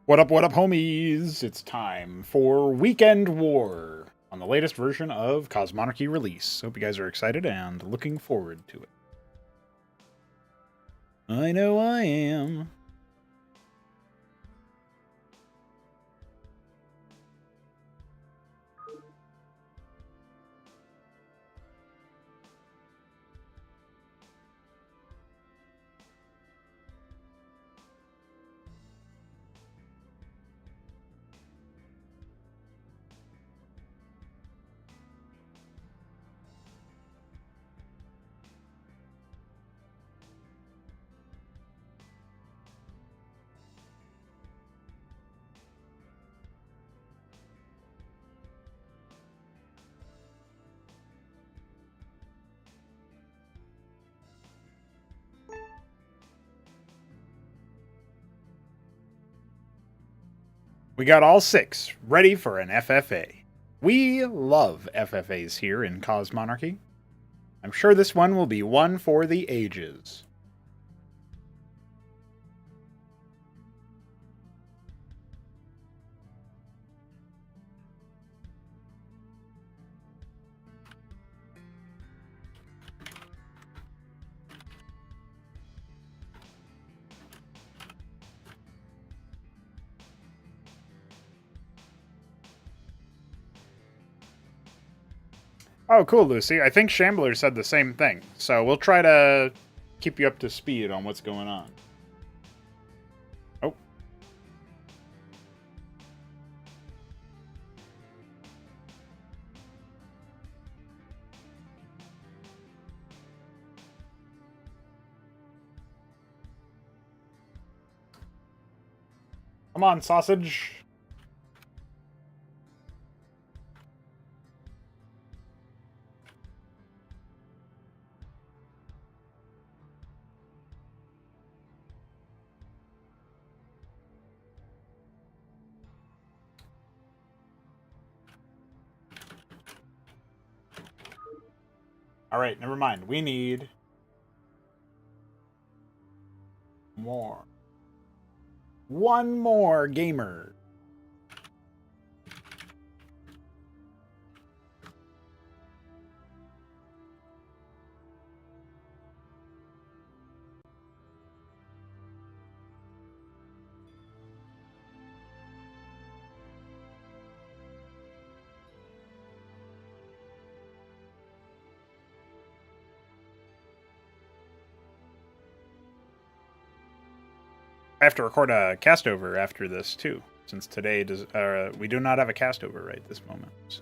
What up, homies? It's time for Weekend War on the latest version of Cosmonarchy release. Hope you guys are excited and looking forward to it. I know I am. We got all 6 ready for an FFA. We love FFAs here in Cosmonarchy. I'm sure this one will be one for the ages. Oh, cool, Lucy. I think Shambler said the same thing, so we'll try to keep you up to speed on what's going on. Oh. Come on, sausage. Alright, never mind. We need more. One more gamer. I have to record a castover after this too, since today we do not have a castover right this moment. So.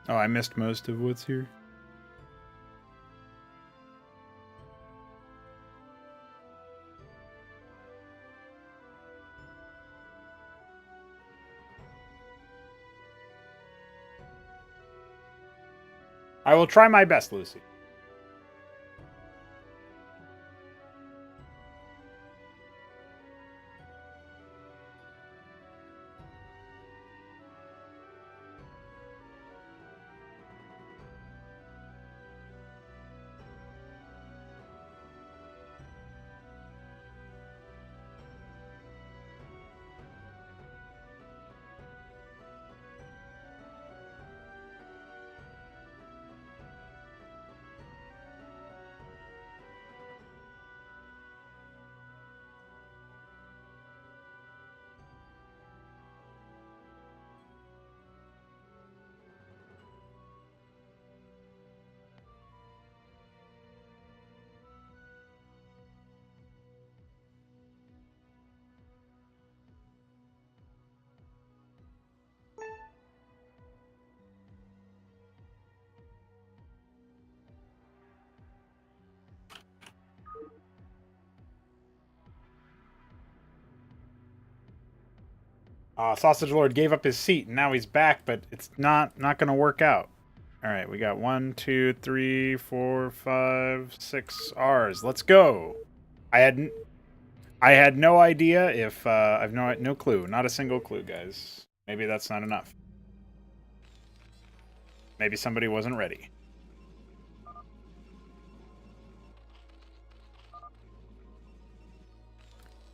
Oh, I missed most of what's here. I will try my best, Lucy. Sausage Lord gave up his seat, and now he's back, but it's not going to work out. All right, we got 1, 2, 3, 4, 5, 6 R's. Let's go. I had no idea if I've no clue, not a single clue, guys. Maybe that's not enough. Maybe somebody wasn't ready.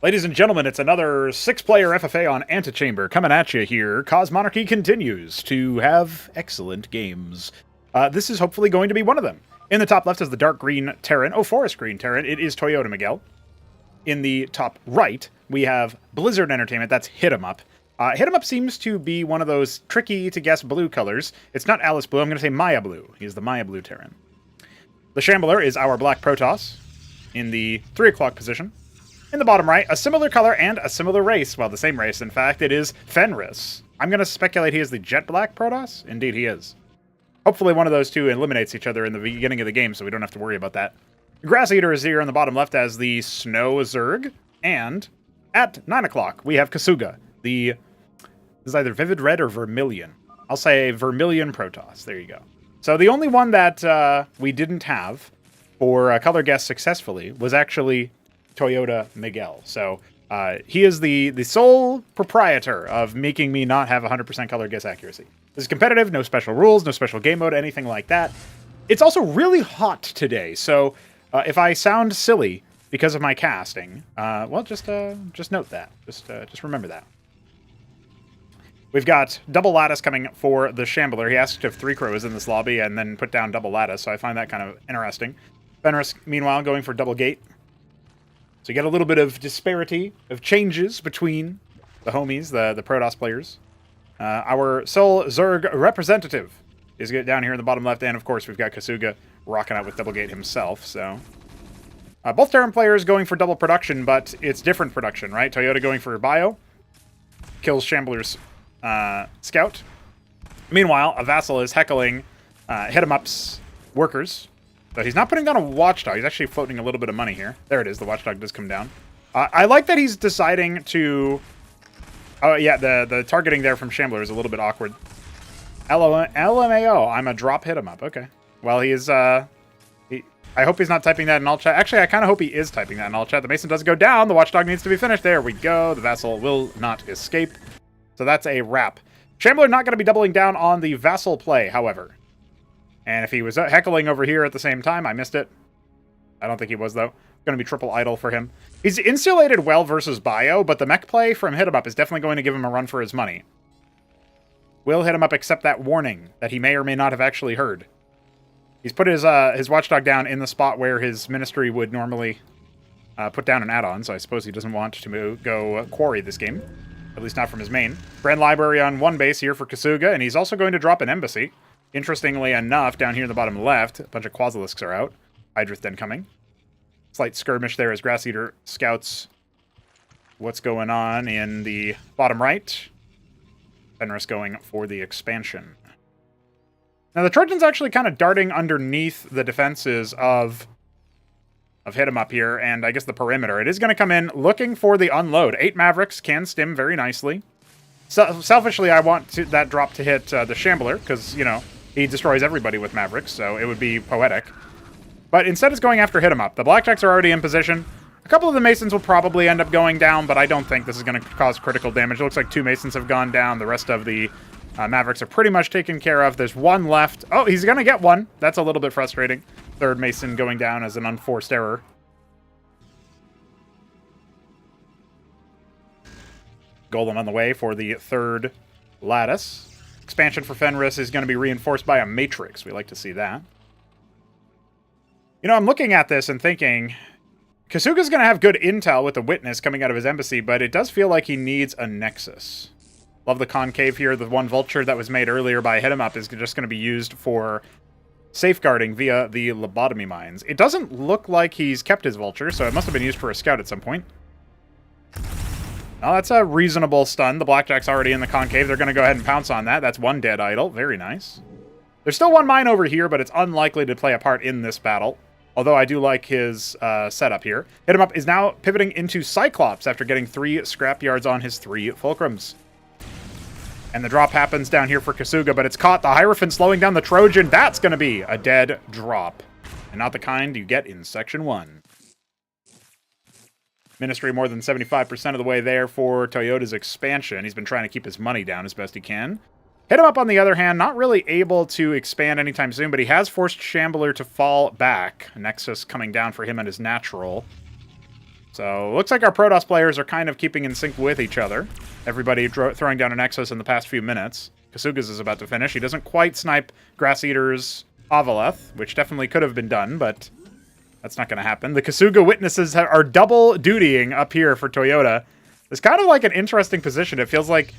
Ladies and gentlemen, it's another 6-player FFA on Antechamber coming at you here. Cosmonarchy continues to have excellent games. This is hopefully going to be one of them. In the top left is the dark green Terran. Oh, forest green Terran. It is Toyota Miguel. In the top right, we have Blizzard Entertainment. That's Hit 'em Up. Hit 'em Up seems to be one of those tricky to guess blue colors. It's not Alice Blue. I'm going to say Maya Blue. He's the Maya Blue Terran. The Shambler is our Black Protoss in the 3 o'clock position. In the bottom right, a similar color and a similar race. Well, the same race, in fact. It is Fenris. I'm going to speculate he is the Jet Black Protoss. Indeed, he is. Hopefully one of those two eliminates each other in the beginning of the game, so we don't have to worry about that. The Grass Eater is here on the bottom left as the Snow Zerg. And at 9 o'clock, we have Kasuga. This is either Vivid Red or Vermilion. I'll say Vermilion Protoss. There you go. So the only one that we didn't have for color guess successfully was actually Toyota Miguel. So he is the sole proprietor of making me not have 100% color guess accuracy. This is competitive, no special rules, no special game mode, anything like that. It's also really hot today, so if I sound silly because of my casting, well, just note that. Just remember that. We've got double lattice coming for the Shambler. He asked if 3 crows in this lobby and then put down double lattice, so I find that kind of interesting. Fenris, meanwhile, going for double gate. So you get a little bit of disparity of changes between the homies, the Protoss players. Our sole Zerg representative is down here in the bottom left, and of course we've got Kasuga rocking out with double gate himself. So both Terran players going for double production, but it's different production, right? Toyota going for bio, kills Shambler's scout. Meanwhile, a vassal is heckling Hit 'em Up's workers. So he's not putting down a watchdog. He's actually floating a little bit of money here. There it is. The watchdog does come down. I like that he's deciding to... Oh, yeah, the targeting there from Shambler is a little bit awkward. LMAO. I'm a drop Hit 'em Up. Okay. Well, he is... I hope he's not typing that in all chat. Actually, I kind of hope he is typing that in all chat. The Mason does go down. The watchdog needs to be finished. There we go. The vassal will not escape. So that's a wrap. Shambler not going to be doubling down on the vassal play, however. And if he was heckling over here at the same time, I missed it. I don't think he was, though. Going to be triple idle for him. He's insulated well versus bio, but the mech play from Hit 'em Up is definitely going to give him a run for his money. Will Hit 'em Up accept that warning that he may or may not have actually heard? He's put his watchdog down in the spot where his ministry would normally put down an add-on, so I suppose he doesn't want to go quarry this game. At least not from his main. Brand Library on one base here for Kasuga, and he's also going to drop an embassy. Interestingly enough, down here in the bottom left, a bunch of Quasilisks are out. Hydrith then coming. Slight skirmish there as Grass Eater scouts what's going on in the bottom right. Fenris going for the expansion. Now, the Trojan's actually kind of darting underneath the defenses of Hit 'em Up here, and I guess the perimeter. It is going to come in looking for the unload. 8 Mavericks can stim very nicely. So, selfishly, I want that drop to hit the Shambler, because, you know, he destroys everybody with Mavericks, so it would be poetic. But instead it's going after Hit 'em Up. The Blackjacks are already in position. A couple of the Masons will probably end up going down, but I don't think this is going to cause critical damage. It looks like 2 Masons have gone down. The rest of the Mavericks are pretty much taken care of. There's 1 left. Oh, he's going to get 1. That's a little bit frustrating. 3rd Mason going down as an unforced error. Golem on the way for the 3rd Lattice. Expansion for Fenris is going to be reinforced by a Matrix. We like to see that. You know, I'm looking at this and thinking, Kasuga's going to have good intel with the Witness coming out of his embassy, but it does feel like he needs a Nexus. Love the concave here. The 1 Vulture that was made earlier by Hit 'em Up is just going to be used for safeguarding via the lobotomy mines. It doesn't look like he's kept his Vulture, so it must have been used for a scout at some point. Now, that's a reasonable stun. The Blackjack's already in the concave. They're going to go ahead and pounce on that. That's 1 dead idol. Very nice. There's still 1 mine over here, but it's unlikely to play a part in this battle. Although I do like his setup here. Hit 'em Up is now pivoting into Cyclops after getting 3 scrapyards on his 3 fulcrums. And the drop happens down here for Kasuga, but it's caught. The Hierophant slowing down the Trojan. That's going to be a dead drop. And not the kind you get in Section 1. Ministry more than 75% of the way there for Toyota's expansion. He's been trying to keep his money down as best he can. Hit him up, on the other hand, not really able to expand anytime soon, but he has forced Shambler to fall back. Nexus coming down for him and his natural. So, looks like our Protoss players are kind of keeping in sync with each other. Everybody throwing down a Nexus in the past few minutes. Kasuga's is about to finish. He doesn't quite snipe Grass Eater's Avaleth, which definitely could have been done, but that's not going to happen. The Kasuga witnesses are double dutying up here for Toyota. It's kind of like an interesting position. It feels like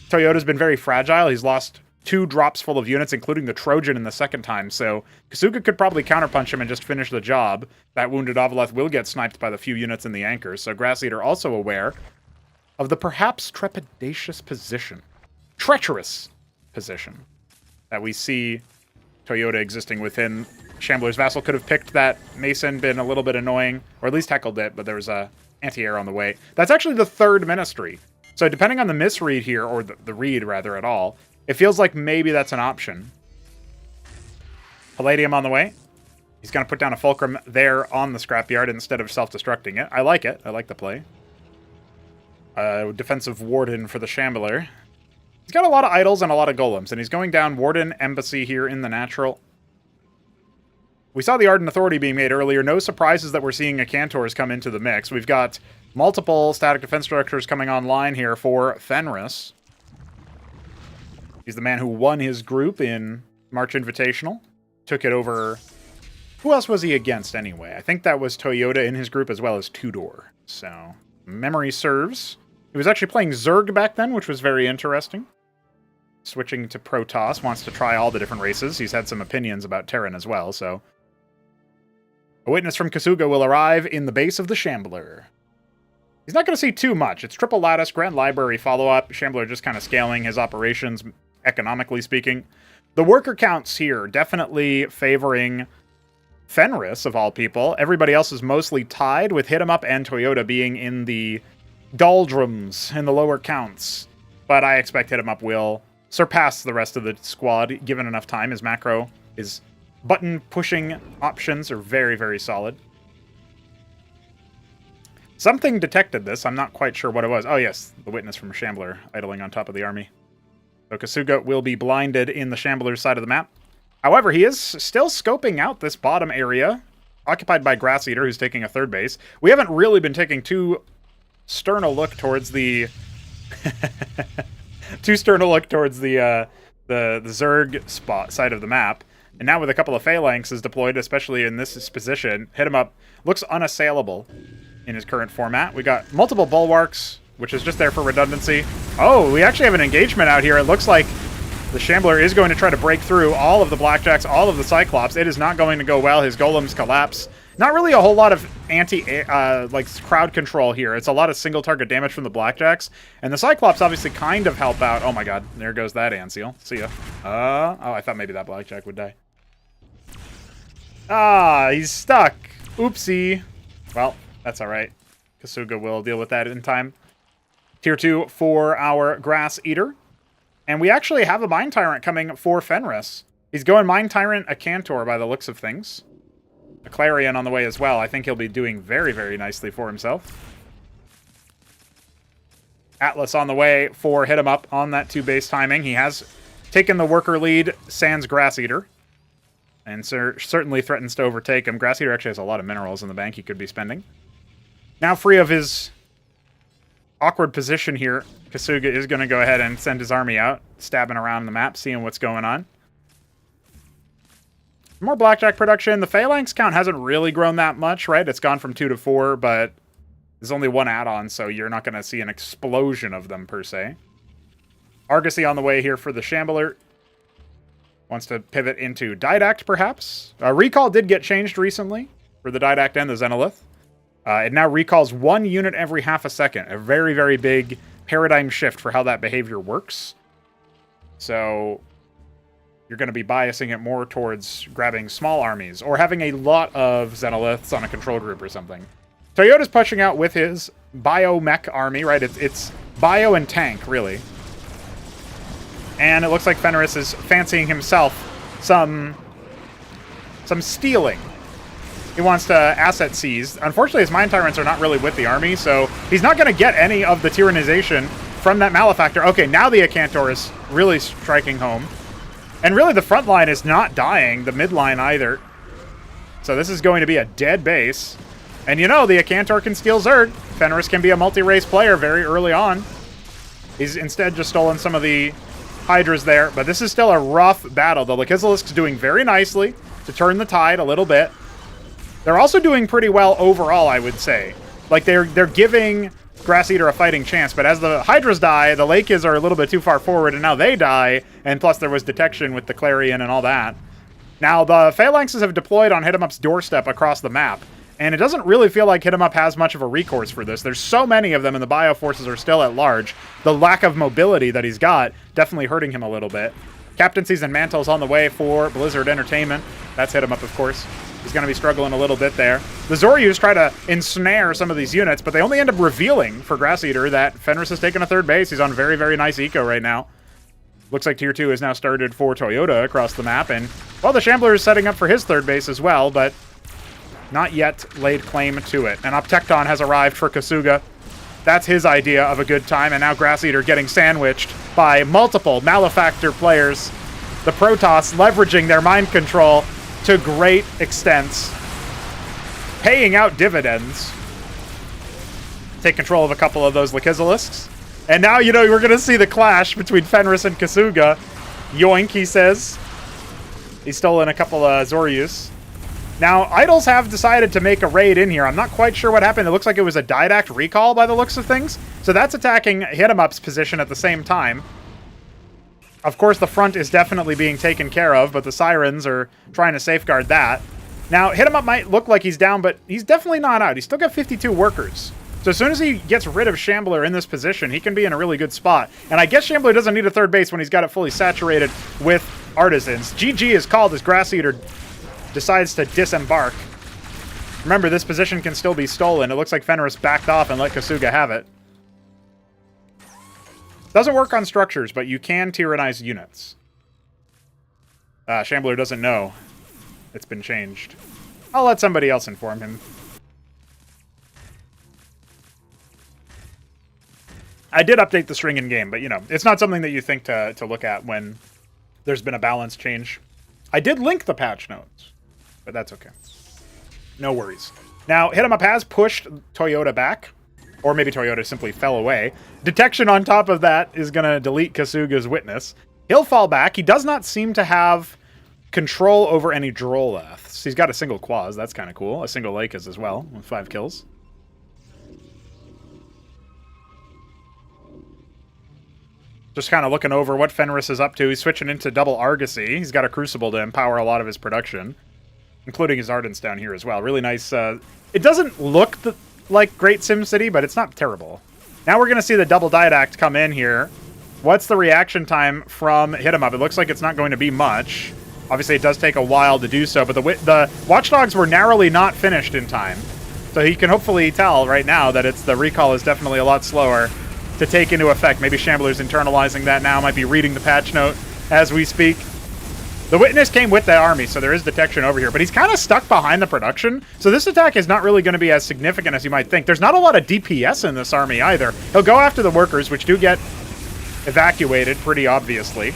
Toyota's been very fragile. He's lost 2 drops full of units, including the Trojan in the second time, so Kasuga could probably counterpunch him and just finish the job. That wounded Avaleth will get sniped by the few units in the anchors, so Grass Eater also aware of the perhaps trepidatious position, treacherous position, that we see Toyota existing within. Shambler's Vassal could have picked that Mason, been a little bit annoying, or at least heckled it, but there was a anti-air on the way. That's actually the 3rd Ministry. So depending on the misread here, or the read rather at all, it feels like maybe that's an option. Palladium on the way. He's going to put down a Fulcrum there on the scrapyard instead of self-destructing it. I like it. I like the play. Defensive Warden for the Shambler. He's got a lot of idols and a lot of golems, and he's going down Warden Embassy here in the natural. We saw the Ardent Authority being made earlier. No surprises that we're seeing a Cantors come into the mix. We've got multiple static defense structures coming online here for Fenris. He's the man who won his group in March Invitational. Took it over... Who else was he against anyway? I think that was Toyota in his group as well as Tudor. So, memory serves. He was actually playing Zerg back then, which was very interesting. Switching to Protoss, wants to try all the different races. He's had some opinions about Terran as well, so... A witness from Kasuga will arrive in the base of the Shambler. He's not going to see too much. It's triple lattice, Grand Library follow-up. Shambler just kind of scaling his operations, economically speaking. The worker counts here definitely favoring Fenris, of all people. Everybody else is mostly tied, with Hit 'em Up and Toyota being in the doldrums, in the lower counts. But I expect Hit 'em Up will surpass the rest of the squad, given enough time. His macro, his button-pushing options are very, very solid. Something detected this. I'm not quite sure what it was. Oh, yes. The witness from Shambler idling on top of the army. So Kasuga will be blinded in the Shambler's side of the map. However, he is still scoping out this bottom area, occupied by Grass Eater, who's taking a 3rd base. We haven't really been taking too stern a look towards the... the Zerg spot side of the map. And now with a couple of phalanxes deployed, especially in this position, Hit 'em Up looks unassailable in his current format. We got multiple bulwarks, which is just there for redundancy. Oh, we actually have an engagement out here. It looks like the Shambler is going to try to break through all of the Blackjacks, all of the Cyclops. It is not going to go well. His golems collapse. Not really a whole lot of crowd control here. It's a lot of single target damage from the Blackjacks. And the Cyclops obviously kind of help out. Oh my god, there goes that Anseal. See ya. Oh, I thought maybe that Blackjack would die. Ah, he's stuck. Oopsie. Well, that's alright. Kasuga will deal with that in time. Tier 2 for our Grass Eater. And we actually have a Mind Tyrant coming for Fenris. He's going Mind Tyrant, a Cantor by the looks of things. A Clarion on the way as well. I think he'll be doing very, very nicely for himself. Atlas on the way for Hit 'em Up on that 2-base timing. He has taken the worker lead, sans Grass Eater. And certainly threatens to overtake him. Grass Eater actually has a lot of minerals in the bank he could be spending. Now free of his awkward position here, Kasuga is going to go ahead and send his army out, stabbing around the map, seeing what's going on. More Blackjack production. The Phalanx count hasn't really grown that much, right? It's gone from 2 to 4, but there's only one add-on, so you're not going to see an explosion of them, per se. Argosy on the way here for the Shambler. Wants to pivot into Didact, perhaps. Recall did get changed recently for the Didact and the Xenolith. It now recalls 1 unit every half a second. A very, very big paradigm shift for how that behavior works. So you're going to be biasing it more towards grabbing small armies or having a lot of Xenoliths on a control group or something. Toyota's pushing out with his biomech army, right? It's bio and tank, really. And it looks like Fenris is fancying himself some stealing. He wants to asset seize. Unfortunately, his Mind Tyrants are not really with the army, so he's not going to get any of the tyrannization from that Malefactor. Okay, now the Acantor is really striking home. And really, the front line is not dying, the mid line either. So this is going to be a dead base. And you know, the Acantor can steal Zerg. Fenris can be a multi-race player very early on. He's instead just stolen some of the Hydras there, but this is still a rough battle. The Lakizalisk's doing very nicely to turn the tide a little bit. They're also doing pretty well overall, I would say. Like, they're giving Grass Eater a fighting chance, but as the Hydras die, the Lakis are a little bit too far forward, and now they die, and plus there was detection with the Clarion and all that. Now, the Phalanxes have deployed on Hit 'em Up's doorstep across the map, and it doesn't really feel like Hit 'em Up has much of a recourse for this. There's so many of them, and the Bioforces are still at large. The lack of mobility that he's got definitely hurting him a little bit. Captaincies and Mantles on the way for Blizzard Entertainment. That's Hit 'em Up, of course. He's going to be struggling a little bit there. The Zoryus try to ensnare some of these units, but they only end up revealing for Grass Eater that Fenris has taken a third base. He's on very, very nice eco right now. Looks like Tier 2 has now started for Toyota across the map, and, well, the Shambler is setting up for his third base as well, but not yet laid claim to it. And Uptecton has arrived for Kasuga. That's his idea of a good time, and now Grass Eater getting sandwiched by multiple Malefactor players. The Protoss leveraging their mind control to great extents, paying out dividends. Take control of a couple of those Lakizalisks. And now, you know, we're going to see the clash between Fenris and Kasuga. Yoink, he says. He's stolen a couple of Zoryus. Now, Idols have decided to make a raid in here. I'm not quite sure what happened. It looks like it was a Didact recall by the looks of things. So that's attacking Hit 'em Up's position at the same time. Of course, the front is definitely being taken care of, but the Sirens are trying to safeguard that. Now, Hit 'em Up might look like he's down, but he's definitely not out. He's still got 52 workers. So as soon as he gets rid of Shambler in this position, he can be in a really good spot. And I guess Shambler doesn't need a third base when he's got it fully saturated with Artisans. GG is called as Grass Eater decides to disembark. Remember, this position can still be stolen. It looks like Fenris backed off and let Kasuga have it. Doesn't work on structures, but you can tyrannize units. Shambler doesn't know it's been changed. I'll let somebody else inform him. I did update the string in-game, but, you know, it's not something that you think to look at when there's been a balance change. I did link the patch notes, but that's okay. No worries. Now, Hit 'em Up has pushed Toyota back. Or maybe Toyota simply fell away. Detection on top of that is going to delete Kasuga's witness. He'll fall back. He does not seem to have control over any Droleths. He's got a single Quaz. That's kind of cool. A single Lakis as well, with 5 kills. Just kind of looking over what Fenris is up to. He's switching into double Argosy. He's got a Crucible to empower a lot of his production, including his Ardents down here as well. Really nice. It doesn't look like Great SimCity, but it's not terrible. Now we're going to see the double Didact come in here. What's the reaction time from Hit 'em Up? It looks like it's not going to be much. Obviously, it does take a while to do so, but the Watchdogs were narrowly not finished in time. So he can hopefully tell right now that the recall is definitely a lot slower to take into effect. Maybe Shambler's internalizing that now, might be reading the patch note as we speak. The Witness came with the army, so there is detection over here, but he's kind of stuck behind the production, so this attack is not really going to be as significant as you might think. There's not a lot of DPS in this army either. He'll go after the workers, which do get evacuated pretty obviously.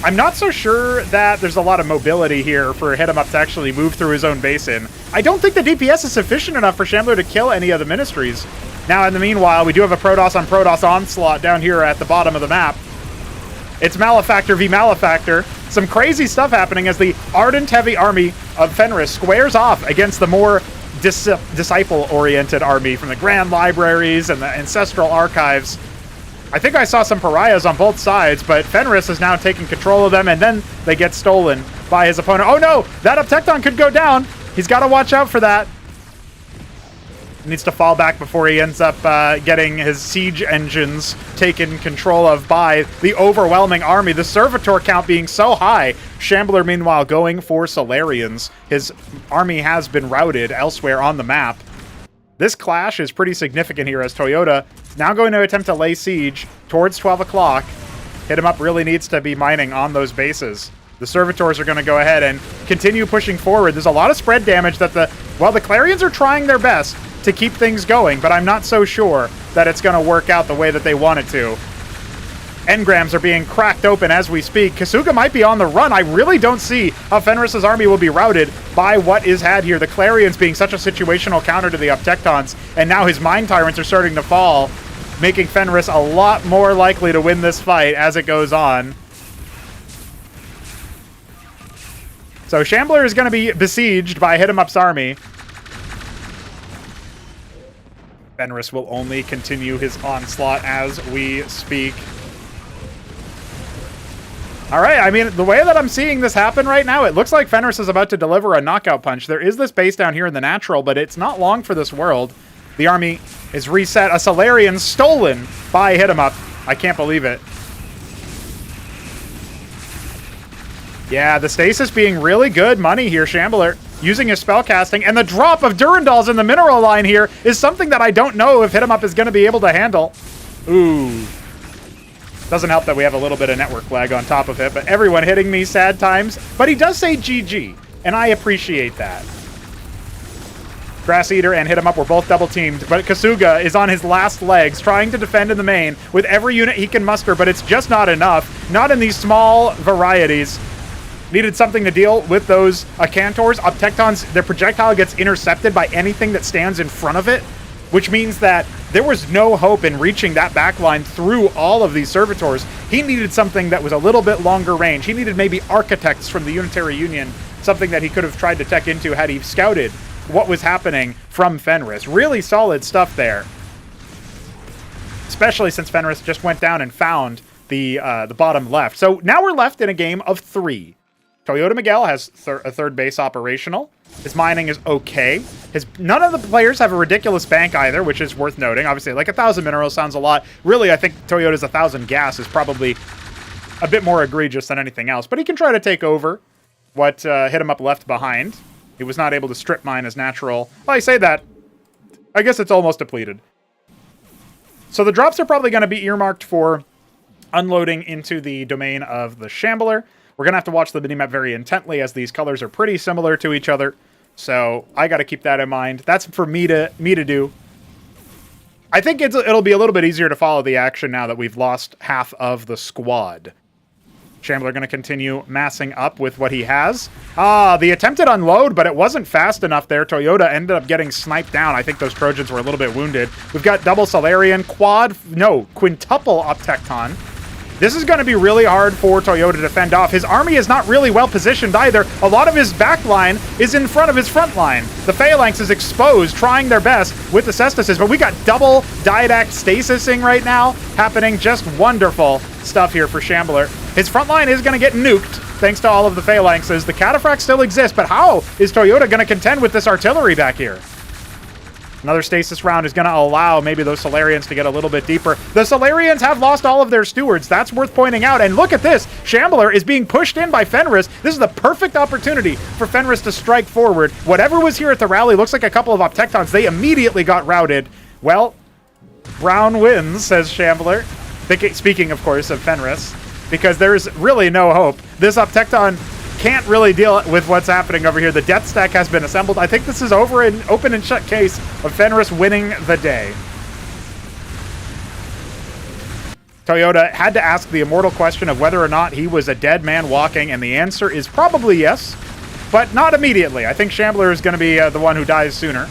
I'm not so sure that there's a lot of mobility here for Hit 'em Up to actually move through his own basin. I don't think the DPS is sufficient enough for Shambler to kill any of the ministries. Now, in the meanwhile, we do have a Protoss on Protoss onslaught down here at the bottom of the map. It's Malefactor v Malefactor. Some crazy stuff happening as the Ardent-heavy army of Fenris squares off against the more disciple-oriented army from the Grand Libraries and the Ancestral Archives. I think I saw some pariahs on both sides, but Fenris is now taking control of them, and then they get stolen by his opponent. Oh no! That Uptecton could go down! He's got to watch out for that. He needs to fall back before he ends up getting his siege engines taken control of by the overwhelming army. The Servitor count being so high. Shambler, meanwhile, going for Solarians. His army has been routed elsewhere on the map. This clash is pretty significant here as Toyota now going to attempt to lay siege towards 12 o'clock. Hit 'em Up really needs to be mining on those bases. The Servitors are going to go ahead and continue pushing forward. There's a lot of spread damage that the Clarions are trying their best to keep things going, but I'm not so sure that it's going to work out the way that they want it to. Engrams are being cracked open as we speak. Kasuga might be on the run. I really don't see how Fenris's army will be routed by what is had here. The Clarions being such a situational counter to the Uptectons, and now his Mind Tyrants are starting to fall, making Fenris a lot more likely to win this fight as it goes on. So Shambler is going to be besieged by Hit 'em Up's army. Fenris will only continue his onslaught as we speak. All right, I mean, the way that I'm seeing this happen right now, it looks like Fenris is about to deliver a knockout punch. There is this base down here in the natural, but it's not long for this world. The army is reset. A Solarian stolen by Hit 'em Up. I can't believe it. Yeah, the stasis being really good money here. Shambler using his spellcasting, and the drop of Durandals in the mineral line here is something that I don't know if Hit 'em Up is going to be able to handle. Ooh. Doesn't help that we have a little bit of network lag on top of it, but everyone hitting me sad times. But he does say GG, and I appreciate that. Grass Eater and Hit 'em Up were both double teamed, but Kasuga is on his last legs trying to defend in the main with every unit he can muster, but it's just not enough. Not in these small varieties. Needed something to deal with those Cantors. Uptectons, their projectile gets intercepted by anything that stands in front of it, which means that there was no hope in reaching that backline through all of these Servitors. He needed something that was a little bit longer range. He needed maybe Architects from the Unitary Union, something that he could have tried to tech into had he scouted what was happening from Fenris. Really solid stuff there. Especially since Fenris just went down and found the bottom left. So now we're left in a game of 3. Toyota Miguel has a third base operational. His mining is okay. None of the players have a ridiculous bank either, which is worth noting. Obviously, like 1,000 minerals sounds a lot. Really, I think Toyota's 1,000 gas is probably a bit more egregious than anything else. But he can try to take over what Hit 'em Up left behind. He was not able to strip mine as natural. Well, I say that. I guess it's almost depleted. So the drops are probably going to be earmarked for unloading into the domain of the Shambler. We're going to have to watch the minimap very intently as these colors are pretty similar to each other. So I got to keep that in mind. That's for me to do. I think it'll be a little bit easier to follow the action now that we've lost half of the squad. Shambler going to continue massing up with what he has. The attempted unload, but it wasn't fast enough there. Toyota ended up getting sniped down. I think those Trojans were a little bit wounded. We've got double Solarian, quintuple Uptecton. This is going to be really hard for Toyota to fend off. His army is not really well positioned either. A lot of his back line is in front of his front line. The Phalanx is exposed, trying their best with the Cestises, but we got double Didact stasising right now happening. Just wonderful stuff here for Shambler. His front line is going to get nuked thanks to all of the Phalanxes. The Cataphracts still exist, but how is Toyota going to contend with this artillery back here? Another stasis round is going to allow maybe those Solarians to get a little bit deeper. The Solarians have lost all of their stewards. That's worth pointing out. And look at this. Shambler is being pushed in by Fenris. This is the perfect opportunity for Fenris to strike forward. Whatever was here at the rally looks like a couple of Uptectons. They immediately got routed. Well, Brown wins, says Shambler. Speaking, of course, of Fenris, because there's really no hope. This Uptecton can't really deal with what's happening over here. The death stack has been assembled. I think this is over an open and shut case of Fenris winning the day. Toyota had to ask the immortal question of whether or not he was a dead man walking, and the answer is probably yes, but not immediately. I think Shambler is going to be the one who dies sooner.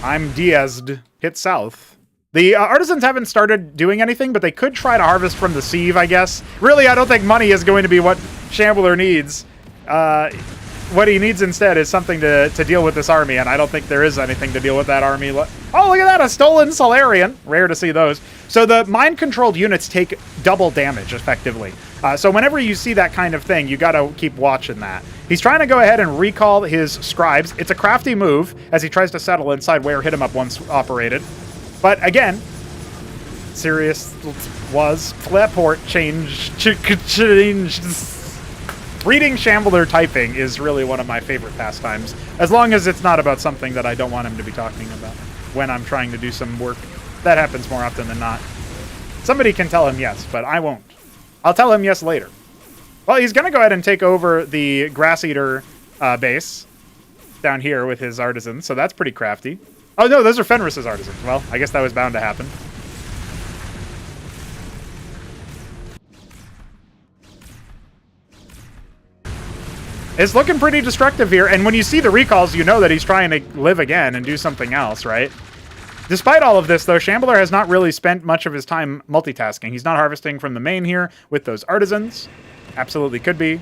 I'm Diaz'd. Hit south. The artisans haven't started doing anything, but they could try to harvest from the sieve, I guess. Really, I don't think money is going to be what Shambler needs. What he needs instead is something to deal with this army, and I don't think there is anything to deal with that army. Oh, look at that, a stolen Solarian. Rare to see those. So the mind-controlled units take double damage, effectively. So whenever you see that kind of thing, you got to keep watching that. He's trying to go ahead and recall his scribes. It's a crafty move as he tries to settle inside where Hit 'em Up once operated. But again, Sirius was Flapport changed. Reading Shambler typing is really one of my favorite pastimes, as long as it's not about something that I don't want him to be talking about when I'm trying to do some work. That happens more often than not. Somebody can tell him yes, but I won't. I'll tell him yes later. Well, he's going to go ahead and take over the Grass Eater base down here with his artisans, so that's pretty crafty. Oh, no, those are Fenris's artisans. Well, I guess that was bound to happen. It's looking pretty destructive here, and when you see the recalls, you know that he's trying to live again and do something else, right? Despite all of this, though, Shambler has not really spent much of his time multitasking. He's not harvesting from the main here with those artisans. Absolutely could be.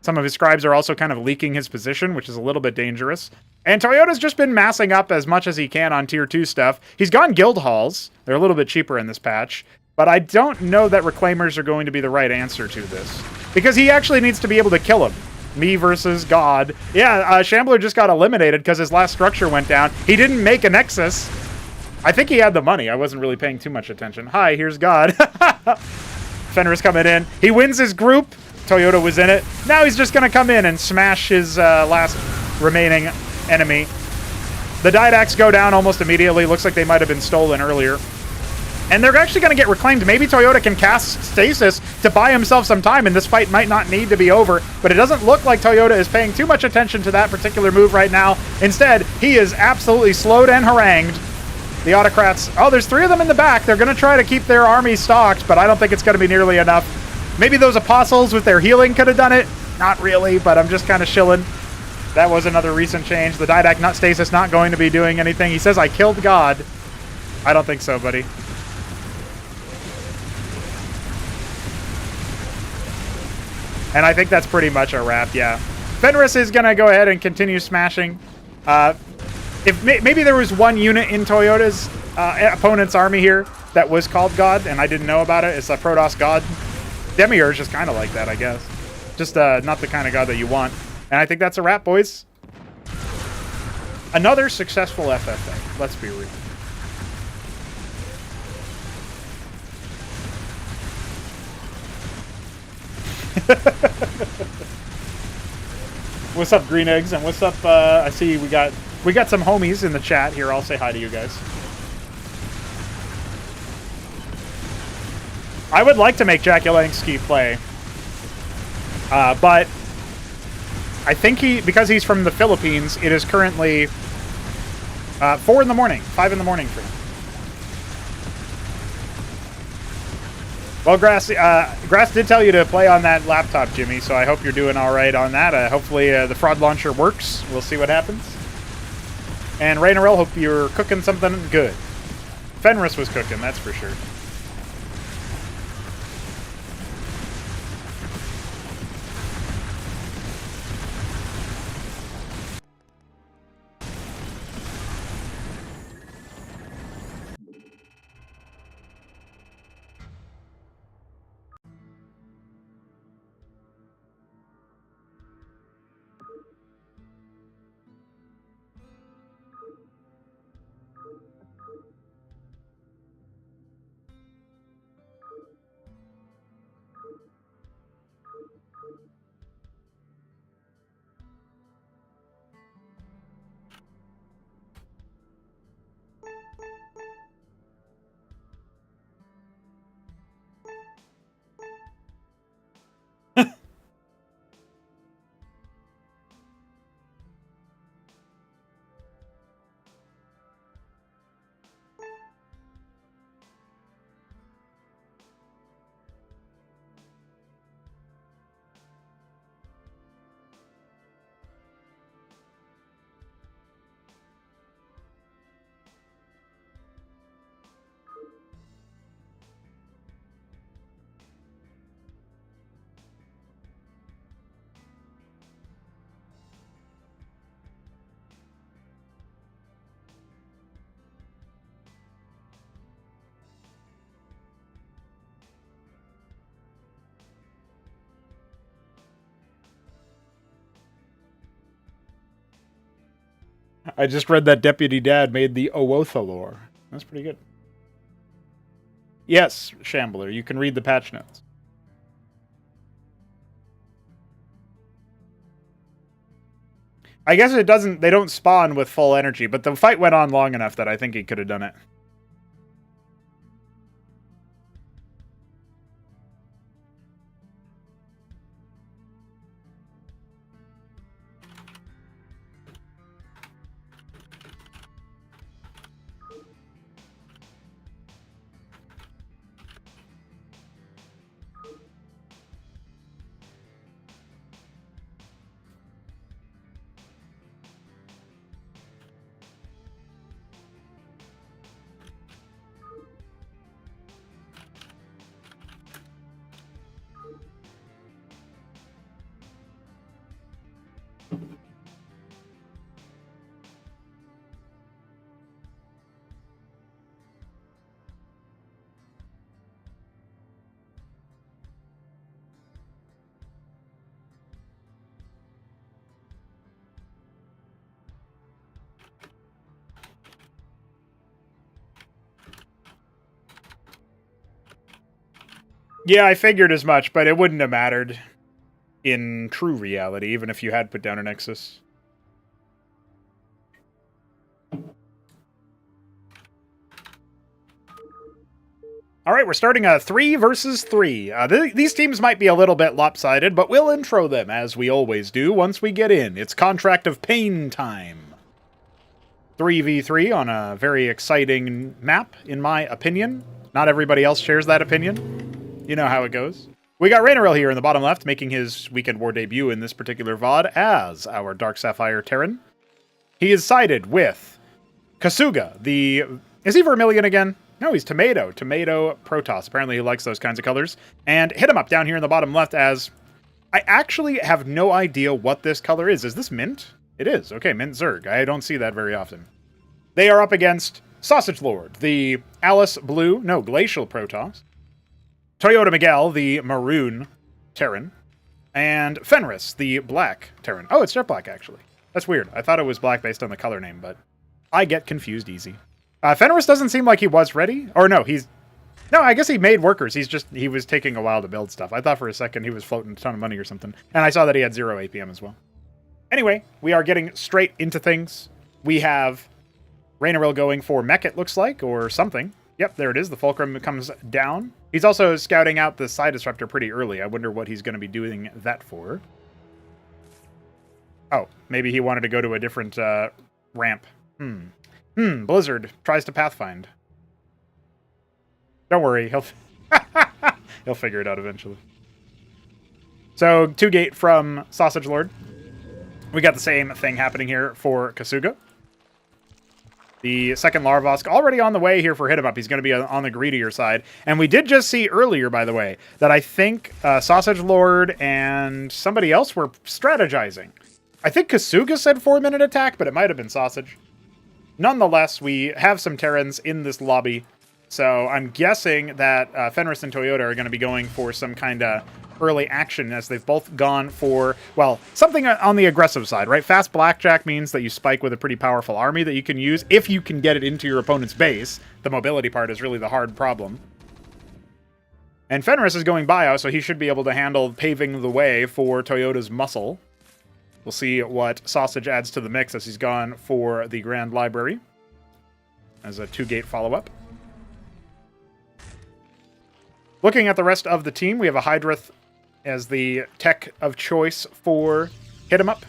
Some of his scribes are also kind of leaking his position, which is a little bit dangerous. And Toyota's just been massing up as much as he can on Tier 2 stuff. He's gone guild halls. They're a little bit cheaper in this patch. But I don't know that Reclaimers are going to be the right answer to this. Because he actually needs to be able to kill him. Me versus God. Yeah, Shambler just got eliminated because his last structure went down. He didn't make a Nexus. I think he had the money. I wasn't really paying too much attention. Hi, here's God. Fenris coming in. He wins his group. Toyota was in it. Now he's just going to come in and smash his last remaining enemy. The Didacs go down almost immediately. Looks like they might have been stolen earlier. And they're actually going to get reclaimed. Maybe Toyota can cast Stasis to buy himself some time, and this fight might not need to be over. But it doesn't look like Toyota is paying too much attention to that particular move right now. Instead, he is absolutely slowed and harangued. The Autocrats... Oh, there's 3 of them in the back. They're going to try to keep their army stocked, but I don't think it's going to be nearly enough. Maybe those Apostles with their healing could have done it. Not really, but I'm just kind of shilling. That was another recent change. The Didac Nut Stasis not going to be doing anything. He says, I killed God. I don't think so, buddy. And I think that's pretty much a wrap, yeah. Fenris is going to go ahead and continue smashing. If maybe there was one unit in Toyota's opponent's army here that was called God, and I didn't know about it. It's a Protoss God. Demiurge is kind of like that, I guess. Just not the kind of God that you want. And I think that's a wrap, boys. Another successful FFA. Let's be real. What's up, Green Eggs? And what's up, I see we got some homies in the chat here. I'll say hi to you guys. I would like to make Jack Yelengsky play. But I think because he's from the Philippines, it is currently 4 in the morning, 5 in the morning for him. Well, Grass did tell you to play on that laptop, Jimmy, so I hope you're doing all right on that. Hopefully the fraud launcher works. We'll see what happens. And Rainarel, hope you're cooking something good. Fenris was cooking, that's for sure. I just read that Deputy Dad made the Owotha lore. That's pretty good. Yes, Shambler, you can read the patch notes. I guess it doesn't, they don't spawn with full energy, but the fight went on long enough that I think he could have done it. Yeah, I figured as much, but it wouldn't have mattered in true reality, even if you had put down a Nexus. All right, we're starting a 3 versus 3. These teams might be a little bit lopsided, but we'll intro them, as we always do, once we get in. It's Contract of Pain time. 3v3 on a very exciting map, in my opinion. Not everybody else shares that opinion. You know how it goes. We got Raynarel here in the bottom left, making his Weekend War debut in this particular VOD as our Dark Sapphire Terran. He is sided with Kasuga, Is he Vermilion again? No, he's Tomato. Tomato Protoss. Apparently he likes those kinds of colors. And hit him up down here in the bottom left as... I actually have no idea what this color is. Is this mint? It is. Okay, mint Zerg. I don't see that very often. They are up against Sausage Lord, the Alice Blue... No, Glacial Protoss. Toyota Miguel, the Maroon Terran. And Fenris, the Black Terran. Oh, it's jet black, actually. That's weird. I thought it was black based on the color name, but I get confused easy. Fenris doesn't seem like he was ready. Or no, no, I guess he made workers. He was taking a while to build stuff. I thought for a second he was floating a ton of money or something. And I saw that he had 0 APM as well. Anyway, we are getting straight into things. We have Raynarel going for mech, it looks like, or something. Yep, there it is. The Fulcrum comes down. He's also scouting out the Side Disruptor pretty early. I wonder what he's going to be doing that for. Oh, maybe he wanted to go to a different ramp. Blizzard tries to Pathfind. Don't worry, he'll figure it out eventually. So, 2-gate from Sausage Lord. We got the same thing happening here for Kasuga. The second Larvosk already on the way here for hit him up. He's going to be on the greedier side. And we did just see earlier, by the way, that I think Sausage Lord and somebody else were strategizing. I think Kasuga said 4-minute attack, but it might have been Sausage. Nonetheless, we have some Terrans in this lobby, so I'm guessing that Fenris and Toyota are going to be going for some kind of early action, as they've both gone for, well, something on the aggressive side, right? Fast Blackjack means that you spike with a pretty powerful army that you can use if you can get it into your opponent's base. The mobility part is really the hard problem. And Fenris is going bio, so he should be able to handle paving the way for Toyota's muscle. We'll see what Sausage adds to the mix as he's gone for the Grand Library as a 2-gate follow-up. Looking at the rest of the team, we have a Hydrith as the tech of choice for hit 'em up.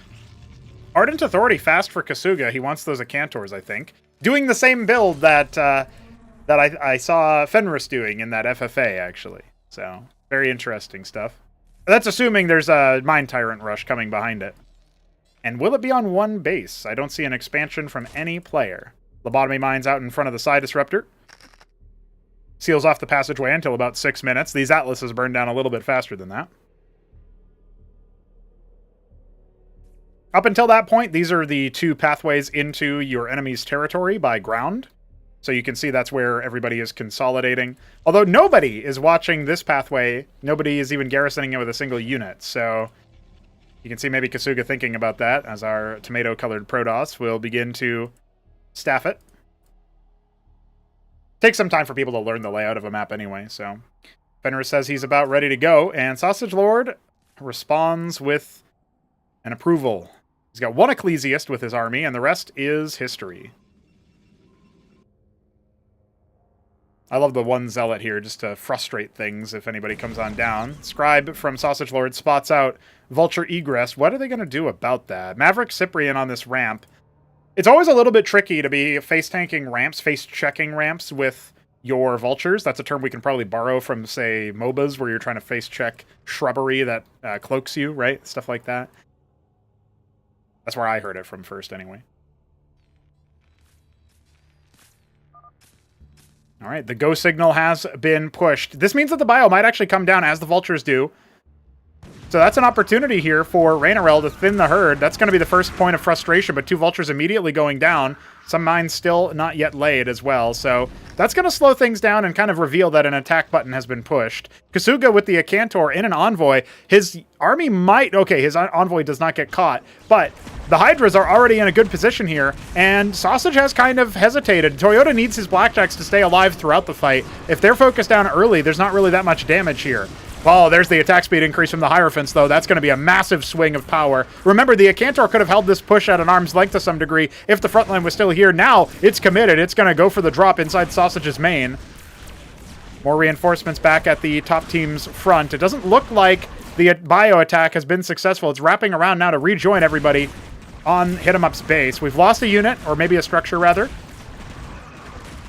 Ardent Authority fast for Kasuga. He wants those Acantors, I think. Doing the same build that I saw Fenris doing in that FFA, actually. So, very interesting stuff. That's assuming there's a Mind Tyrant rush coming behind it. And will it be on one base? I don't see an expansion from any player. Lobotomy Mine's out in front of the Side Disruptor. Seals off the passageway until about 6 minutes. These Atlases burn down a little bit faster than that. Up until that point, these are the 2 pathways into your enemy's territory by ground. So you can see that's where everybody is consolidating. Although nobody is watching this pathway. Nobody is even garrisoning it with a single unit. So you can see maybe Kasuga thinking about that as our tomato-colored Protoss will begin to staff it. Takes some time for people to learn the layout of a map anyway, so... Fenris says he's about ready to go, and Sausage Lord responds with an approval. He's got 1 Ecclesiast with his army, and the rest is history. I love the 1 Zealot here, just to frustrate things if anybody comes on down. Scribe from Sausage Lord spots out Vulture Egress. What are they going to do about that? Maverick Cyprian on this ramp. It's always a little bit tricky to be face-tanking ramps, face-checking ramps with your Vultures. That's a term we can probably borrow from, say, MOBAs, where you're trying to face-check shrubbery that cloaks you, right? Stuff like that. That's where I heard it from first, anyway. All right, the go signal has been pushed. This means that the bio might actually come down as the Vultures do. So that's an opportunity here for Raynarel to thin the herd. That's going to be the first point of frustration, but 2 vultures immediately going down. Some mines still not yet laid as well. So that's going to slow things down and kind of reveal that an attack button has been pushed. Kasuga with the Acantor in an envoy. His army might... Okay, his envoy does not get caught, but the Hydras are already in a good position here, and Sausage has kind of hesitated. Toyota needs his Blackjacks to stay alive throughout the fight. If they're focused down early, there's not really that much damage here. Oh, there's the attack speed increase from the Hierophants, though. That's going to be a massive swing of power. Remember, the Acantor could have held this push at an arm's length to some degree if the front line was still here. Now, it's committed. It's going to go for the drop inside Sausage's main. More reinforcements back at the top team's front. It doesn't look like the bio attack has been successful. It's wrapping around now to rejoin everybody on Hit 'em Up's base. We've lost a unit, or maybe a structure, rather.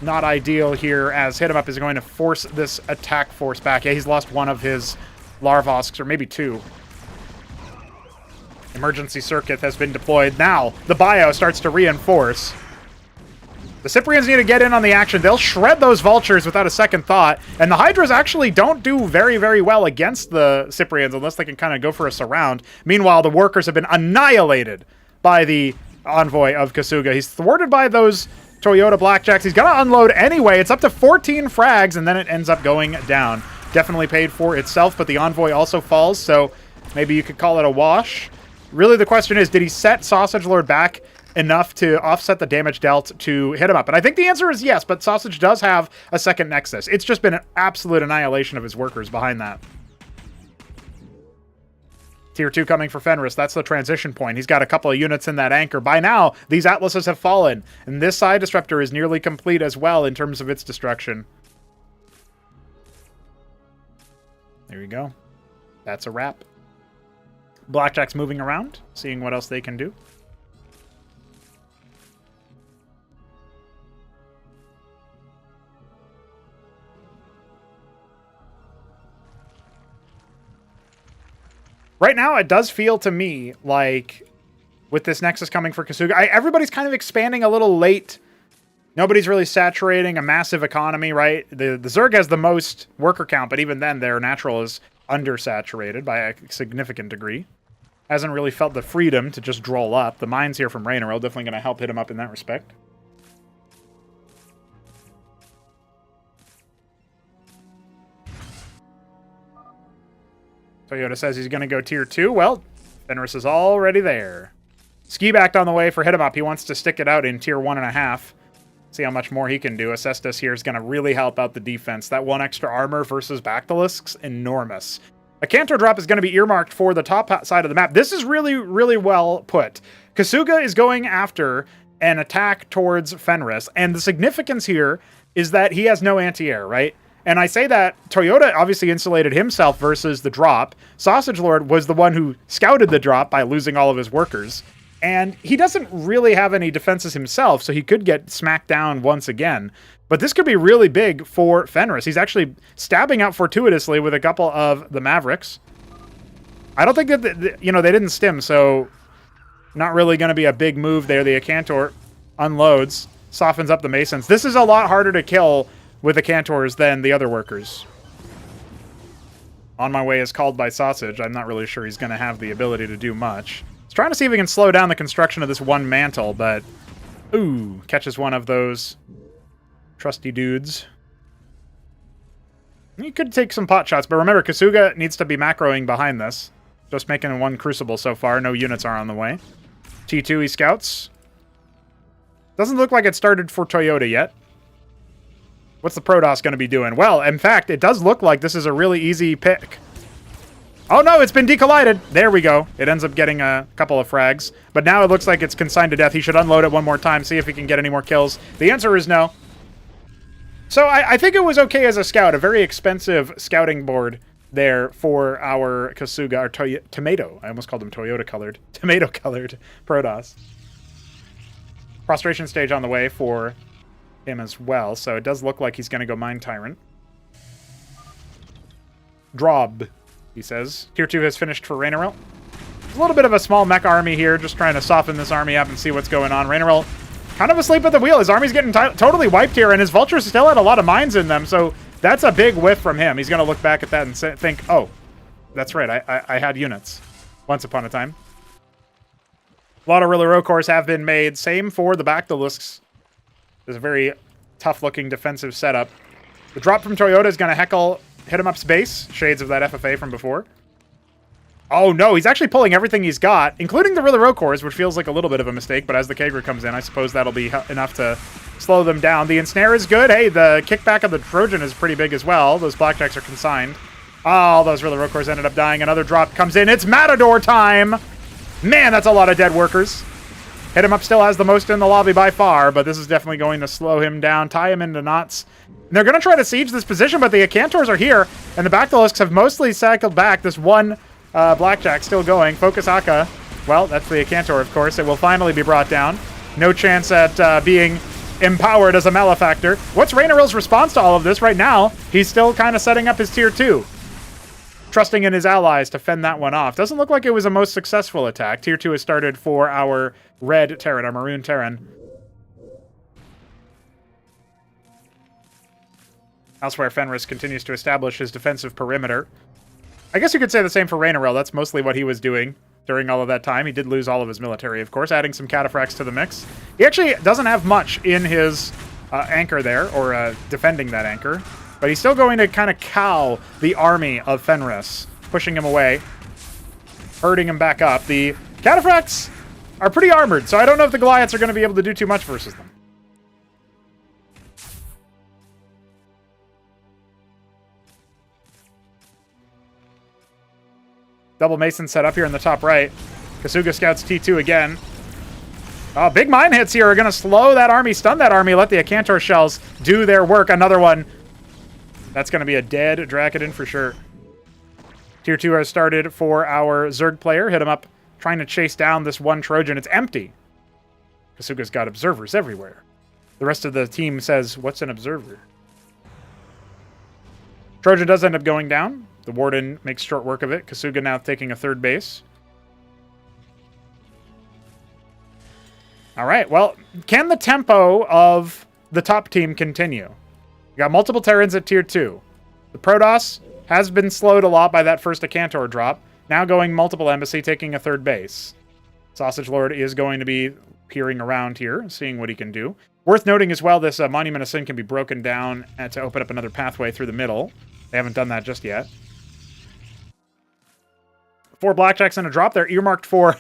Not ideal here, as Hit 'em Up is going to force this attack force back. Yeah, he's lost one of his Larvosks, or maybe 2. Emergency circuit has been deployed. Now, the bio starts to reinforce. The Cyprians need to get in on the action. They'll shred those vultures without a second thought. And the Hydras actually don't do very, very well against the Cyprians unless they can kind of go for a surround. Meanwhile, the workers have been annihilated by the envoy of Kasuga. He's thwarted by those Toyota Blackjacks. He's going to unload anyway. It's up to 14 frags, and then it ends up going down. Definitely paid for itself, but the envoy also falls, so maybe you could call it a wash. Really, the question is, did he set Sausage Lord back enough to offset the damage dealt to Hit 'em Up? And I think the answer is yes, but Sausage does have a second Nexus. It's just been an absolute annihilation of his workers behind that. Tier 2 coming for Fenris. That's the transition point. He's got a couple of units in that anchor. By now, these Atlases have fallen, and this side disruptor is nearly complete as well in terms of its destruction. There you go. That's a wrap. Blackjack's moving around, seeing what else they can do. Right now, it does feel to me like, with this Nexus coming for Kasuga, everybody's kind of expanding a little late. Nobody's really saturating a massive economy, right? The Zerg has the most worker count, but even then, their natural is undersaturated by a significant degree. Hasn't really felt the freedom to just droll up. The mines here from Raynarel definitely going to help Hit 'em Up in that respect. Toyota says he's going to go tier 2. Well, Fenris is already there. Ski backed on the way for Hit 'em Up. He wants to stick it out in tier 1.5. See how much more he can do. Acestus here is going to really help out the defense. That 1 extra armor versus Bactylisk's enormous. A Cantor drop is going to be earmarked for the top side of the map. This is really, really well put. Kasuga is going after an attack towards Fenris, and the significance here is that he has no anti-air, right? And I say that Toyota obviously insulated himself versus the drop. Sausage Lord was the one who scouted the drop by losing all of his workers. And he doesn't really have any defenses himself, so he could get smacked down once again. But this could be really big for Fenris. He's actually stabbing out fortuitously with a couple of the Mavericks. I don't think that, they didn't stim, so not really going to be a big move there. The Acantor unloads, softens up the Masons. This is a lot harder to kill with the Cantors than the other workers. On My Way is called by Sausage. I'm not really sure he's going to have the ability to do much. He's trying to see if he can slow down the construction of this one mantle, but... Ooh, catches one of those trusty dudes. He could take some pot shots, but remember, Kasuga needs to be macroing behind this. Just making 1 Crucible so far. No units are on the way. T2, he scouts. Doesn't look like it started for Toyota yet. What's the Protoss going to be doing? Well, in fact, it does look like this is a really easy pick. Oh no, it's been decollided. There we go. It ends up getting a couple of frags. But now it looks like it's consigned to death. He should unload it one more time, see if he can get any more kills. The answer is no. So I think it was okay as a scout. A very expensive scouting board there for our Kasuga, our Tomato. I almost called him Toyota-colored. Tomato-colored Protoss. Prostration stage on the way for him as well, so it does look like he's going to go Mine Tyrant. Drob, he says. Tier 2 has finished for Raynarel. A little bit of a small mech army here, just trying to soften this army up and see what's going on. Raynarel kind of asleep at the wheel. His army's getting totally wiped here, and his vultures still had a lot of mines in them, so that's a big whiff from him. He's going to look back at that and think, oh, That's right. I had units once upon a time. A lot of Rillarocores cores have been made. Same for the Bactylisks. There's a very tough-looking defensive setup. The drop from Toyota is going to heckle Hit 'em Up's base. Shades of that FFA from before. Oh, no. He's actually pulling everything he's got, including the Rillarocores, cores, which feels like a little bit of a mistake, but as the Kager comes in, I suppose that'll be enough to slow them down. The Ensnare is good. Hey, the kickback of the Trojan is pretty big as well. Those Blackjacks are consigned. Oh, those Rillarocores cores ended up dying. Another drop comes in. It's Matador time! Man, that's a lot of dead workers. Hit 'em Up still has the most in the lobby by far, but this is definitely going to slow him down, tie him into knots. And they're going to try to siege this position, but the Acantors are here, and the Bactylisks have mostly cycled back. This one Blackjack still going. Focus Aka. Well, that's the Acantor, of course. It will finally be brought down. No chance at being empowered as a Malefactor. What's Raineril's response to all of this right now? He's still kind of setting up his tier 2. Trusting in his allies to fend that one off. Doesn't look like it was a most successful attack. Tier 2 has started for our red Terran, our maroon Terran. Elsewhere, Fenris continues to establish his defensive perimeter. I guess you could say the same for Raineril. That's mostly what he was doing during all of that time. He did lose all of his military, of course, adding some cataphracts to the mix. He actually doesn't have much in his anchor there, or defending that anchor. But he's still going to kind of cow the army of Fenris, pushing him away, herding him back up. The cataphracts are pretty armored, so I don't know if the Goliaths are going to be able to do too much versus them. Double Mason set up here in the top right. Kasuga scouts T2 again. Oh, big mine hits here are going to slow that army, stun that army, let the Acantor shells do their work. Another one. That's going to be a dead Dracodon for sure. Tier 2 has started for our Zerg player. Hit him up, trying to chase down this one Trojan. It's empty. Kasuga's got observers everywhere. The rest of the team says, what's an observer? Trojan does end up going down. The Warden makes short work of it. Kasuga now taking a third base. All right, well, can the tempo of the top team continue? We got multiple Terrans at tier 2. The Protoss has been slowed a lot by that first Acantor drop. Now going multiple embassy, taking a third base. Sausage Lord is going to be peering around here, seeing what he can do. Worth noting as well, this Monument of Sin can be broken down to open up another pathway through the middle. They haven't done that just yet. 4 Blackjacks and a drop. They're earmarked for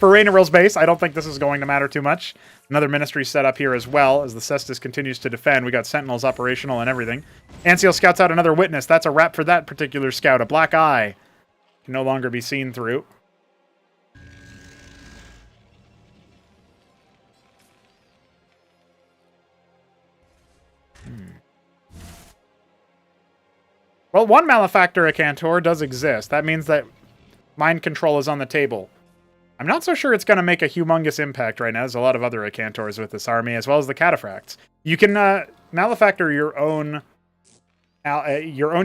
Raineril's base. I don't think this is going to matter too much. Another ministry set up here as well as the Cestus continues to defend. We got Sentinels operational and everything. Anseal scouts out another witness. That's a wrap for that particular scout. A black eye can no longer be seen through. Well, one Malefactor Acantor does exist. That means that mind control is on the table. I'm not so sure it's going to make a humongous impact right now. There's a lot of other Acantors with this army, as well as the Cataphracts. You can Malefactor your own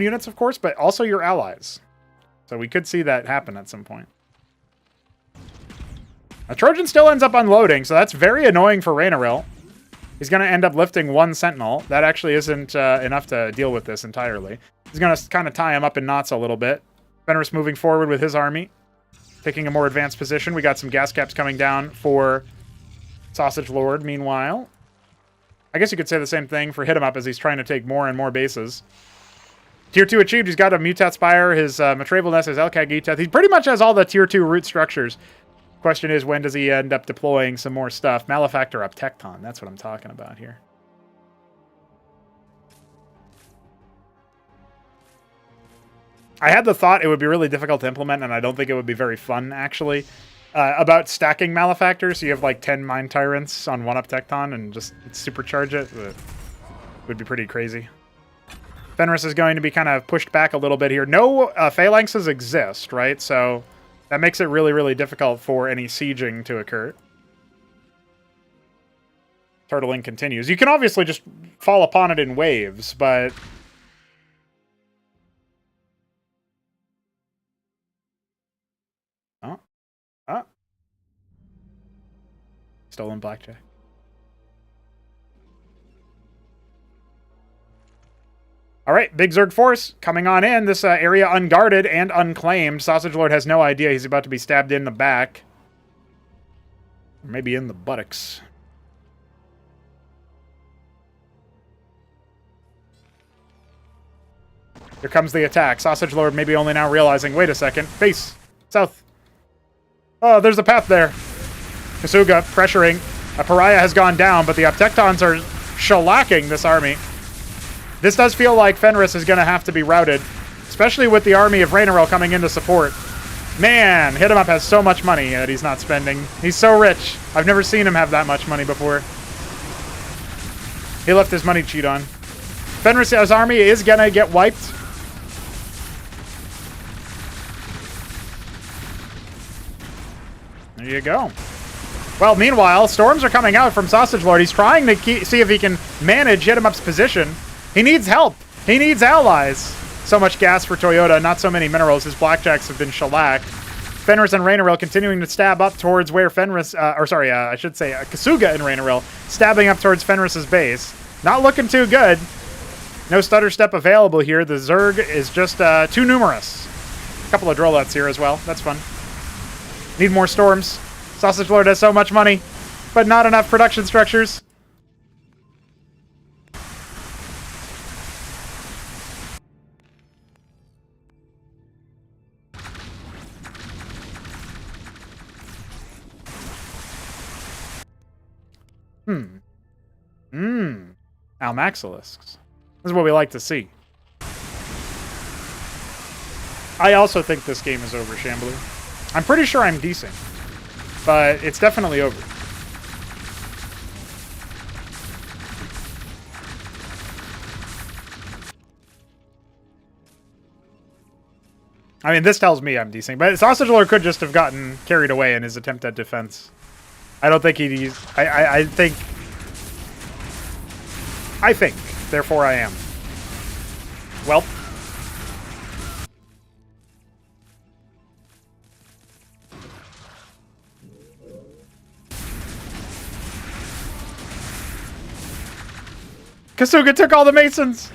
units, of course, but also your allies. So we could see that happen at some point. A Trojan still ends up unloading, so that's very annoying for Raineril. He's going to end up lifting one Sentinel. That actually isn't enough to deal with this entirely. He's going to kind of tie him up in knots a little bit. Fenris moving forward with his army. Taking a more advanced position. We got some gas caps coming down for Sausage Lord, meanwhile. I guess you could say the same thing for Hit 'em Up as he's trying to take more and more bases. Tier 2 achieved. He's got a Mutat Spire, his Matraval Nest, his Elkag Eteth. He pretty much has all the Tier 2 root structures. Question is, when does he end up deploying some more stuff? Malefactor up Tecton. That's what I'm talking about here. I had the thought it would be really difficult to implement, and I don't think it would be very fun, actually, about stacking Malefactors. So you have like 10 Mind Tyrants on one up Tecton and just supercharge it. It would be pretty crazy. Fenris is going to be kind of pushed back a little bit here. No phalanxes exist, right? So that makes it really, really difficult for any sieging to occur. Turtling continues. You can obviously just fall upon it in waves, but... Stolen Blackjack. All right, big Zerg force coming on in. This area unguarded and unclaimed. Sausage Lord has no idea he's about to be stabbed in the back. Or maybe in the buttocks. Here comes the attack. Sausage Lord maybe only now realizing, wait a second, face, south. Oh, there's a path there. Kasuga pressuring. A pariah has gone down, but the Uptectons are shellacking this army. This does feel like Fenris is going to have to be routed, especially with the army of Rhaenyra coming in to support. Man, Hit 'em Up has so much money that he's not spending. He's so rich. I've never seen him have that much money before. He left his money cheat on. Fenris' army is going to get wiped. There you go. Well, meanwhile, storms are coming out from Sausage Lord. He's trying to see if he can manage Hit 'em Up's position. He needs help. He needs allies. So much gas for Toyota, not so many minerals. His blackjacks have been shellacked. Fenris and Rhaenyra continuing to stab up towards where Fenris, I should say Kasuga and Rhaenyra stabbing up towards Fenris's base. Not looking too good. No stutter step available here. The Zerg is just too numerous. A couple of Drolets here as well. That's fun. Need more storms. Sausage Lord has so much money, but not enough production structures. Almaxilisks. This is what we like to see. I also think this game is over, Shambler. I'm pretty sure I'm decent, but it's definitely over. I mean, this tells me I'm decent, but Sausage Lord could just have gotten carried away in his attempt at defense. I don't think he'd... I think. Therefore, I am. Well. Kasuga took all the Masons!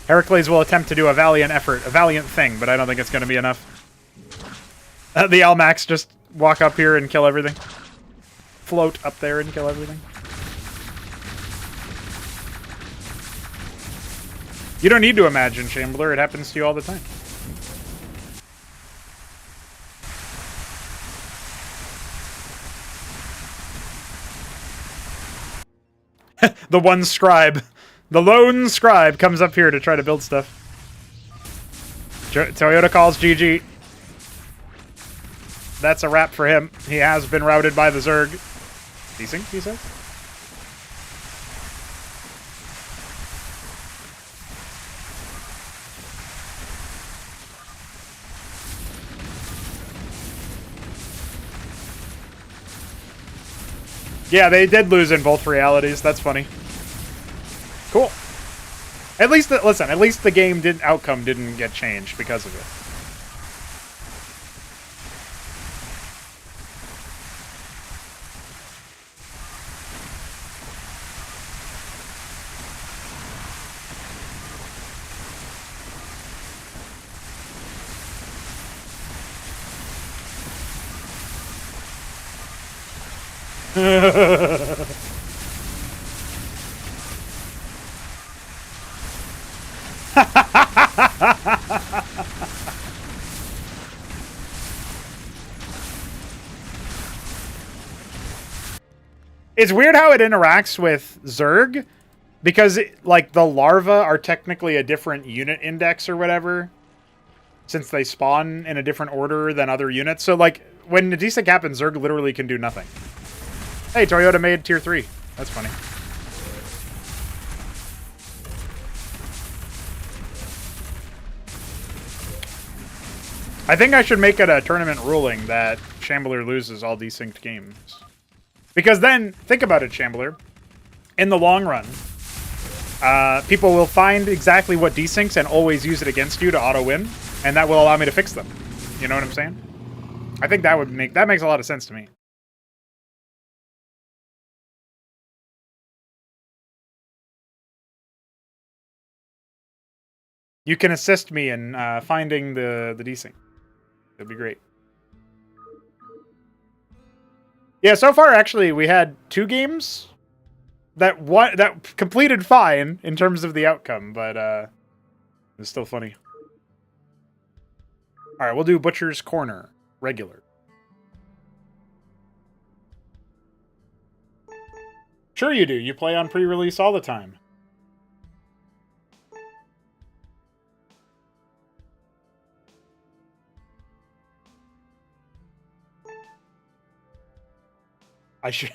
Heracles will attempt to do a valiant effort, a valiant thing, but I don't think it's going to be enough. The Almax just walk up here and kill everything. Float up there and kill everything. You don't need to imagine, Shambler. It happens to you all the time. The one scribe. The lone scribe comes up here to try to build stuff. Toyota calls GG. That's a wrap for him. He has been routed by the Zerg. Decent, he says? Yeah, they did lose in both realities. That's funny. Cool. At least, listen, at least the game outcome didn't get changed because of it. It's weird how it interacts with Zerg, because like the larvae are technically a different unit index or whatever, since they spawn in a different order than other units. So like when the desync happens, Zerg literally can do nothing. Hey, Toyota made tier 3. That's funny. I think I should make it a tournament ruling that Shambler loses all desynced games. Because then, think about it, Shambler. In the long run, people will find exactly what desyncs and always use it against you to auto-win, and that will allow me to fix them. You know what I'm saying? I think that makes a lot of sense to me. You can assist me in finding the desync. That'd be great. Yeah, so far actually we had 2 games that completed fine in terms of the outcome, but it's still funny. All right, we'll do Butcher's Corner regular. Sure you do. You play on pre-release all the time. I should.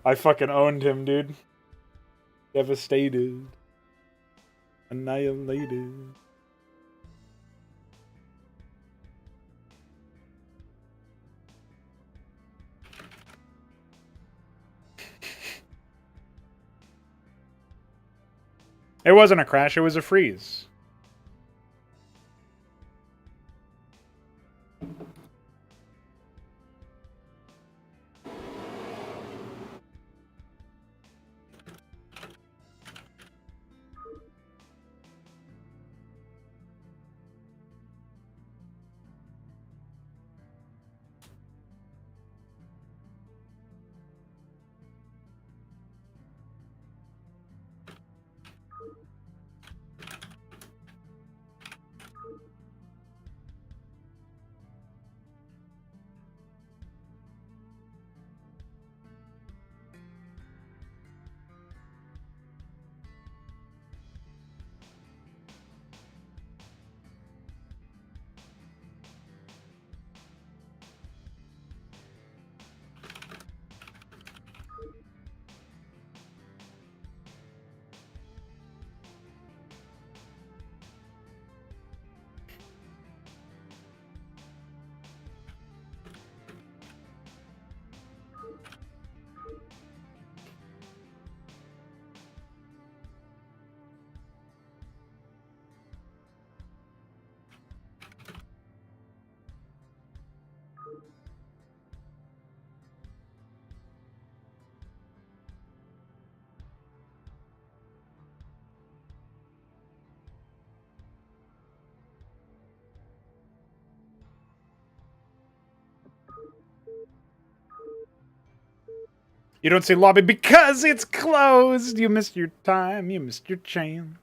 I fucking owned him, dude. Devastated. Annihilated. It wasn't a crash, it was a freeze. You don't see lobby because it's closed. You missed your time. You missed your chance.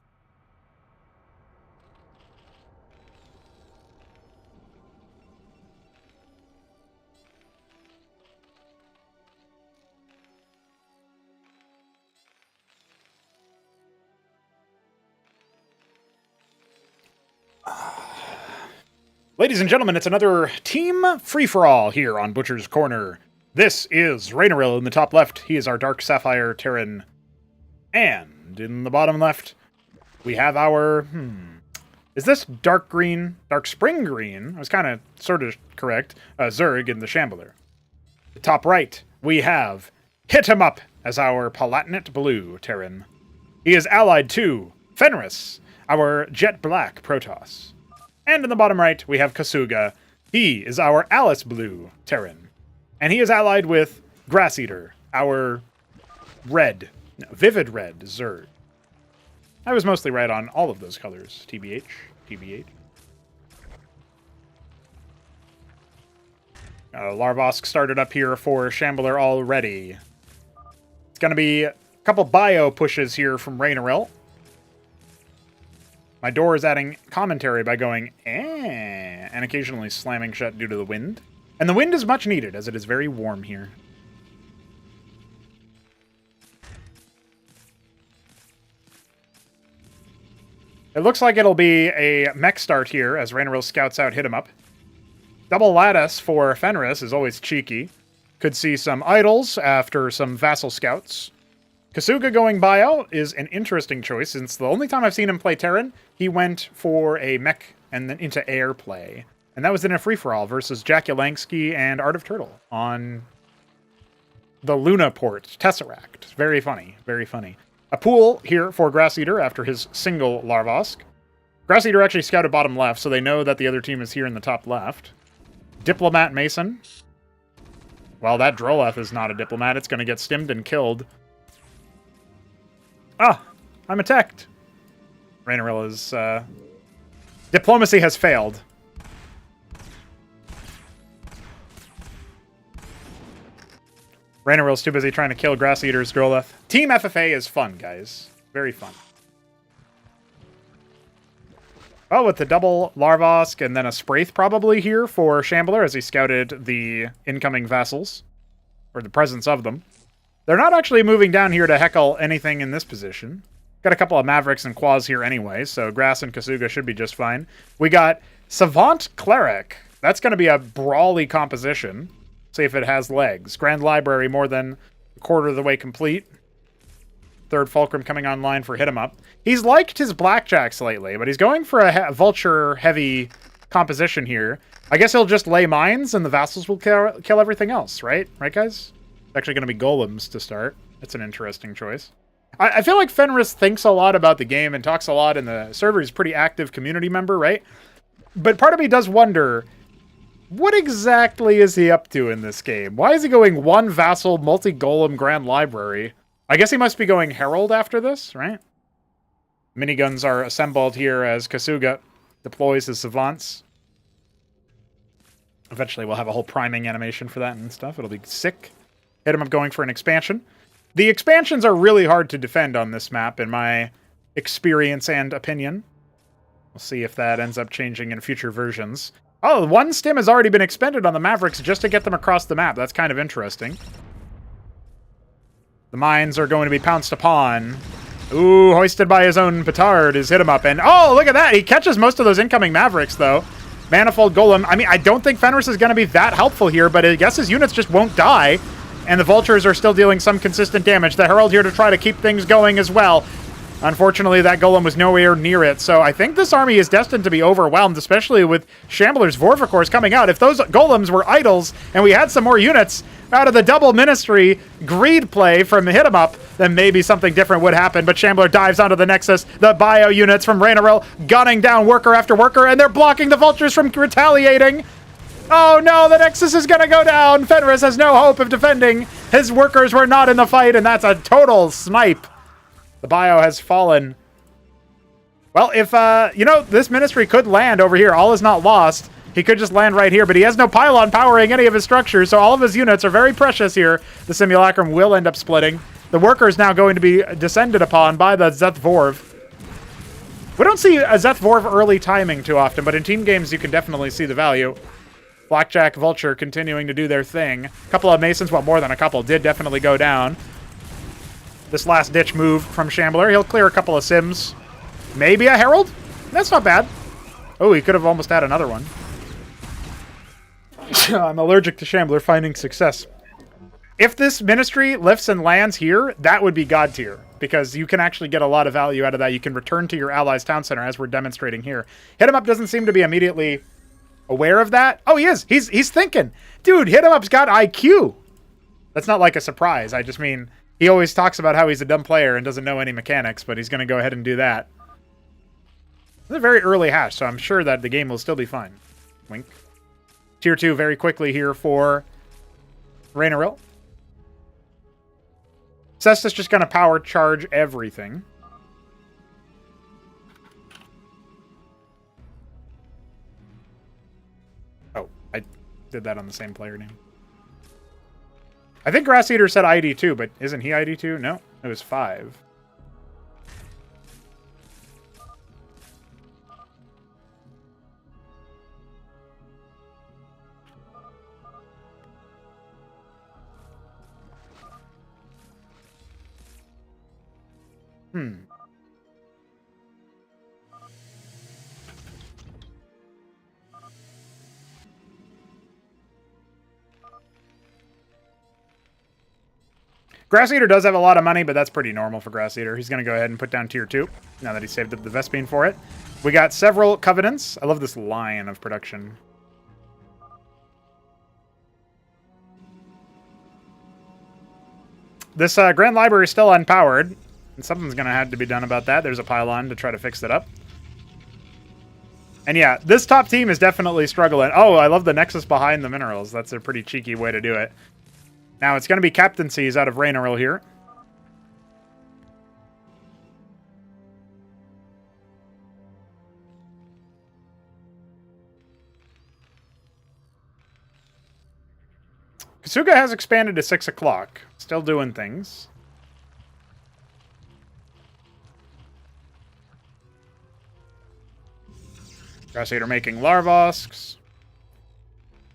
Ladies and gentlemen, it's another team free-for-all here on Butcher's Corner. This is Rainaril in the top left. He is our Dark Sapphire Terran. And in the bottom left, we have our... Is this Dark Green? Dark Spring Green? I was kind of, sort of correct. Zerg in the Shambler. The top right, we have Hit 'em Up as our Palatinate Blue Terran. He is allied to Fenris, our Jet Black Protoss. And in the bottom right, we have Kasuga. He is our Alice Blue Terran. And he is allied with Grass Eater, our vivid red Zerg. I was mostly right on all of those colors. TBH, TBH. Larvosk started up here for Shambler already. It's going to be a couple bio pushes here from Rainaril. My door is adding commentary by going, and occasionally slamming shut due to the wind. And the wind is much needed, as it is very warm here. It looks like it'll be a mech start here, as Rainaril scouts out Hit 'em Up. Double Lattice for Fenris is always cheeky. Could see some idols after some vassal scouts. Kasuga going bio is an interesting choice, since the only time I've seen him play Terran, he went for a mech and then into air play. And that was in a free-for-all versus Jack Yelansky and Art of Turtle on the Luna port, Tesseract. Very funny, very funny. A pool here for Grass Eater after his single Larvosk. Grass Eater actually scouted bottom left, so they know that the other team is here in the top left. Diplomat Mason. Well, that Droleth is not a diplomat. It's going to get stimmed and killed. Ah, I'm attacked. Rainarilla's diplomacy has failed. Rainarill's too busy trying to kill Grass Eater's Droleth. Team FFA is fun, guys. Very fun. Oh, with the double Larvosk and then a Spraith probably here for Shambler as he scouted the incoming vassals. Or the presence of them. They're not actually moving down here to heckle anything in this position. Got a couple of Mavericks and Quas here anyway, so Grass and Kasuga should be just fine. We got Savant Cleric. That's going to be a brawly composition. See if it has legs. Grand Library more than a quarter of the way complete. Third Fulcrum coming online for Hit 'em Up. He's liked his Blackjacks lately, but he's going for a Vulture-heavy composition here. I guess he'll just lay mines and the vassals will kill everything else, right? Right, guys? It's actually going to be golems to start. That's an interesting choice. I feel like Fenris thinks a lot about the game and talks a lot in the server. He's a pretty active community member, right? But part of me does wonder, what exactly is he up to in this game? Why is he going one vassal, multi-golem, Grand Library? I guess he must be going Herald after this, right? Miniguns are assembled here as Kasuga deploys his savants. Eventually we'll have a whole priming animation for that and stuff. It'll be sick. Hit him up going for an expansion. The expansions are really hard to defend on this map, in my experience and opinion. We'll see if that ends up changing in future versions. Oh, one stim has already been expended on the Mavericks just to get them across the map. That's kind of interesting. The mines are going to be pounced upon. Ooh, hoisted by his own petard is Hit 'em Up. And oh, look at that. He catches most of those incoming Mavericks, though. Manifold Golem. I mean, I don't think Fenris is going to be that helpful here, but I guess his units just won't die. And the Vultures are still dealing some consistent damage. The Herald here to try to keep things going as well. Unfortunately, that Golem was nowhere near it. So I think this army is destined to be overwhelmed, especially with Shambler's Vorvicors coming out. If those Golems were idols and we had some more units out of the double Ministry greed play from Hit 'em Up, then maybe something different would happen. But Shambler dives onto the Nexus. The bio units from Rainarill gunning down worker after worker, and they're blocking the Vultures from retaliating. Oh no, the Nexus is going to go down. Fenris has no hope of defending. His workers were not in the fight, and that's a total snipe. The bio has fallen. Well, if, you know, this Ministry could land over here. All is not lost. He could just land right here, but he has no pylon powering any of his structures, so all of his units are very precious here. The Simulacrum will end up splitting. The worker is now going to be descended upon by the Zeth Vorv. We don't see a Zeth Vorv early timing too often, but in team games you can definitely see the value. Blackjack, Vulture continuing to do their thing. A couple of Masons, well, more than a couple, did definitely go down. This last-ditch move from Shambler. He'll clear a couple of Sims. Maybe a Herald? That's not bad. Oh, he could have almost had another one. I'm allergic to Shambler finding success. If this Ministry lifts and lands here, that would be God tier, because you can actually get a lot of value out of that. You can return to your allies' town center, as we're demonstrating here. Hit 'em Up doesn't seem to be immediately aware of that. Oh, he is. He's thinking. Dude, Hit 'em Up's got IQ. That's not like a surprise. I just mean, he always talks about how he's a dumb player and doesn't know any mechanics, but he's going to go ahead and do that. It's a very early hash, so I'm sure that the game will still be fine. Wink. Tier 2 very quickly here for Rainarill. Cestus just going to power charge everything. Oh, I did that on the same player name. I think Grass Eater said ID 2, but isn't he ID 2? No, it was 5. Grass Eater does have a lot of money, but that's pretty normal for Grass Eater. He's going to go ahead and put down tier 2, now that he saved up the Vespine for it. We got several Covenants. I love this line of production. This Grand Library is still unpowered, and something's going to have to be done about that. There's a pylon to try to fix it up. And yeah, this top team is definitely struggling. Oh, I love the nexus behind the minerals. That's a pretty cheeky way to do it. Now it's going to be captaincies out of Rhaenyra here. Kasuga has expanded to 6 o'clock. Still doing things. Grassator making Larvosks.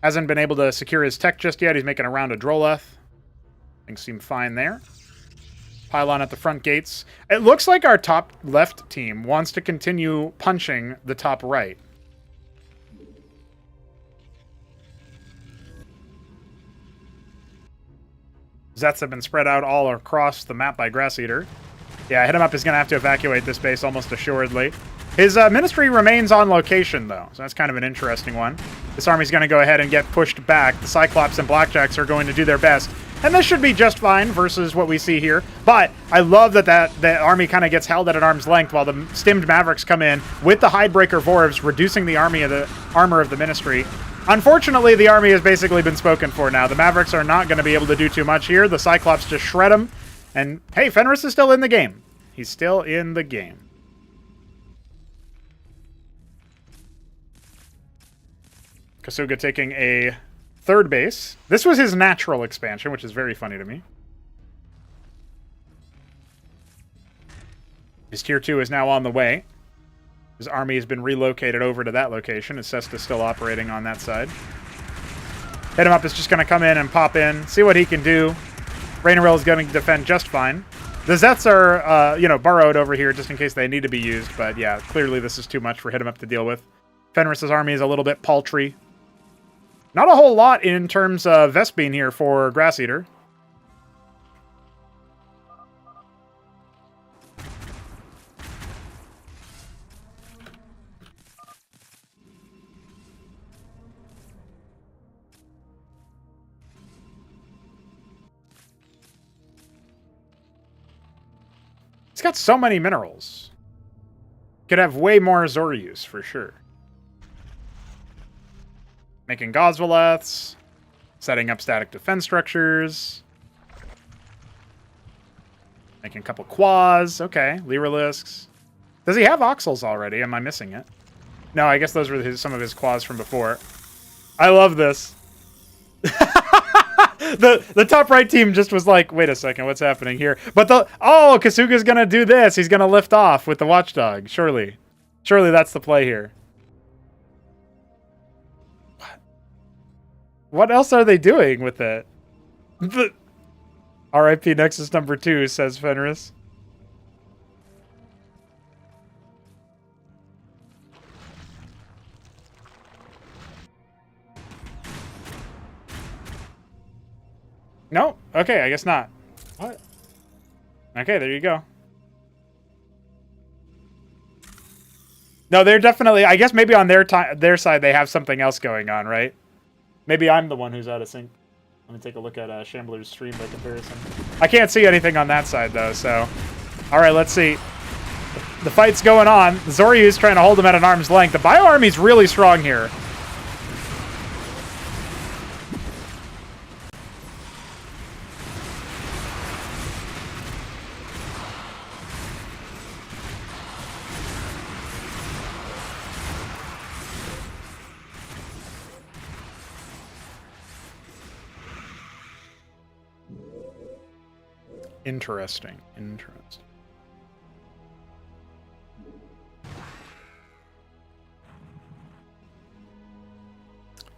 Hasn't been able to secure his tech just yet. He's making a round of Droleth. Things seem fine there. Pylon at the front gates. It looks like our top left team wants to continue punching the top right. Zets have been spread out all across the map by Grasseater. Yeah, Hit 'em Up is going to have to evacuate this base almost assuredly. His ministry remains on location, though, so that's kind of an interesting one. This army's going to go ahead and get pushed back. The Cyclops and Blackjacks are going to do their best, and this should be just fine versus what we see here. But I love that the army kind of gets held at an arm's length while the stimmed Mavericks come in with the Hidebreaker Vorvs, reducing the armor of the Ministry. Unfortunately, the army has basically been spoken for now. The Mavericks are not going to be able to do too much here. The Cyclops just shred them. And, hey, Fenris is still in the game. He's still in the game. Kasuga taking a third base. This was his natural expansion, which is very funny to me. His tier 2 is now on the way. His army has been relocated over to that location. His Cesta's still operating on that side. Hit 'em Up is just going to come in and pop in, see what he can do. Rhaenyra is going to defend just fine. The Zets are, burrowed over here just in case they need to be used. But yeah, clearly this is too much for Hit 'em Up to deal with. Fenris's army is a little bit paltry. Not a whole lot in terms of Vespene here for Grasseater. It's got so many minerals. Could have way more Zoryus, for sure. Making Gosvaleths. Setting up static defense structures. Making a couple quads. Okay, Lyrilisks. Does he have Oxels already? Am I missing it? No, I guess those were some of his quads from before. I love this. The top right team just was like, wait a second, what's happening here? But Kasuga's gonna do this. He's gonna lift off with the Watchdog. Surely that's the play here. What else are they doing with it? R.I.P. Nexus number 2, says Fenris. No? Okay, I guess not. What? Okay, there you go. No, they're definitely... I guess maybe on their side they have something else going on, right? Maybe I'm the one who's out of sync. Let me take a look at Shambler's stream by comparison. I can't see anything on that side, though, so... Alright, let's see. The fight's going on. Zoryu's trying to hold him at an arm's length. The Bio Army's really strong here. Interesting.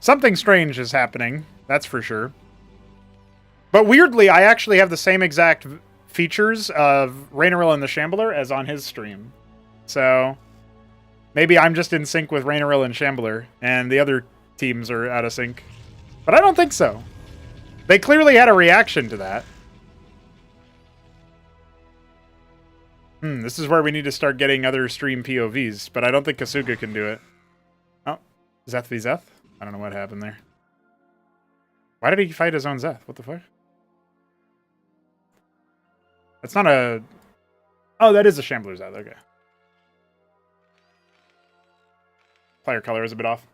Something strange is happening, that's for sure. But weirdly, I actually have the same exact features of Rhaenyra and the Shambler as on his stream. So maybe I'm just in sync with Rhaenyra and Shambler, and the other teams are out of sync. But I don't think so. They clearly had a reaction to that. This is where we need to start getting other stream POVs, but I don't think Kasuga can do it. Oh, Zeth v Zeth? I don't know what happened there. Why did he fight his own Zeth? What the fuck? That's not a... Oh, that is a Shambler Zeth, okay. Player color is a bit off.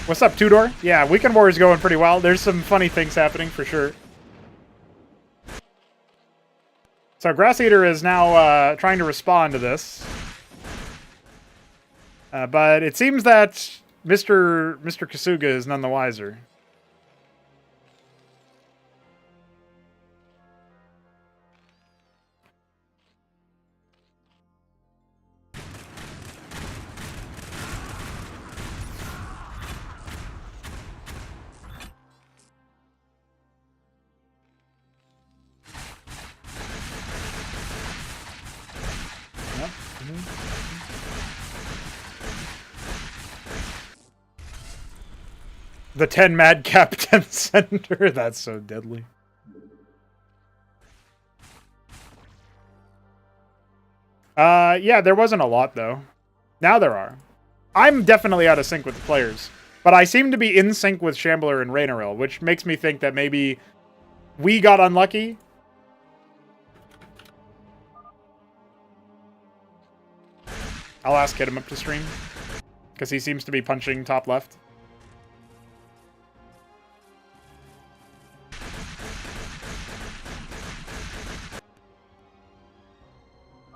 What's up, Tudor? Yeah, Weekendwar is going pretty well. There's some funny things happening for sure. So Grass Eater is now trying to respond to this. But it seems that Mr. Kasuga is none the wiser. Yep. The 10 madcap 10 center. That's so deadly. Yeah, there wasn't a lot though. Now there are. I'm definitely out of sync with the players, but I seem to be in sync with Shambler and Raynaril, which makes me think that maybe we got unlucky. I'll ask Hit him up to stream, because he seems to be punching top left.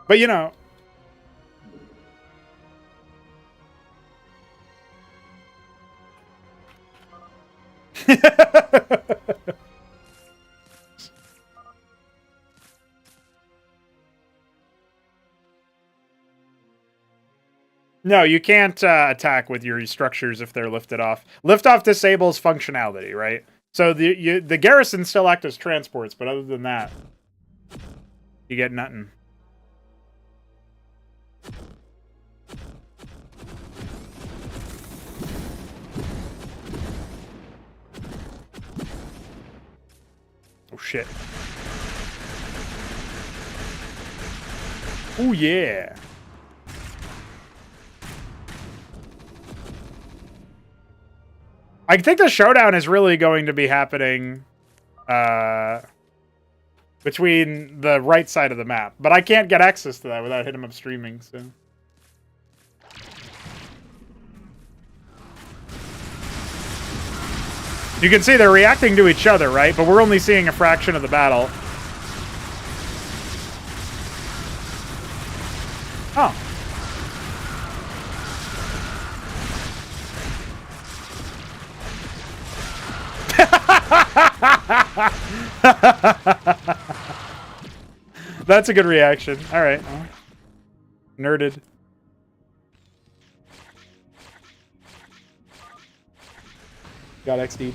But, you know... No, you can't attack with your structures if they're lifted off. Lift off disables functionality, right? So the garrison still act as transports, but other than that, you get nothing. Oh shit. Oh yeah. I think the showdown is really going to be happening between the right side of the map. But I can't get access to that without hitting him up streaming, so... You can see they're reacting to each other, right? But we're only seeing a fraction of the battle. Oh. That's a good reaction. All right. Nerded. Got XD.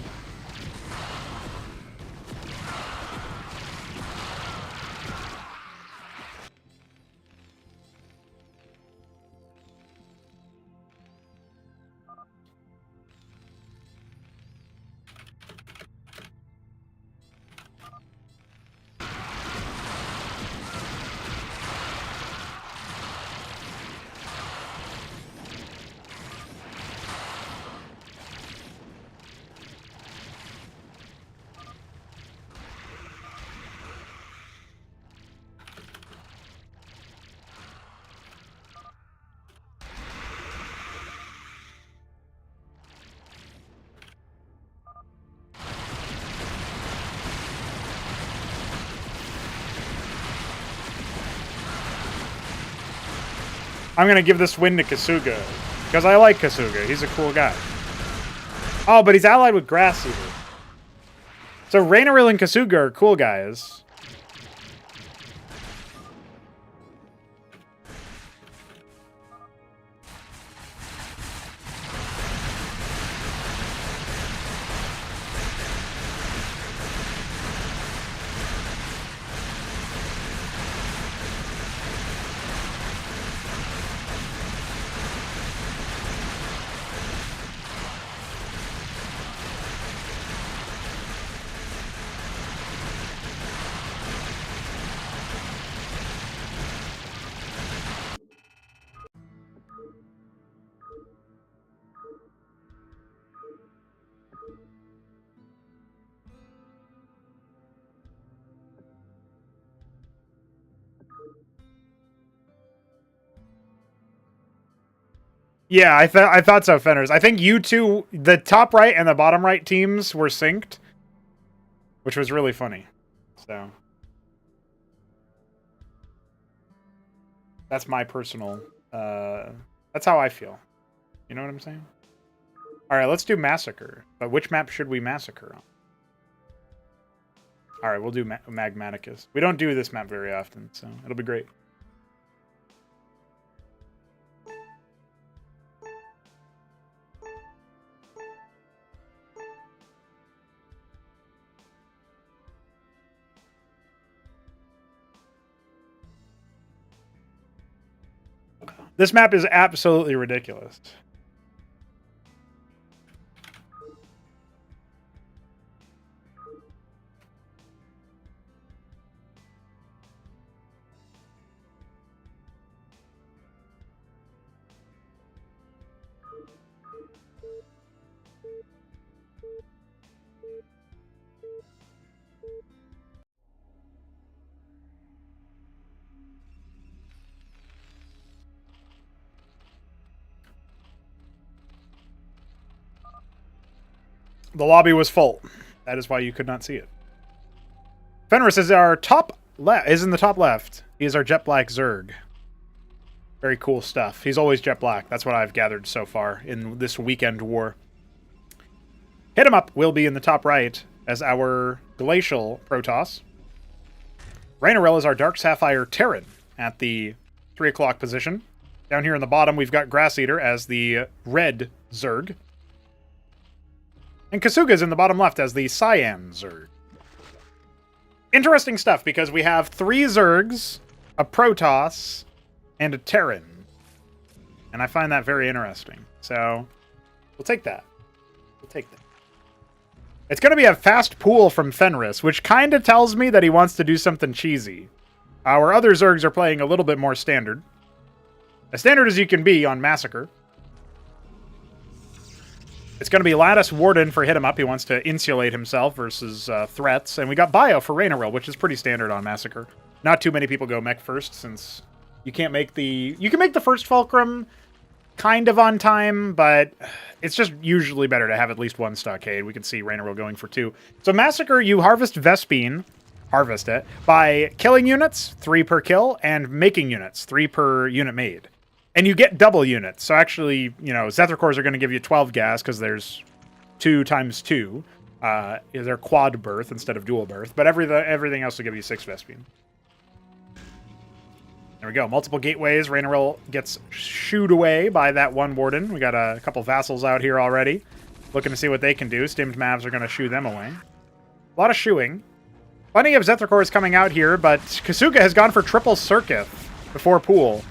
I'm going to give this win to Kasuga, because I like Kasuga. He's a cool guy. Oh, but he's allied with Grass Eater. So Raynaril and Kasuga are cool guys. Yeah, I thought so, Fenners. I think you two, the top right and the bottom right teams were synced, which was really funny. So that's my personal. That's how I feel. You know what I'm saying? All right, let's do massacre. But which map should we massacre on? All right, we'll do Magmaticus. We don't do this map very often, so it'll be great. This map is absolutely ridiculous. The lobby was full. That is why you could not see it. Fenris is our top left. Is in the top left. He is our jet black Zerg. Very cool stuff. He's always jet black. That's what I've gathered so far in this weekend war. Hit him up will be in the top right as our glacial Protoss. Rainarel is our dark sapphire Terran at the 3 o'clock position. Down here in the bottom, we've got Grass Eater as the red Zerg. And Kasuga's in the bottom left as the cyan Zerg. Interesting stuff, because we have 3 Zergs, a Protoss, and a Terran. And I find that very interesting. So, we'll take that. We'll take that. It's going to be a fast pool from Fenris, which kind of tells me that he wants to do something cheesy. Our other Zergs are playing a little bit more standard. As standard as you can be on Massacre. It's going to be Lattice Warden for Hit 'em Up. He wants to insulate himself versus threats. And we got Bio for Rainarel, which is pretty standard on Massacre. Not too many people go mech first, since you can't make the... You can make the first Fulcrum kind of on time, but it's just usually better to have at least 1 stockade. We can see Rainarel going for 2. So Massacre, you harvest Vespene, harvest it, by killing units, 3 per kill, and making units, 3 per unit made. And you get double units. So actually, you know, Zethicors are going to give you 12 gas because there's 2 times 2. They're quad birth instead of dual birth. But everything else will give you 6 Vespene. There we go. Multiple gateways. Rainarel gets shooed away by that 1 Warden. We got a couple vassals out here already. Looking to see what they can do. Stimmed Mavs are going to shoo them away. A lot of shooing. Plenty of Zethicors coming out here, but Kasuga has gone for triple Circuit before pool.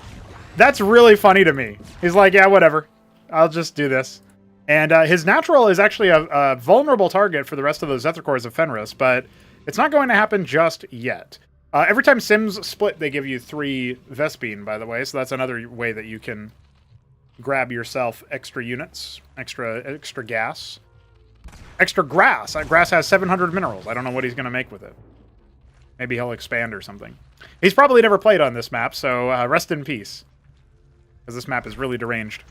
That's really funny to me. He's like, yeah, whatever. I'll just do this. And his natural is actually a vulnerable target for the rest of those Zethicors of Fenris, but it's not going to happen just yet. Every time Sims split, they give you 3 Vespene, by the way, so that's another way that you can grab yourself extra units, extra gas. Extra grass. Grass has 700 minerals. I don't know what he's going to make with it. Maybe he'll expand or something. He's probably never played on this map, so rest in peace. Because this map is really deranged.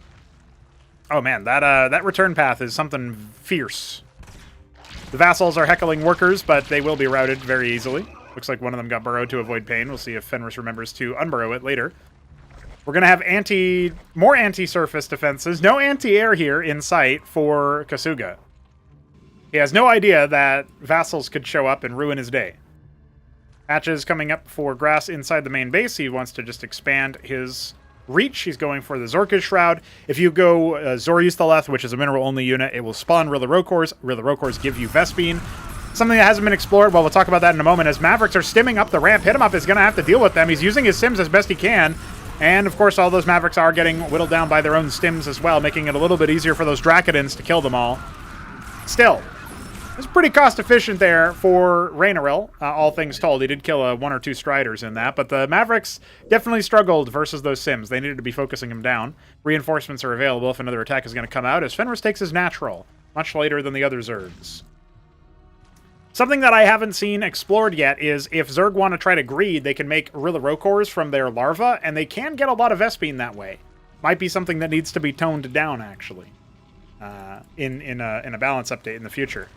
Oh man, that return path is something fierce. The vassals are heckling workers, but they will be routed very easily. Looks like one of them got burrowed to avoid pain. We'll see if Fenris remembers to unburrow it later. We're going to have more anti-surface defenses. No anti-air here in sight for Kasuga. He has no idea that vassals could show up and ruin his day. Patches coming up for Grass inside the main base. He wants to just expand his reach. He's going for the Zorka's Shroud. If you go Zoriusthaleth, which is a mineral-only unit, it will spawn Rilla Rokors. Rilla Rokors give you Vespene. Something that hasn't been explored. Well, we'll talk about that in a moment. As Mavericks are stimming up the ramp, Hit 'em Up is going to have to deal with them. He's using his Sims as best he can. And, of course, all those Mavericks are getting whittled down by their own Stims as well, making it a little bit easier for those Drakodins to kill them all. Still, it's pretty cost-efficient there for Rainarel, all things told. He did kill 1 or 2 Striders in that, but the Mavericks definitely struggled versus those Sims. They needed to be focusing him down. Reinforcements are available if another attack is going to come out, as Fenris takes his natural, much later than the other Zergs. Something that I haven't seen explored yet is if Zerg want to try to greed, they can make Rilla Rokors from their larva, and they can get a lot of Vespene that way. might be something that needs to be toned down, actually, in a balance update in the future.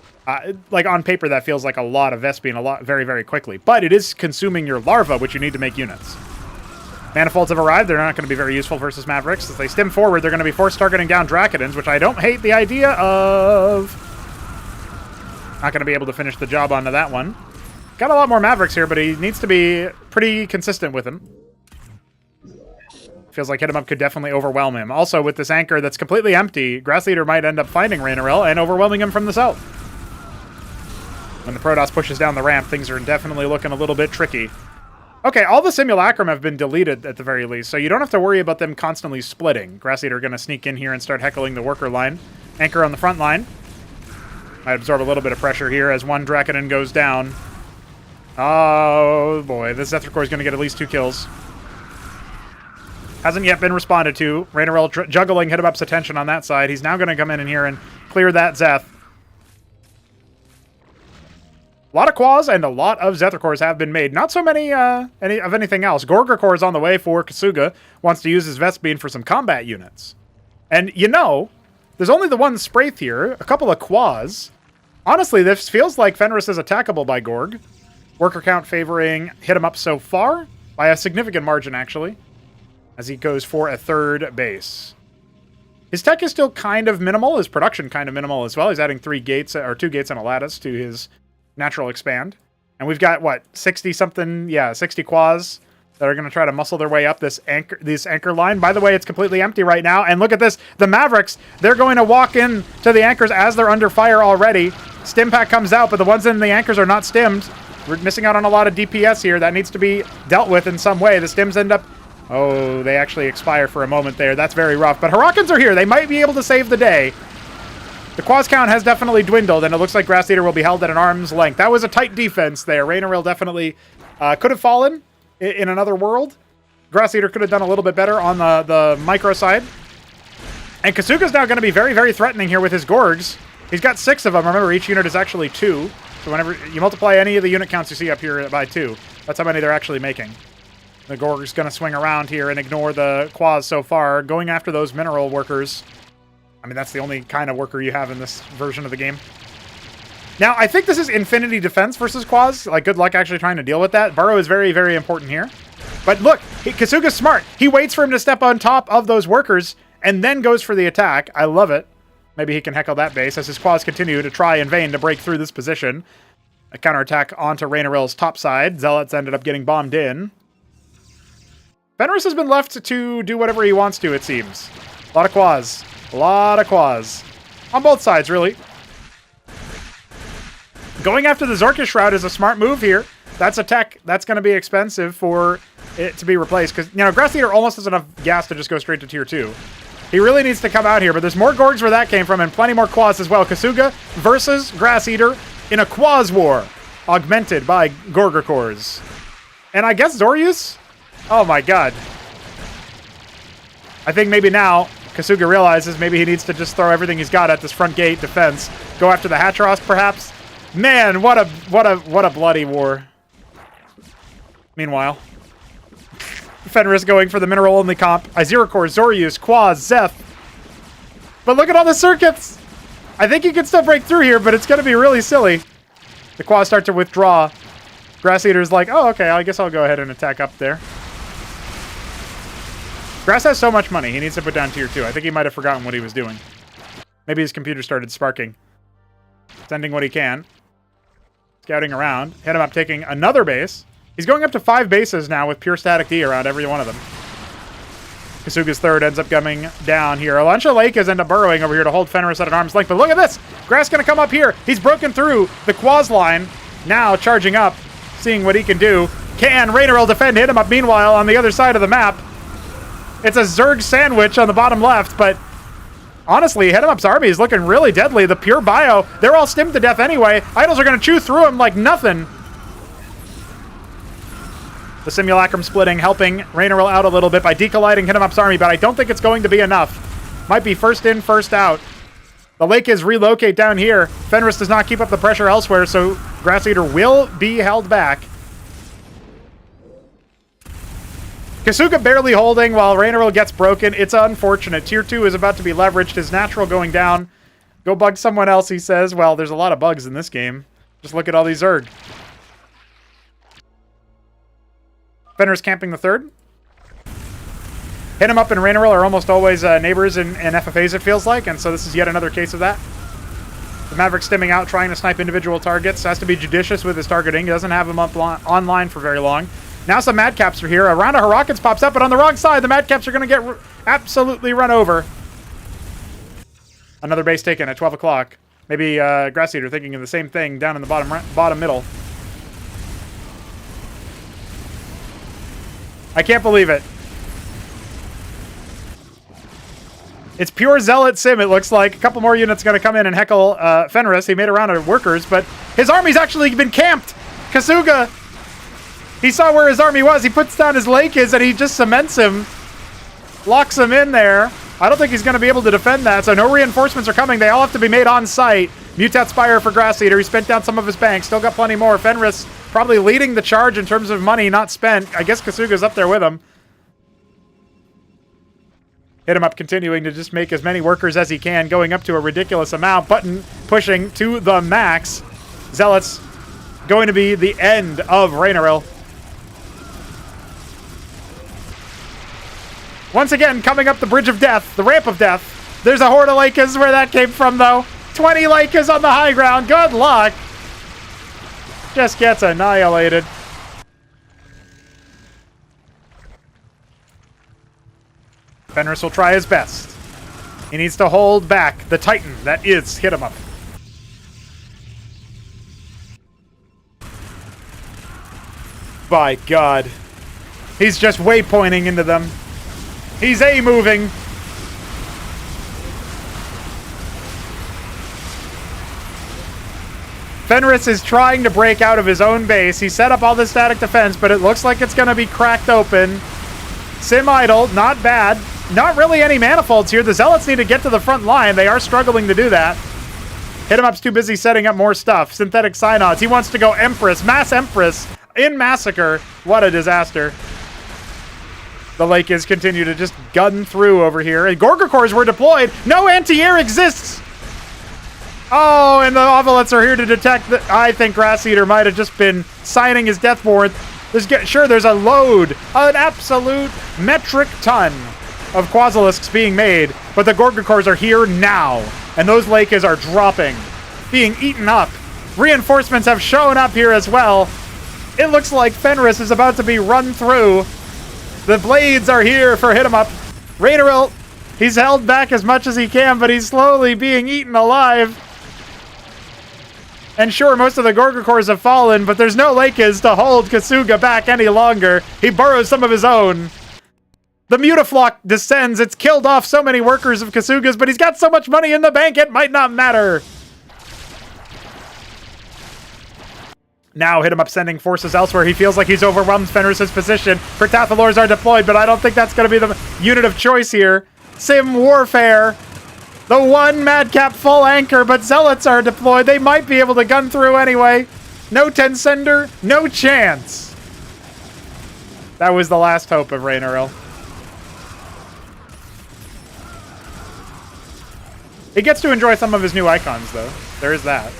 Like, on paper, that feels like a lot of Vespene, a lot very, very quickly. But it is consuming your larva, which you need to make units. Manifolds have arrived. They're not going to be very useful versus Mavericks. As they stim forward, they're going to be forced targeting down Drakodons, which I don't hate the idea of. Not going to be able to finish the job onto that one. Got a lot more Mavericks here, but he needs to be pretty consistent with him. Feels like Hit 'em Up could definitely overwhelm him. Also, with this anchor that's completely empty, Grass Leader might end up finding Rhaenyrael and overwhelming him from the south. When the Protoss pushes down the ramp, things are definitely looking a little bit tricky. Okay, all the Simulacrum have been deleted at the very least, so you don't have to worry about them constantly splitting. Grass Leader going to sneak in here and start heckling the worker line. Anchor on the front line. Might absorb a little bit of pressure here as one Draconin goes down. Oh boy, this Zethracore is going to get at least 2 kills. Hasn't yet been responded to. Rhaenyrael juggling Hit 'em Up's attention on that side. He's now going to come in here and clear that Zeth. A lot of Quas and a lot of Zethrakors have been made. Not so many of anything else. Gorgrakor is on the way for Kasuga. Wants to use his Vespene for some combat units. And, you know, there's only the one Spraith here. A couple of Quas. Honestly, this feels like Fenris is attackable by Gorg. Worker count favoring Hit 'em Up so far. By a significant margin, actually. As he goes for a 3rd base. His tech is still kind of minimal. His production kind of minimal as well. He's adding 2 gates and a lattice to his natural expand. And we've got, what, 60-something? Yeah, 60 Quas that are going to try to muscle their way up this anchor line. By the way, it's completely empty right now. And look at this. The Mavericks, they're going to walk in to the anchors as they're under fire already. Stim pack comes out, but the ones in the anchors are not stimmed. We're missing out on a lot of DPS here. That needs to be dealt with in some way. The stims end up... Oh, they actually expire for a moment there. That's very rough. But Hurricanes are here. They might be able to save the day. The Quas count has definitely dwindled, and it looks like Grass Leader will be held at an arm's length. That was a tight defense there. Rhaenyrael definitely could have fallen in another world. Grass Leader could have done a little bit better on the micro side. And Kasuga's now going to be very, very threatening here with his Gorgs. He's got 6 of them. Remember, each unit is actually 2. So whenever you multiply any of the unit counts you see up here by 2, that's how many they're actually making. The Gorg's going to swing around here and ignore the Quas so far, going after those mineral workers. I mean, that's the only kind of worker you have in this version of the game. Now, I think this is Infinity Defense versus Quas. Like, good luck actually trying to deal with that. Burrow is very, very important here. But look, Kasuga's smart. He waits for him to step on top of those workers and then goes for the attack. I love it. Maybe he can heckle that base as his Quas continue to try in vain to break through this position. A counterattack onto Rhaenyrael's top side. Zealots ended up getting bombed in. Fenris has been left to do whatever he wants to, it seems. A lot of Quas. A lot of Quas. On both sides, really. Going after the Zorkish Shroud is a smart move here. That's a tech that's going to be expensive for it to be replaced. Because, you know, Grass Leader almost has enough gas to just go straight to Tier 2. He really needs to come out here, but there's more Gorgs where that came from and plenty more Quas as well. Kasuga versus Grass Eater in a Quas war. Augmented by Gorgrakors. And I guess Zorius? Oh my god. I think maybe now Kasuga realizes maybe he needs to just throw everything he's got at this front gate defense. Go after the Hatteros, perhaps. Man, what a bloody war. Meanwhile, Fenris going for the mineral-only comp. Iziracor, Zorius, Quas, Zeth. But look at all the circuits! I think he can still break through here, but it's going to be really silly. The Quas start to withdraw. Grass Eater's like, oh, okay, I guess I'll go ahead and attack up there. Grass has so much money, he needs to put down Tier 2. I think he might have forgotten what he was doing. Maybe his computer started sparking. Sending what he can. Scouting around. Hit 'em Up taking another base. He's going up to 5 bases now with pure static D around every one of them. Kasuga's 3rd ends up coming down here. Alansha Lake is end up burrowing over here to hold Fenris at an arm's length. But look at this! Grass going to come up here. He's broken through the Quas line. Now charging up, seeing what he can do. Can Rhaenyrael defend Hit 'em Up meanwhile on the other side of the map? It's a Zerg sandwich on the bottom left, but honestly, Hit 'em Up's army is looking really deadly. The pure bio, they're all stimmed to death anyway. Idols are going to chew through them like nothing. The Simulacrum splitting, helping Rhaenyrael out a little bit by decolliding Hit 'em Up's army, but I don't think it's going to be enough. Might be first in, first out. The lake is relocate down here. Fenris does not keep up the pressure elsewhere, so Grass Eater will be held back. Kasuga barely holding while Raynaril gets broken. It's unfortunate. Tier 2 is about to be leveraged. His natural going down. Go bug someone else, he says. Well, there's a lot of bugs in this game. Just look at all these Zerg. Fenris camping the third. Hit him up and Raynaril are almost always neighbors in FFAs, it feels like. And so this is yet another case of that. The Maverick stimming out, trying to snipe individual targets. Has to be judicious with his targeting. He doesn't have him up online for very long. Now some Madcaps are here. A round of Rockets pops up, but on the wrong side, the Madcaps are going to get absolutely run over. Another base taken at 12 o'clock. Maybe Grass Eater thinking of the same thing down in the bottom middle. I can't believe it. It's pure Zealot Sim, it looks like. A couple more units going to come in and heckle Fenris. He made a round of workers, but his army's actually been camped. Kasuga, he saw where his army was. He puts down his Lakes and he just cements him. Locks him in there. I don't think he's going to be able to defend that, so no reinforcements are coming. They all have to be made on site. Mutat Spire for Grass Eater. He spent down some of his banks. Still got plenty more. Fenris probably leading the charge in terms of money not spent. I guess Kasuga's up there with him. Hit him up, continuing to just make as many workers as he can, going up to a ridiculous amount. Button pushing to the max. Zealots going to be the end of Raynaril. Once again, coming up the Bridge of Death, the Ramp of Death. There's a horde of Lakers where that came from, though. 20 Lakers on the high ground. Good luck. Just gets annihilated. Fenris will try his best. He needs to hold back the Titan that is Hit 'em Up. By God. He's just waypointing into them. He's A-moving. Fenris is trying to break out of his own base. He set up all the static defense, but it looks like it's going to be cracked open. Sim idle, not bad. Not really any manifolds here. The Zealots need to get to the front line. They are struggling to do that. Hit 'em Up's too busy setting up more stuff. Synthetic Synods. He wants to go Empress. Mass Empress in Massacre. What a disaster. The Lakers continue to just gun through over here. And Gorgacores were deployed. No anti-air exists. Oh, and the Ovalates are here to detect that. I think Grass Eater might have just been signing his death warrant. There's a load, an absolute metric ton of Quasilisks being made, but the Gorgacores are here now, and those Lakers are dropping, being eaten up. Reinforcements have shown up here as well. It looks like Fenris is about to be run through. The Blades are here for Hit 'em Up. Raynaril, he's held back as much as he can, but he's slowly being eaten alive. And sure, most of the Gorgacores have fallen, but there's no Lakers to hold Kasuga back any longer. He burrows some of his own. The Mutaflock descends. It's killed off so many workers of Kasuga's, but he's got so much money in the bank, it might not matter. Now Hit 'em Up sending forces elsewhere. He feels like he's overwhelmed Fenris's position. Prothathalors are deployed, but I don't think that's going to be the unit of choice here. Sim Warfare. The one Madcap full anchor, but Zealots are deployed. They might be able to gun through anyway. No Tensender, no chance. That was the last hope of Raynaril. He gets to enjoy some of his new icons, though. There is that.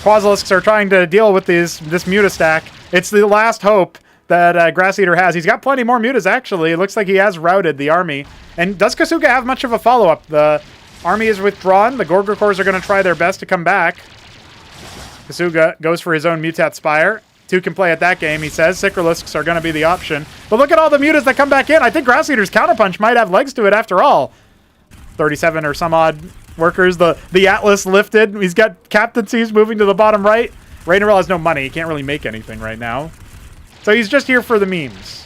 Quasilisks are trying to deal with this Mutastack. It's the last hope that Grass Eater has. He's got plenty more Mutas, actually. It looks like he has routed the army. And does Kasuga have much of a follow-up? The army is withdrawn. The Gorgacores are going to try their best to come back. Kasuga goes for his own Mutat Spire. 2 can play at that game, he says. Sikralisks are going to be the option. But look at all the Mutas that come back in. I think Grass Eater's Counterpunch might have legs to it after all. 37 or some odd workers. The Atlas lifted. He's got captaincies moving to the bottom right. Raynaril has no money. He can't really make anything right now. So he's just here for the memes.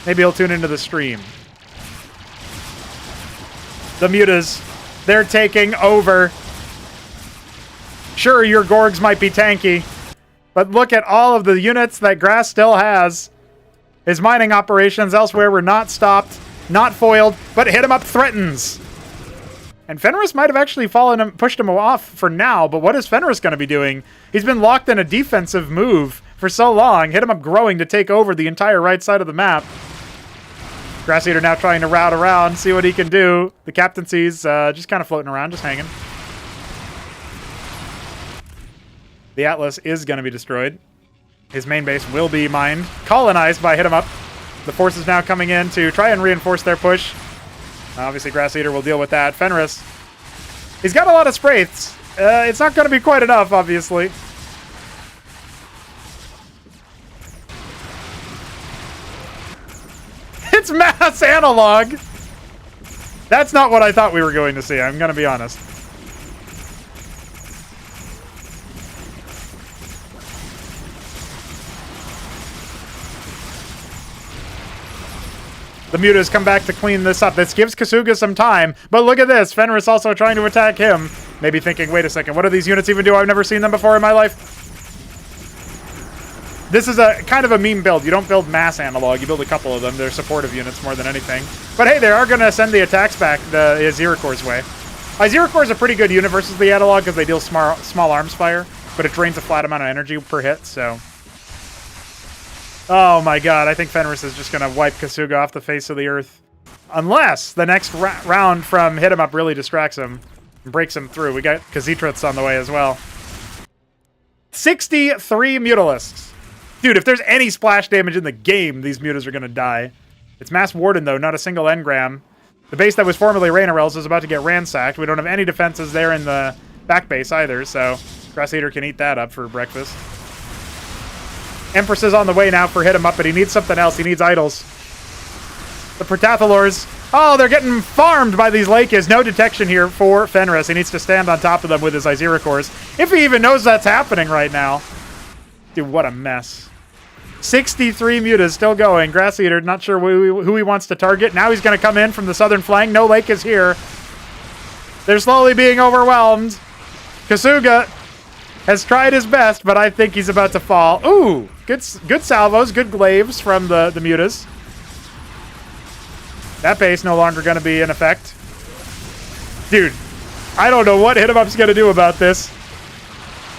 Maybe he'll tune into the stream. The Mutas, they're taking over. Sure, your Gorgs might be tanky, but look at all of the units that Grass still has. His mining operations elsewhere were not stopped, not foiled, but Hit 'em Up threatens. And Fenris might have actually pushed him off for now, but what is Fenris going to be doing? He's been locked in a defensive move for so long. Hit him up growing to take over the entire right side of the map. Grass Eater now trying to route around, see what he can do. The captaincy's just kind of floating around, just hanging. The Atlas is going to be destroyed. His main base will be mined. Colonized by Hit 'em Up. The forces now coming in to try and reinforce their push. Obviously, Grass Eater will deal with that. Fenris, he's got a lot of sprays. It's not going to be quite enough, obviously. It's mass analog! That's not what I thought we were going to see, I'm going to be honest. The mutas come back to clean this up. This gives Kasuga some time, but look at this. Fenris also trying to attack him. Maybe thinking, wait a second, what do these units even do? I've never seen them before in my life. This is a kind of a meme build. You don't build mass analog, you build a couple of them. They're supportive units more than anything. But hey, they are going to send the attacks back the Aziracor's way. Aziracore is a pretty good unit versus the analog because they deal small arms fire, but it drains a flat amount of energy per hit, so... Oh my god, I think Fenris is just going to wipe Kasuga off the face of the earth. Unless the next round from Hit 'em Up really distracts him and breaks him through. We got Khazitras on the way as well. 63 Mutalisks. Dude, if there's any splash damage in the game, these mutas are going to die. It's Mass Warden, though, not a single engram. The base that was formerly Rainarel's is about to get ransacked. We don't have any defenses there in the back base either, so Grass Eater can eat that up for breakfast. Empress is on the way now for Hit 'em Up, but he needs something else. He needs idols. The Protathalors. Oh, they're getting farmed by these Lakes. No detection here for Fenris. He needs to stand on top of them with his Aziracores. If he even knows that's happening right now. Dude, what a mess. 63 mutas still going. Grass Eater, not sure who he wants to target. Now he's going to come in from the southern flank. No Lake is here. They're slowly being overwhelmed. Kasuga has tried his best, but I think he's about to fall. Ooh, good salvos, good glaives from the mutas. That base no longer going to be in effect. Dude, I don't know what Hit 'em Up's going to do about this.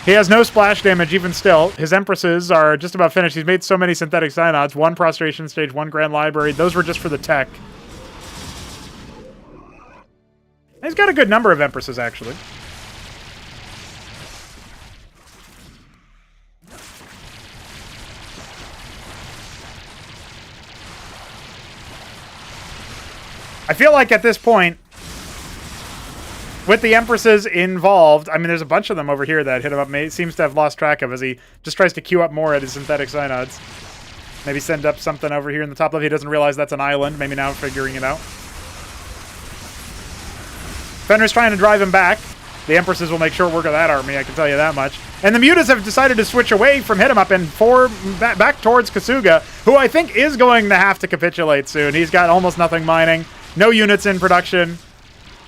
He has no splash damage even still. His Empresses are just about finished. He's made so many synthetic synods. 1 prostration stage, 1 grand library. Those were just for the tech. He's got a good number of Empresses, actually. I feel like at this point, with the Empresses involved, I mean, there's a bunch of them over here that Hit 'em Up seems to have lost track of as he just tries to queue up more at his synthetic synods. Maybe send up something over here in the top left. He doesn't realize that's an island. Maybe now figuring it out. Fenris trying to drive him back. The Empresses will make short work of that army, I can tell you that much. And the mutas have decided to switch away from Hit 'em Up and back towards Kasuga, who I think is going to have to capitulate soon. He's got almost nothing mining. No units in production.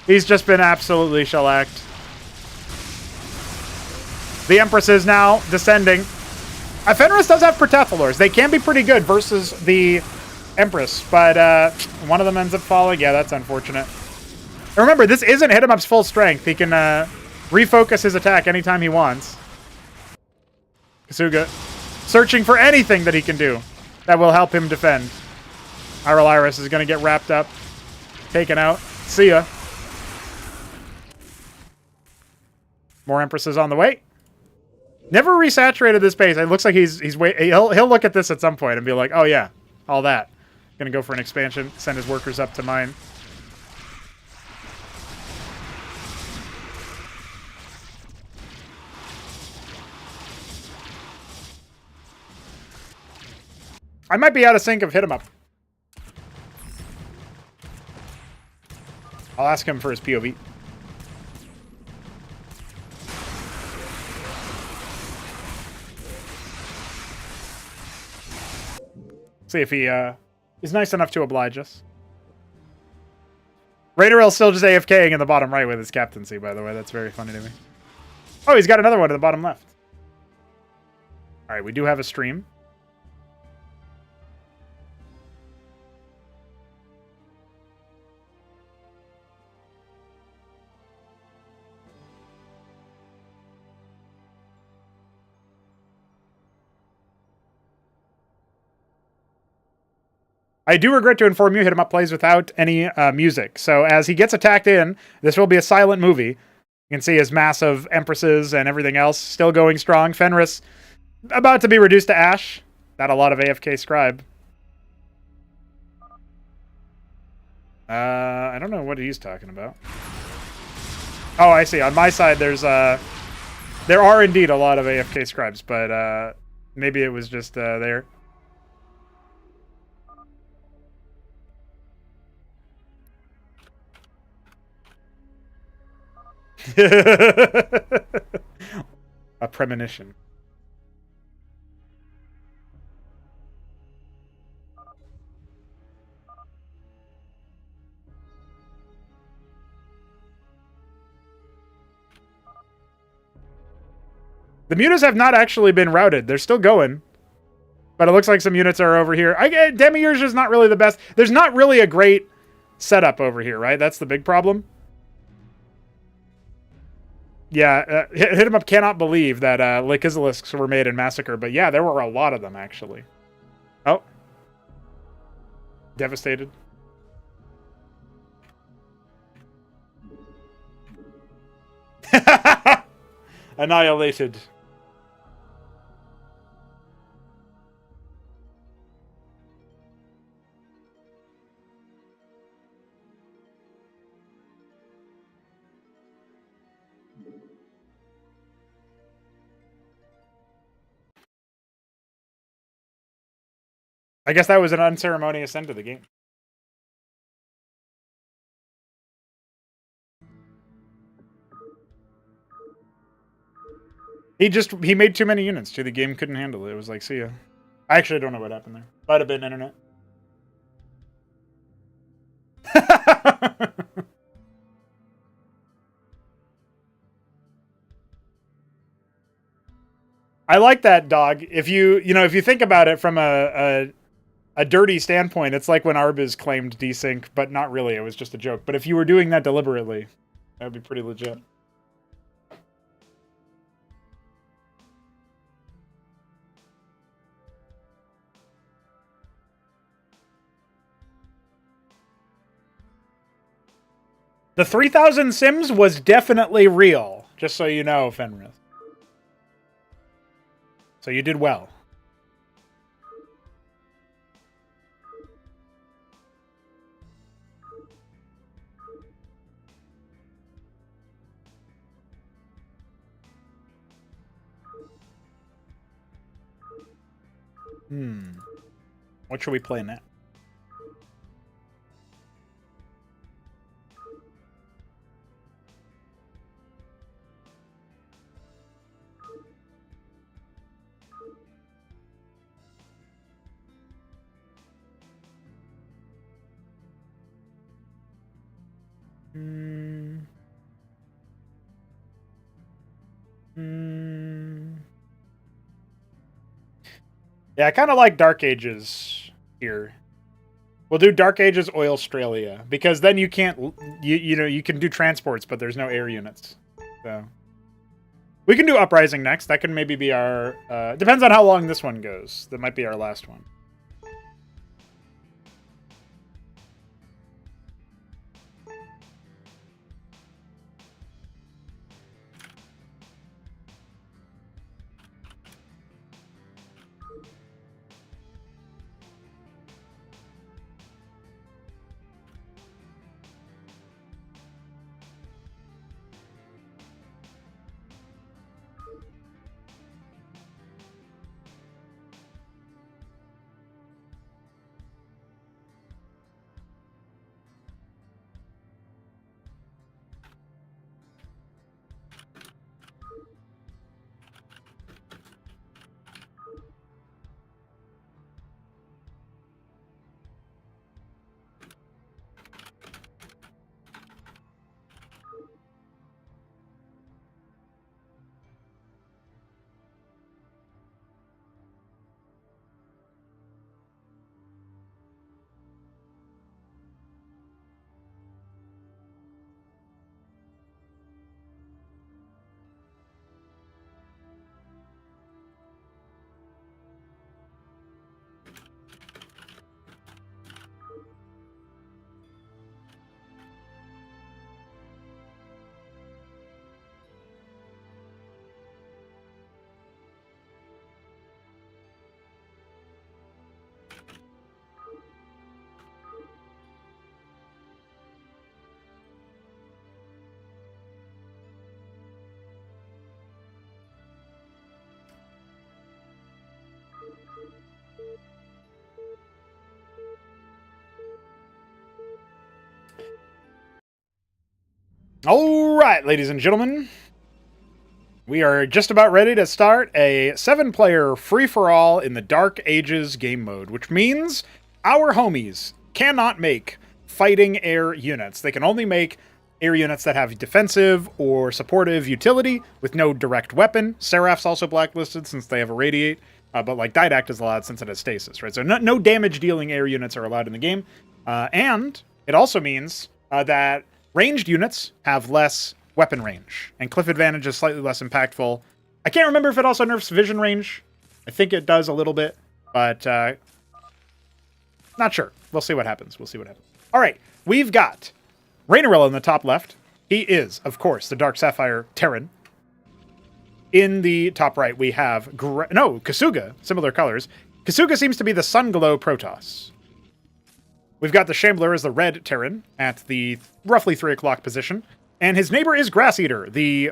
He's just been absolutely shellacked. The Empress is now descending. Fenris does have Protathalors. They can be pretty good versus the Empress, but one of them ends up falling. Yeah, that's unfortunate. And remember, this isn't Hit 'em Up's full strength. He can refocus his attack anytime he wants. Kasuga searching for anything that he can do that will help him defend. Iris is going to get wrapped up. Taken out. See ya. More Empresses on the way. Never resaturated this base. It looks like he'll look at this at some point and be like, oh yeah, all that. Gonna go for an expansion. Send his workers up to mine. I might be out of sync of Hit 'em Up. I'll ask him for his POV. See if he is nice enough to oblige us. Raiderell's still just AFKing in the bottom right with his captaincy, by the way. That's very funny to me. Oh, he's got another one in the bottom left. All right, we do have a stream. I do regret to inform you, hit him up plays without any music. So as he gets attacked in, this will be a silent movie. You can see his massive empresses and everything else still going strong. Fenris about to be reduced to ash. Not a lot of AFK scribe. I don't know what he's talking about. Oh, I see. On my side, there are indeed a lot of AFK scribes, but maybe it was just there. A premonition. The mutas have not actually been routed. They're still going. But it looks like some units are over here. Demiurge is not really the best. There's not really a great setup over here, right? That's the big problem. Yeah, Hit him up cannot believe that Lycizalisks were made in Massacre. But yeah, there were a lot of them, actually. Oh. Devastated. Annihilated. I guess that was an unceremonious end to the game. He made too many units too. The game couldn't handle it. It was like, see ya. I actually don't know what happened there. Might have been internet. I like that, dog. If you think about it from a dirty standpoint, it's like when Arbus claimed desync, but not really. It was just a joke. But if you were doing that deliberately, that would be pretty legit. The 3,000 Sims was definitely real, just so you know, Fenris. So you did well. What should we play now? Yeah, I kind of like Dark Ages here. We'll do Dark Ages Oil Australia because then you can't you can do transports, but there's no air units. So we can do Uprising next. That can maybe be our depends on how long this one goes. That might be our last one. All right, ladies and gentlemen. We are just about ready to start a 7-player free-for-all in the Dark Ages game mode, which means our homies cannot make fighting air units. They can only make air units that have defensive or supportive utility with no direct weapon. Seraph's also blacklisted since they have a radiate, but like Didact is allowed since it has stasis, right? So no damage-dealing air units are allowed in the game. And it also means that ranged units have less weapon range, and cliff advantage is slightly less impactful. I can't remember if it also nerfs vision range. I think it does a little bit, but not sure. We'll see what happens. All right, we've got Raynarel in the top left. He is, of course, the Dark Sapphire Terran. In the top right, we have Kasuga, similar colors. Kasuga seems to be the Sunglow Protoss. We've got the Shambler as the red Terran at the roughly 3 o'clock position. And his neighbor is Grass Eater, the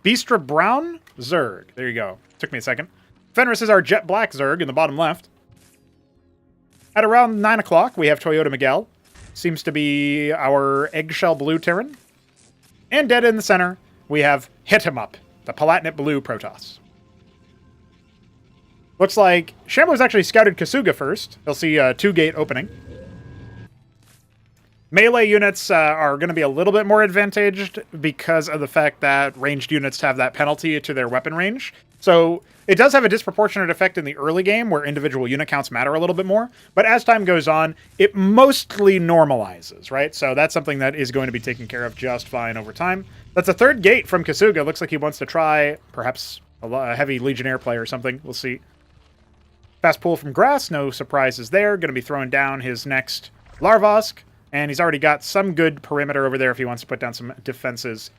Beastra Brown Zerg. There you go. Took me a second. Fenris is our Jet Black Zerg in the bottom left. At around 9 o'clock, we have Toyota Miguel. Seems to be our Eggshell Blue Terran. And dead in the center, we have Hit 'em Up, the Palatinate Blue Protoss. Looks like Shambler's actually scouted Kasuga first. He'll see a 2-gate opening. Melee units are going to be a little bit more advantaged because of the fact that ranged units have that penalty to their weapon range. So it does have a disproportionate effect in the early game where individual unit counts matter a little bit more. But as time goes on, it mostly normalizes, right? So that's something that is going to be taken care of just fine over time. That's a 3rd gate from Kasuga. Looks like he wants to try perhaps a heavy Legionnaire play or something. We'll see. Fast pull from Grass. No surprises there. Going to be throwing down his next Larvosk. And he's already got some good perimeter over there if he wants to put down some defenses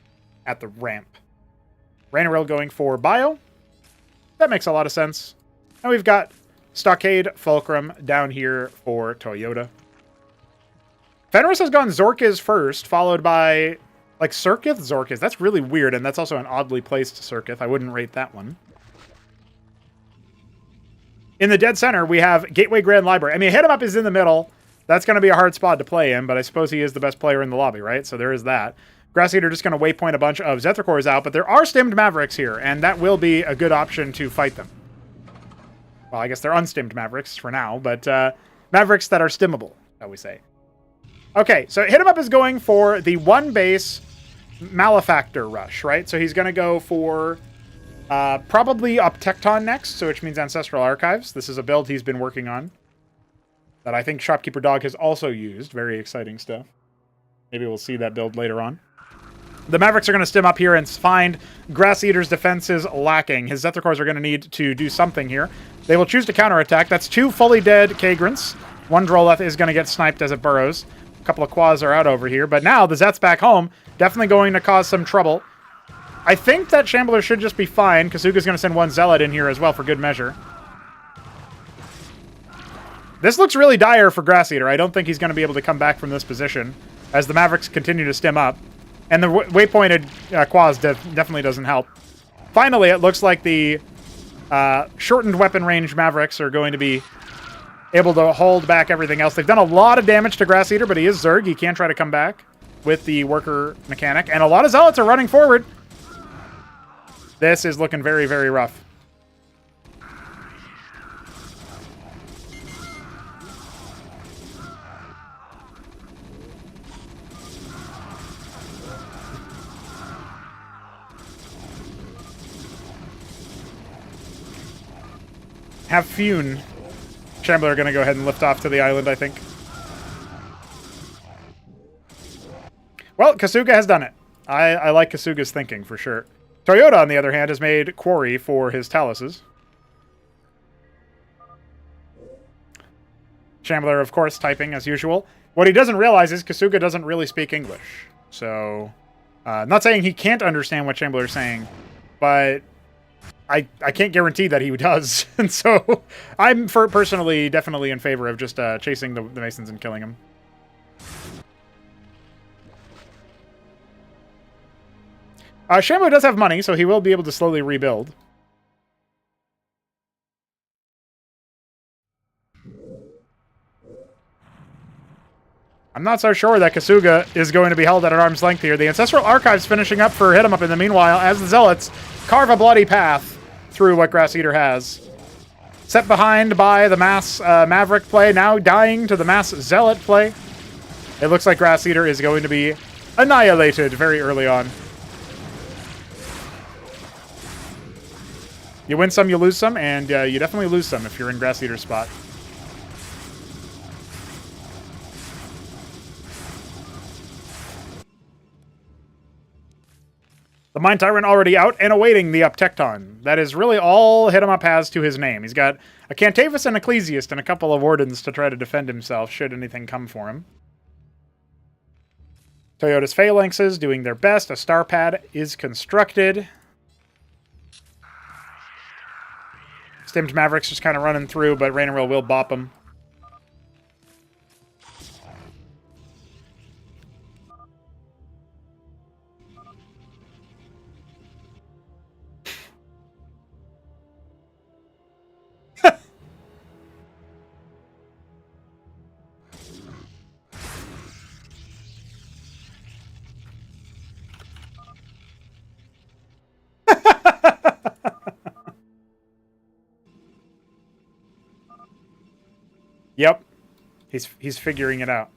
at the ramp. Raynarel going for Bio. That makes a lot of sense. And we've got Stockade Fulcrum down here for Toyota. Fenris has gone Zorkiz first, followed by, like, Surkith? Zorkiz. That's really weird, and that's also an oddly placed Surkith. I wouldn't rate that one. In the dead center, we have Gateway Grand Library. I mean, Hit 'em Up is in the middle. That's going to be a hard spot to play in, but I suppose he is the best player in the lobby, right? So there is that. Grass Eater just going to waypoint a bunch of Zethicors out, but there are stimmed Mavericks here, and that will be a good option to fight them. Well, I guess they're unstimmed Mavericks for now, but Mavericks that are stimmable, shall we say. Okay, so Hit 'em Up is going for the 1-base Malefactor Rush, right? So he's going to go for probably Uptecton next, so which means Ancestral Archives. This is a build he's been working on that I think Shopkeeper Dog has also used. Very exciting stuff. Maybe we'll see that build later on. The Mavericks are going to stim up here and find Grass Eater's defenses lacking. His Zethicors are going to need to do something here. They will choose to counterattack. That's 2 fully dead Kagrants. 1 Droleth is going to get sniped as it burrows. A couple of Quas are out over here. But now the Zet's back home. Definitely going to cause some trouble. I think that Shambler should just be fine. Kasuga's going to send 1 Zealot in here as well for good measure. This looks really dire for Grass Eater. I don't think he's going to be able to come back from this position as the Mavericks continue to stim up. And the waypointed Quas definitely doesn't help. Finally, it looks like the shortened weapon range Mavericks are going to be able to hold back everything else. They've done a lot of damage to Grass Eater, but he is Zerg. He can try to come back with the Worker Mechanic. And a lot of Zealots are running forward. This is looking very, very rough. Have Fune. Shambler are going to go ahead and lift off to the island, I think. Well, Kasuga has done it. I like Kasuga's thinking, for sure. Toyota, on the other hand, has made Quarry for his Taluses. Shambler, of course, typing as usual. What he doesn't realize is Kasuga doesn't really speak English. So, not saying he can't understand what Shambler is saying, but I can't guarantee that he does. And so I'm personally definitely in favor of just chasing the Masons and killing them. Shambler does have money, so he will be able to slowly rebuild. I'm not so sure that Kasuga is going to be held at an arm's length here. The Ancestral Archive's finishing up for Hit 'em Up in the meanwhile, as the Zealots carve a bloody path through what Grass Eater has. Set behind by the mass Maverick play, now dying to the mass Zealot play. It looks like Grass Eater is going to be annihilated very early on. You win some, you lose some, and you definitely lose some if you're in Grass Eater's spot. The Mind Tyrant already out and awaiting the Up Tecton. That is really all Hit 'em Up has to his name. He's got a Cantavus and Ecclesiast and a couple of Wardens to try to defend himself should anything come for him. Toyota's Phalanxes doing their best. A Star Pad is constructed. Stimmed Mavericks just kind of running through, but Rain and Will bop him. Yep. He's figuring it out.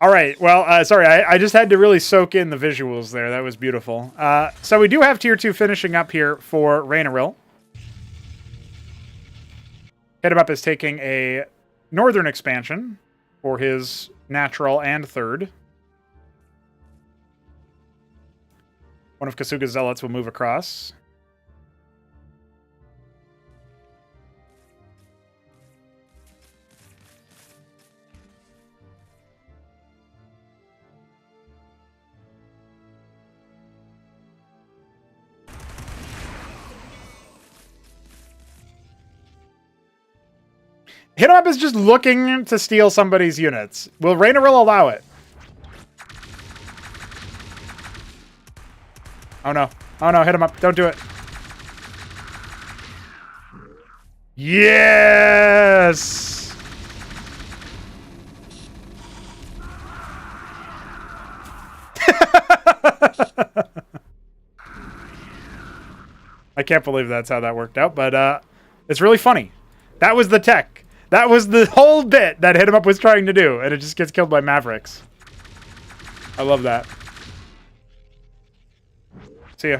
All right. Well, sorry, I just had to really soak in the visuals there. That was beautiful. So we do have Tier 2 finishing up here for Rainaril. Hit 'em Up is taking a northern expansion for his natural and third. One of Kasuga's Zealots will move across. Hit 'em Up is just looking to steal somebody's units. Will Rainaril allow it? Oh no. Oh no, Hit 'em Up. Don't do it. Yes! I can't believe that's how that worked out, but it's really funny. That was the tech. That was the whole bit that Hit 'em Up was trying to do, and it just gets killed by Mavericks. I love that. See ya.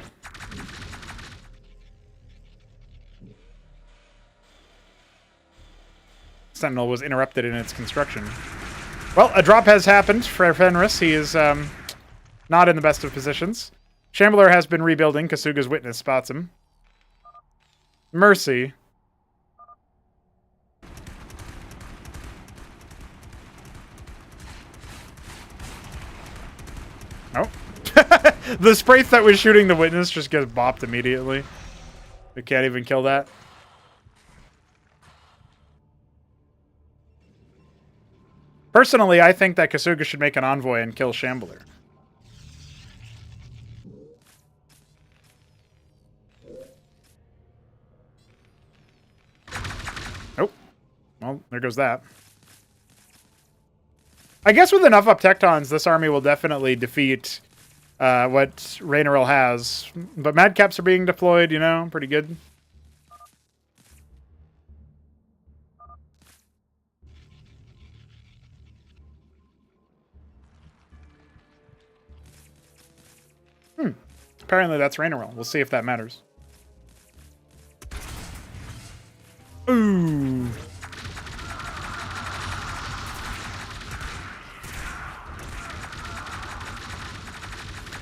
Sentinel was interrupted in its construction. Well, a drop has happened for Fenris. He is not in the best of positions. Shambler has been rebuilding. Kasuga's Witness spots him. Mercy. Oh. The Spraith that was shooting the Witness just gets bopped immediately. We can't even kill that. Personally, I think that Kasuga should make an envoy and kill Shambler. Oh. Well, there goes that. I guess with enough Up Tectons, this army will definitely defeat what Rainaril has. But Madcaps are being deployed, you know, pretty good. Apparently that's Rainaril. We'll see if that matters. Ooh.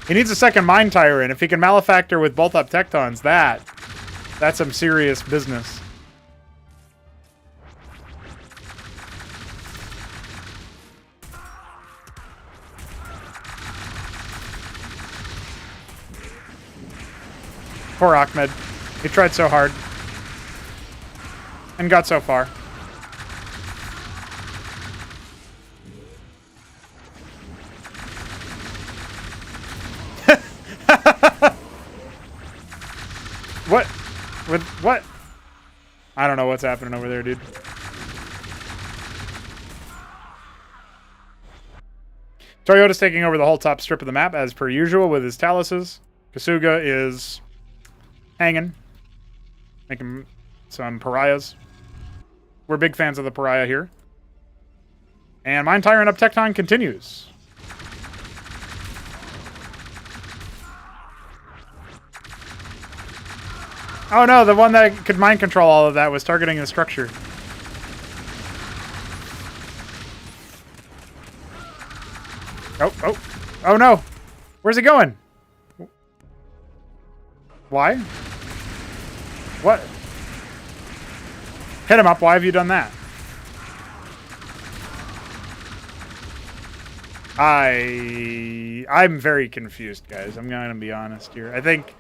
He needs a second Mind Tyrant. If he can Malefactor with both Up Tectons, that's some serious business. Poor Ahmed. He tried so hard. And got so far. With what? I don't know what's happening over there, dude. Toyota's taking over the whole top strip of the map, as per usual, with his taluses. Kasuga is hanging. Making some pariahs. We're big fans of the pariah here. And Mind Tyrant up Tecton continues. Oh no, the one that could mind control all of that was targeting the structure. Oh no! Where's he going? Why? What? Hit him up, why have you done that? I'm very confused, guys. I'm gonna be honest here. I think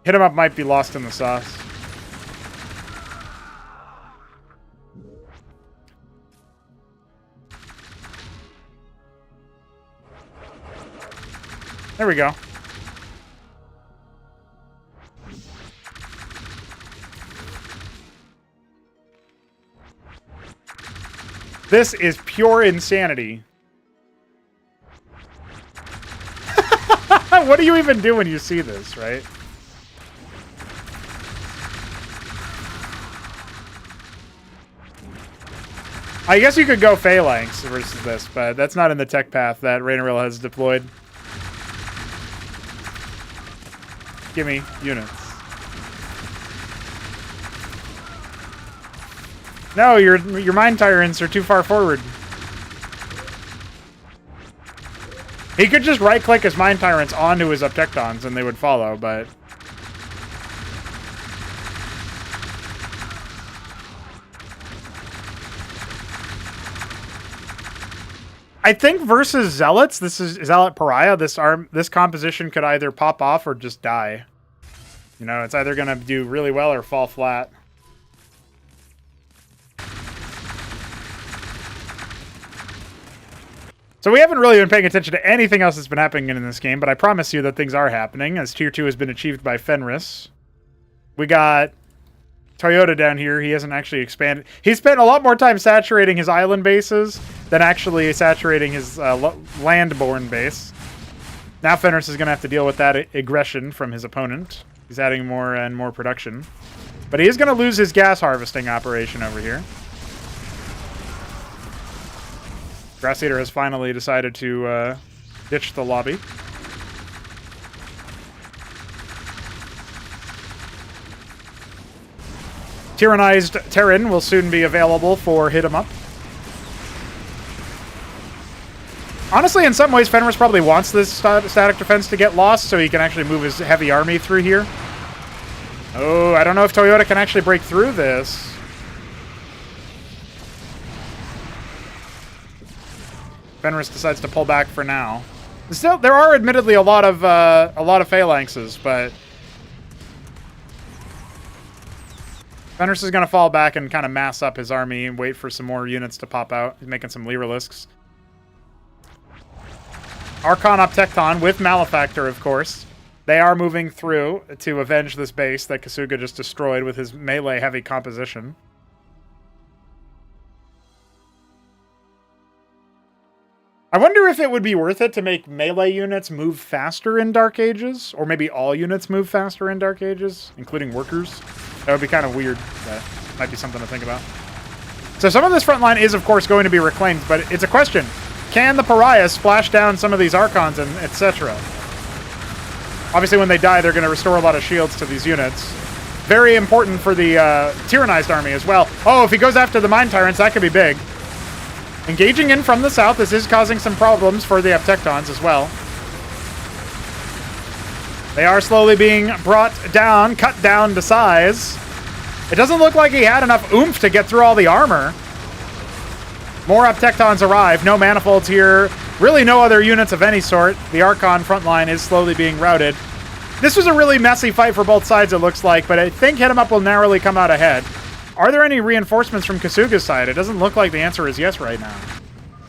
hit him up might be lost in the sauce. There we go. This is pure insanity. What do you even do when you see this, right? I guess you could go Phalanx versus this, but that's not in the tech path that Rainaril has deployed. Give me units. No, your Mind Tyrants are too far forward. He could just right-click his Mind Tyrants onto his Uptectons and they would follow, but... I think versus Zealots, this is Zealot Pariah, this composition could either pop off or just die. You know, it's either going to do really well or fall flat. So we haven't really been paying attention to anything else that's been happening in this game, but I promise you that things are happening, as Tier 2 has been achieved by Fenris. We got Toyota down here. He hasn't actually expanded. He spent a lot more time saturating his island bases than actually saturating his land-borne base. Now Fenris is going to have to deal with that aggression from his opponent. He's adding more and more production. But he is going to lose his gas harvesting operation over here. Grass Eater has finally decided to ditch the lobby. Tyrannized Terran will soon be available for hit 'em up. Honestly, in some ways, Fenris probably wants this static defense to get lost so he can actually move his heavy army through here. Oh, I don't know if Toyota can actually break through this. Fenris decides to pull back for now. Still, there are admittedly a lot of phalanxes, but Fenris is going to fall back and kind of mass up his army and wait for some more units to pop out. He's making some Lyrilisks. Archon Uptecton with Malefactor, of course. They are moving through to avenge this base that Kasuga just destroyed with his melee-heavy composition. I wonder if it would be worth it to make melee units move faster in Dark Ages, or maybe all units move faster in Dark Ages, including workers. That would be kind of weird. That might be something to think about. So some of this front line is, of course, going to be reclaimed, but it's a question. Can the Pariahs splash down some of these Archons and etc.? Obviously, when they die, they're going to restore a lot of shields to these units. Very important for the Tyrannized army as well. Oh, if he goes after the Mind Tyrants, that could be big. Engaging in from the south, this is causing some problems for the Uptectons as well. They are slowly being brought down, cut down to size. It doesn't look like he had enough oomph to get through all the armor. More Uptectons arrive. No manifolds here. Really no other units of any sort. The Archon front line is slowly being routed. This was a really messy fight for both sides, it looks like, but I think Hit 'em Up will narrowly come out ahead. Are there any reinforcements from Kasuga's side? It doesn't look like the answer is yes right now.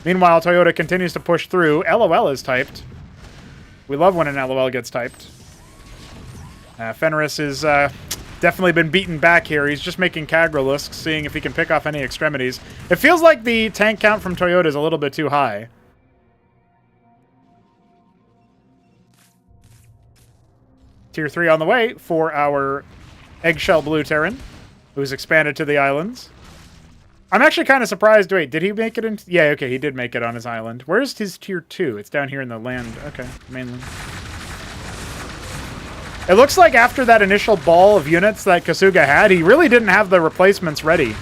Meanwhile, Toyota continues to push through. LOL is typed. We love when an LOL gets typed. Fenris is definitely been beaten back here. He's just making Kagralisks, seeing if he can pick off any extremities. It feels like the tank count from Toyota is a little bit too high. Tier 3 on the way for our Eggshell Blue Terran, who's expanded to the islands. I'm actually kind of surprised. Wait, did he make it in? Yeah, okay, he did make it on his island. Where's his tier 2? It's down here in the land. Okay, mainland. It looks like after that initial ball of units that Kasuga had, he really didn't have the replacements ready.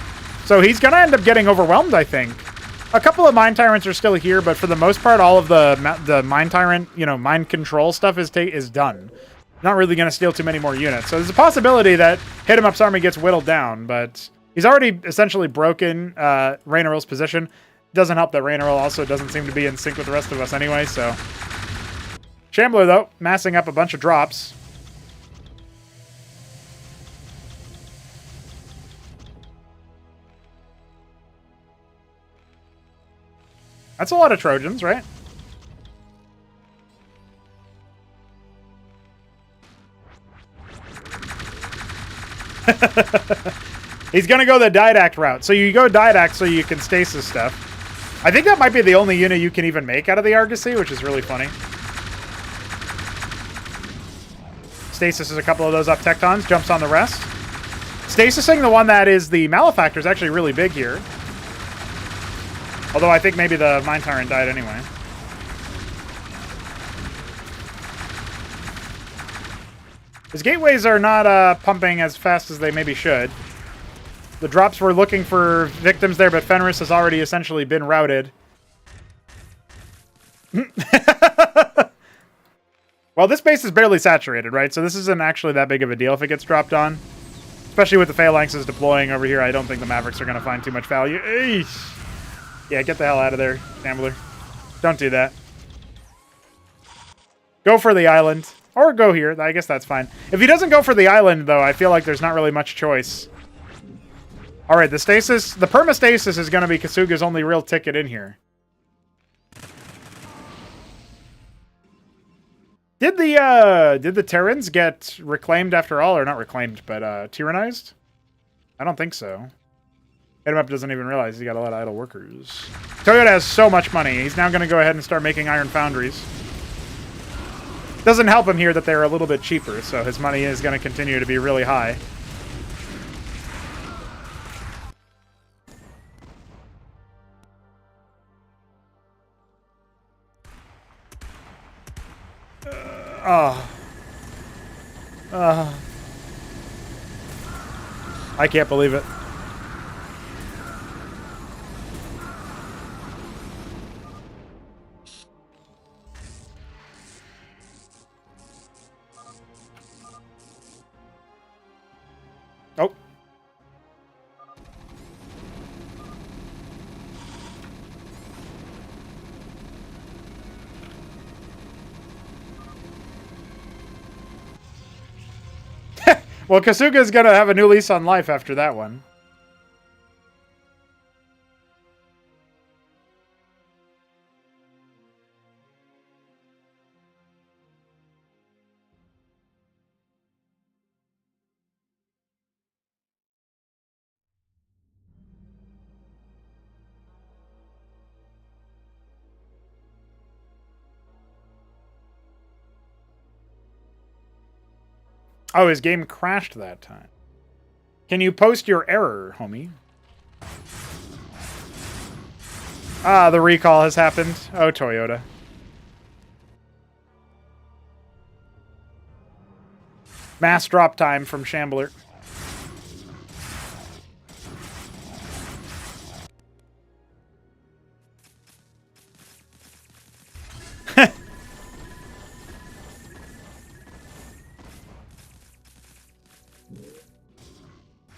So he's going to end up getting overwhelmed, I think. A couple of Mind Tyrants are still here, but for the most part, all of the Mind Tyrant, you know, mind control stuff is done. Not really going to steal too many more units. So there's a possibility that Hit 'em Up's army gets whittled down, but he's already essentially broken Rainerill's position. Doesn't help that Rainerill also doesn't seem to be in sync with the rest of us anyway, so... Shambler, though, massing up a bunch of drops. That's a lot of Trojans, right? He's going to go the Didact route. So you go Didact so you can stasis stuff. I think that might be the only unit you can even make out of the Argosy, which is really funny. Stasis is a couple of those up Tectons, jumps on the rest. Stasising the one that is the Malefactor is actually really big here. Although I think maybe the Mind Tyrant died anyway. His gateways are not pumping as fast as they maybe should. The drops were looking for victims there, but Fenris has already essentially been routed. Well, this base is barely saturated, right? So this isn't actually that big of a deal if it gets dropped on. Especially with the Phalanxes deploying over here, I don't think the Mavericks are going to find too much value. Eesh. Yeah, get the hell out of there, Gambler. Don't do that. Go for the island. Or go here. I guess that's fine. If he doesn't go for the island, though, I feel like there's not really much choice. Alright, the stasis... The permastasis is going to be Kasuga's only real ticket in here. Did the Terrans get reclaimed after all? Or not reclaimed, but tyrannized? I don't think so. Hit 'em Up doesn't even realize he's got a lot of idle workers. Toyota has so much money. He's now going to go ahead and start making iron foundries. Doesn't help him here that they're a little bit cheaper, so his money is going to continue to be really high. I can't believe it. Oh. Well, Kasuga's gonna have a new lease on life after that one. Oh, his game crashed that time. Can you post your error, homie? Ah, the recall has happened. Oh, Toyota. Mass drop time from Shambler.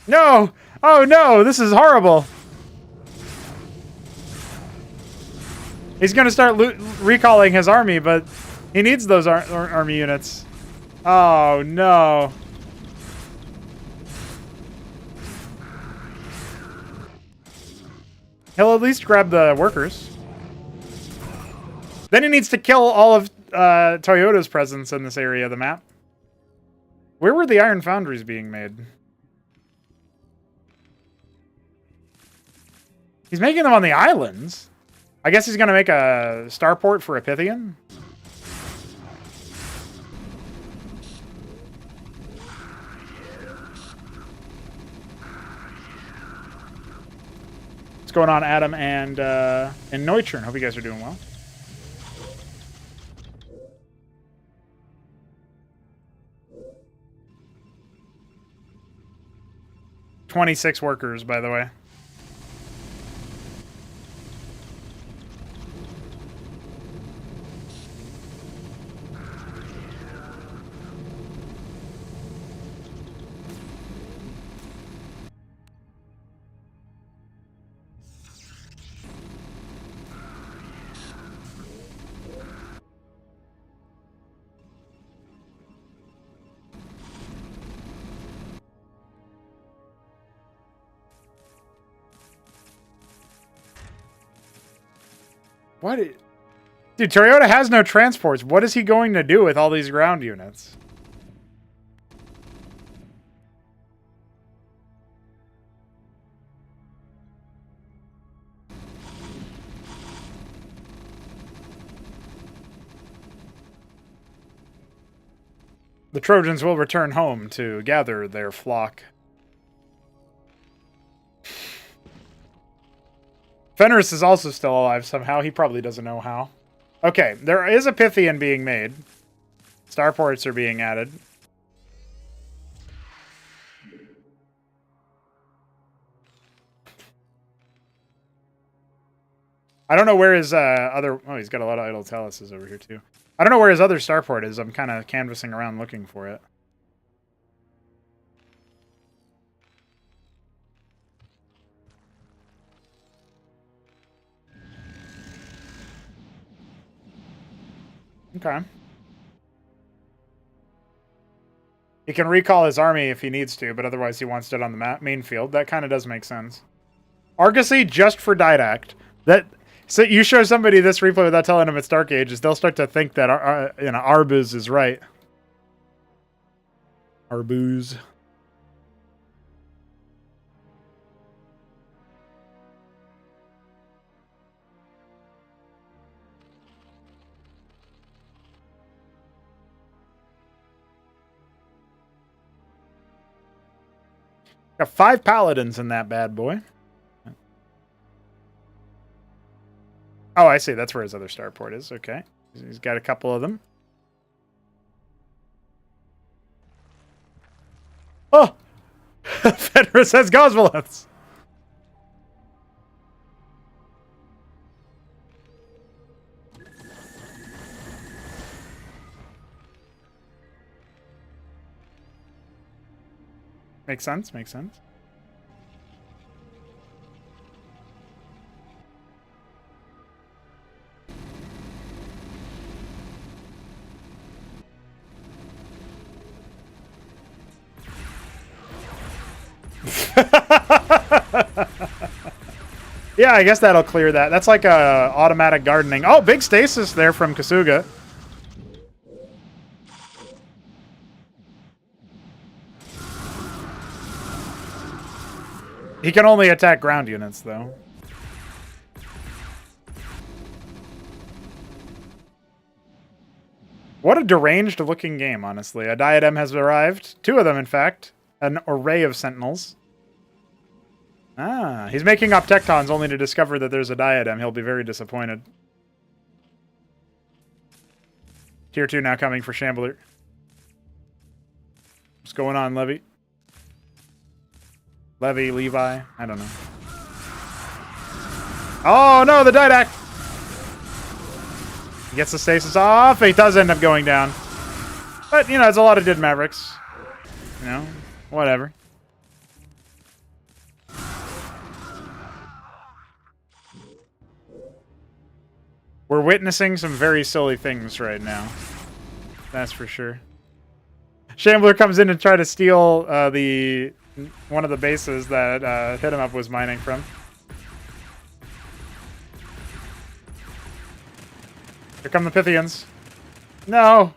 No! Oh no, this is horrible. He's going to start recalling his army, but he needs those army units. Oh no. He'll at least grab the workers. Then he needs to kill all of Toyota's presence in this area of the map. Where were the iron foundries being made? He's making them on the islands. I guess he's going to make a starport for Epithian. What's going on, Adam and Neutron? Hope you guys are doing well. $26 workers, by the way. What? Dude, Toyota has no transports. What is he going to do with all these ground units? The Trojans will return home to gather their flock. Fenris is also still alive somehow. He probably doesn't know how. Okay, there is a Pythian being made. Starports are being added. I don't know where his other... Oh, he's got a lot of idle taluses over here, too. I don't know where his other starport is. I'm kind of canvassing around looking for it. Okay. He can recall his army if he needs to, but otherwise he wants it on the main field. That kind of does make sense. Argosy just for Didact. So you show somebody this replay without telling them it's Dark Ages, they'll start to think that Arbuz is right. Arbuz. Got 5 paladins in that bad boy. Oh, I see. That's where his other starport is. Okay. He's got a couple of them. Oh! Fenris has Gosvoliths! Makes sense, makes sense. Yeah, I guess that'll clear that. That's like automatic gardening. Oh, big stasis there from Kasuga. He can only attack ground units, though. What a deranged-looking game, honestly. A diadem has arrived. 2 of them, in fact. An array of sentinels. Ah, he's making up tectons only to discover that there's a diadem. He'll be very disappointed. Tier 2 now coming for Shambler. What's going on, Levy? Levy, Levi, I don't know. Oh no, the Didact! He gets the stasis off. He does end up going down. But, you know, it's a lot of dead Mavericks. You know, whatever. We're witnessing some very silly things right now. That's for sure. Shambler comes in and tries to steal one of the bases that Hit 'em Up was mining from. Here come the Pythians. No!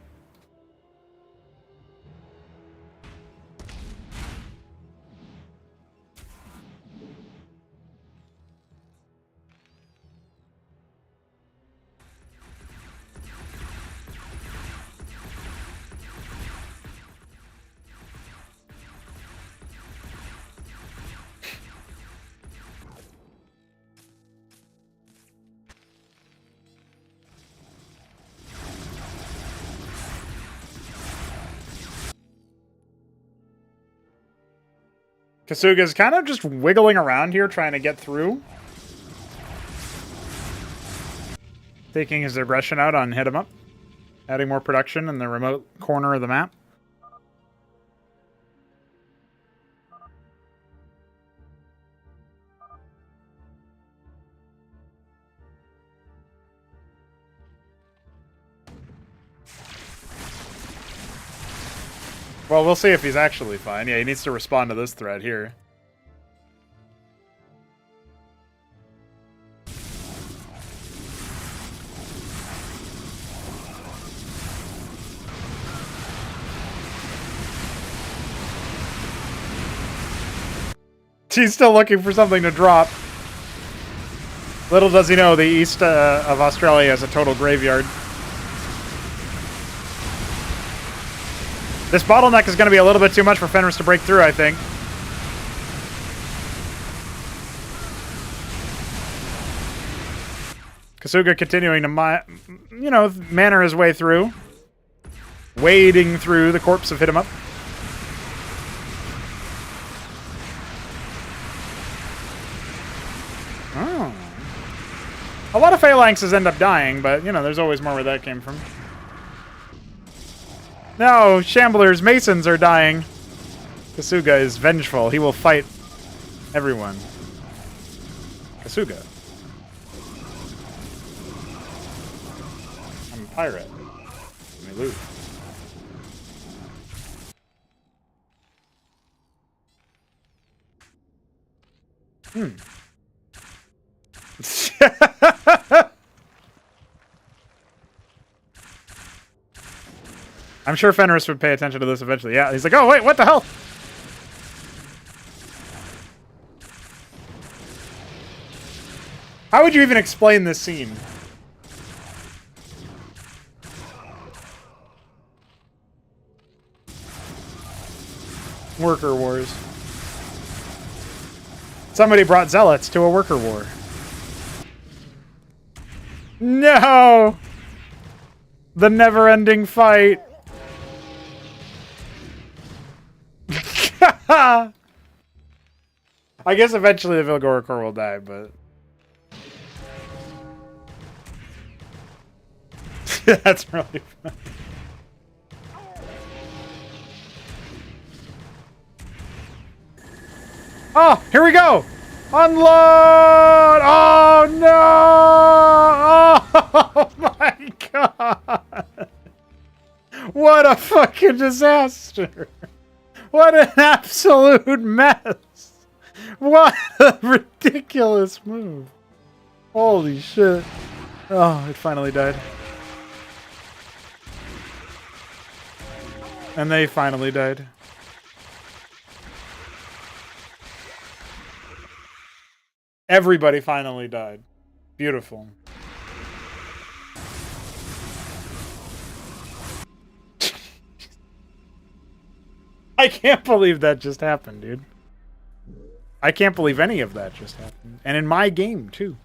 Kasuga's kind of just wiggling around here, trying to get through. Taking his aggression out on Hit 'em Up. Adding more production in the remote corner of the map. Well, we'll see if he's actually fine. Yeah, he needs to respond to this threat here. He's still looking for something to drop. Little does he know, the east of Australia is a total graveyard. This bottleneck is going to be a little bit too much for Fenris to break through, I think. Kasuga continuing to, manner his way through. Wading through the corpse of Hit 'em Up. Oh. A lot of phalanxes end up dying, but, there's always more where that came from. No, Shamblers, Masons are dying. Kasuga is vengeful. He will fight everyone. Kasuga. I'm a pirate. Let me loot. I'm sure Fenris would pay attention to this eventually. Yeah, he's like, oh, wait, what the hell? How would you even explain this scene? Worker wars. Somebody brought zealots to a worker war. No! The never-ending fight. I guess eventually the Vilgorikor will die, but... That's really fun. Oh, here we go! Unload! Oh, no! Oh, my God! What a fucking disaster! What an absolute mess! What a ridiculous move! Holy shit. Oh, it finally died. And they finally died. Everybody finally died. Beautiful. I can't believe that just happened, dude. I can't believe any of that just happened. And in my game, too.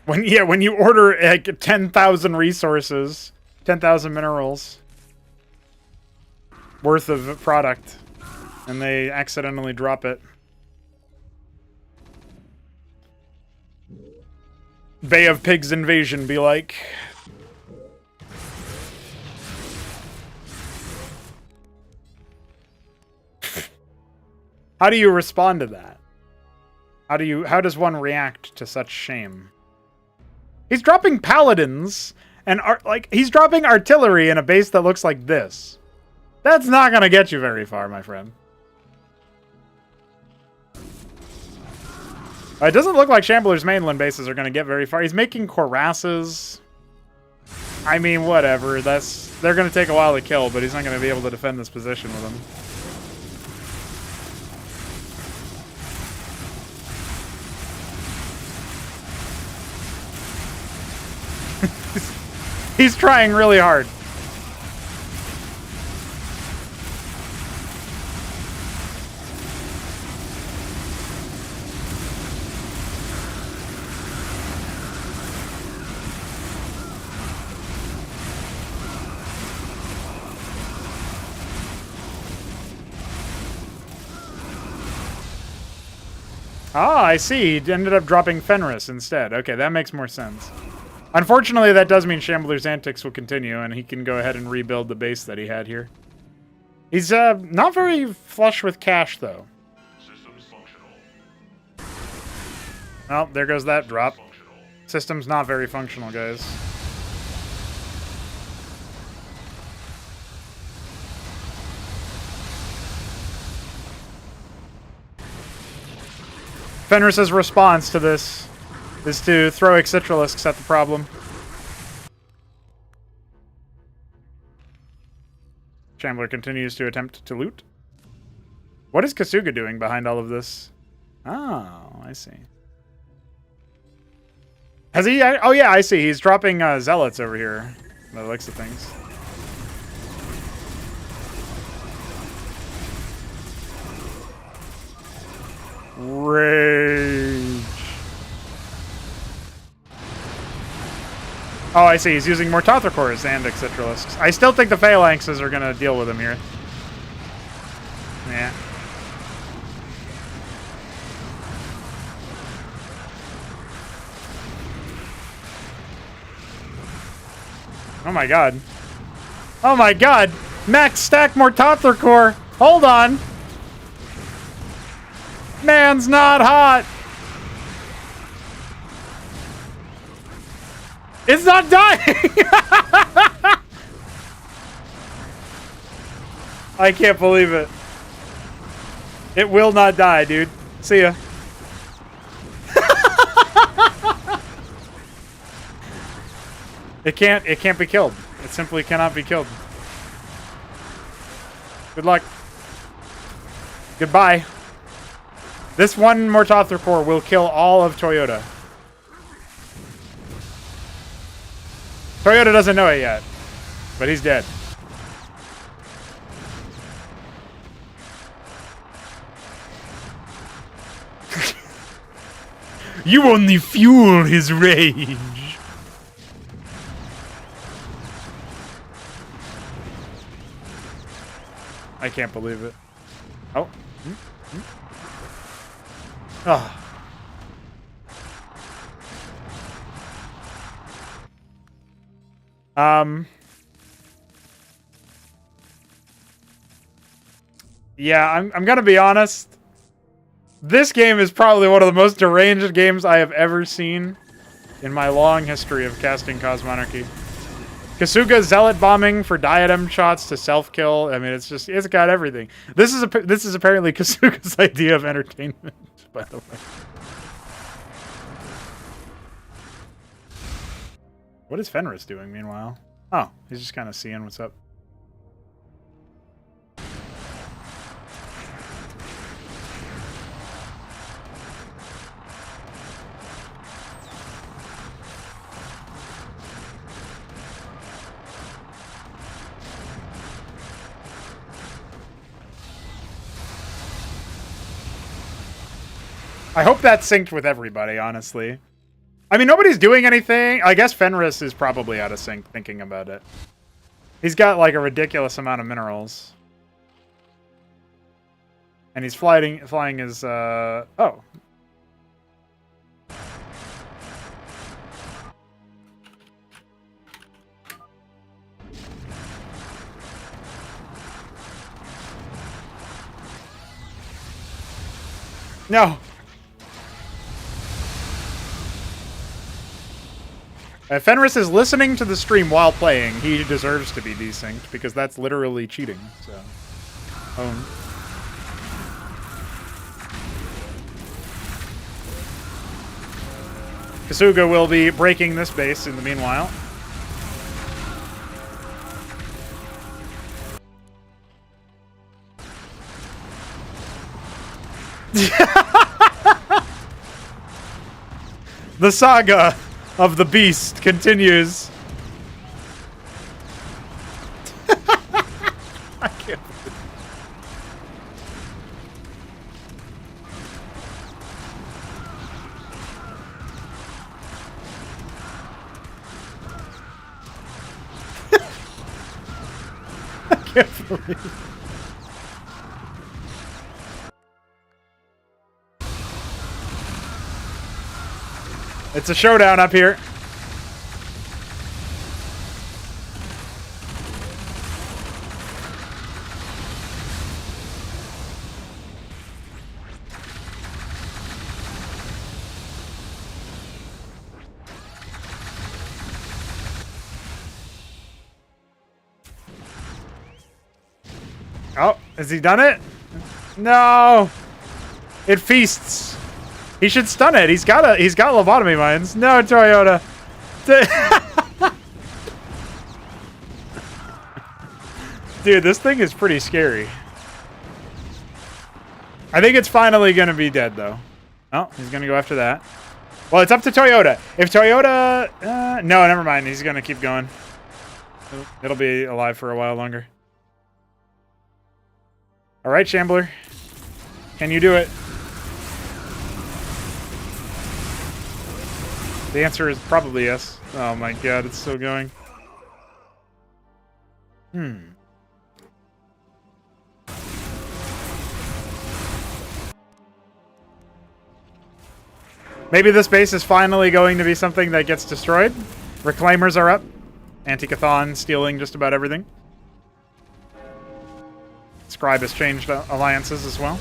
When you order like 10,000 resources, 10,000 minerals worth of product, and they accidentally drop it. Bay of Pigs invasion be like. How do you respond to that? How does one react to such shame? He's dropping paladins and he's dropping artillery in a base that looks like this. That's not gonna get you very far, my friend. It doesn't look like Shambler's mainland bases are gonna get very far. He's making cuirasses. I mean, whatever. They're gonna take a while to kill, but he's not gonna be able to defend this position with them. He's trying really hard. Ah, I see. He ended up dropping Fenris instead. Okay, that makes more sense. Unfortunately, that does mean Shambler's antics will continue, and he can go ahead and rebuild the base that he had here. He's not very flush with cash, though. Systems functional. Oh, there goes that drop. System's not very functional, guys. Fenris's response to this is to throw Ixitrillisks at the problem. Shambler continues to attempt to loot. What is Kasuga doing behind all of this? Oh, I see. Has he? Oh yeah, I see. He's dropping zealots over here. By the looks of things. Rage. Oh, I see. He's using more Tothrakors and Ixitrillisks. I still think the Phalanxes are going to deal with him here. Yeah. Oh my god. Oh my god! Max, stack more Tothrakor! Hold on! Man's not hot! It's not dying! I can't believe it. It will not die, dude. See ya. It can't be killed. It simply cannot be killed. Good luck. Goodbye. This one Mortothrakor will kill all of Toyota. Toyota doesn't know it yet, but he's dead. You only fuel his rage. I can't believe it. Oh. Oh. Yeah, I'm gonna be honest. This game is probably one of the most deranged games I have ever seen in my long history of casting Cosmonarchy. Kasuga zealot bombing for diadem shots to self-kill. I mean, it's got everything. This is apparently Kasuga's idea of entertainment, by the way. What is Fenris doing, meanwhile? Oh, he's just kind of seeing what's up. I hope that synced with everybody, honestly. I mean, nobody's doing anything. I guess Fenris is probably out of sync thinking about it. He's got, like, a ridiculous amount of minerals. And he's flying his, oh. No. If Fenris is listening to the stream while playing, he deserves to be desynced, because that's literally cheating, so... Kasuga will be breaking this base in the meanwhile. The saga of the beast continues. I can't believe it. I can't believe it. It's a showdown up here. Oh, has he done it? No! It feasts. He should stun it. He's got lobotomy mines. No, Toyota. Dude, this thing is pretty scary. I think it's finally going to be dead, though. Oh, he's going to go after that. Well, it's up to Toyota. If Toyota... no, never mind. He's going to keep going. It'll be alive for a while longer. All right, Shambler. Can you do it? The answer is probably yes. Oh my god, it's still going. Maybe this base is finally going to be something that gets destroyed. Reclaimers are up. Anti-Chthon stealing just about everything. Scribe has changed alliances as well.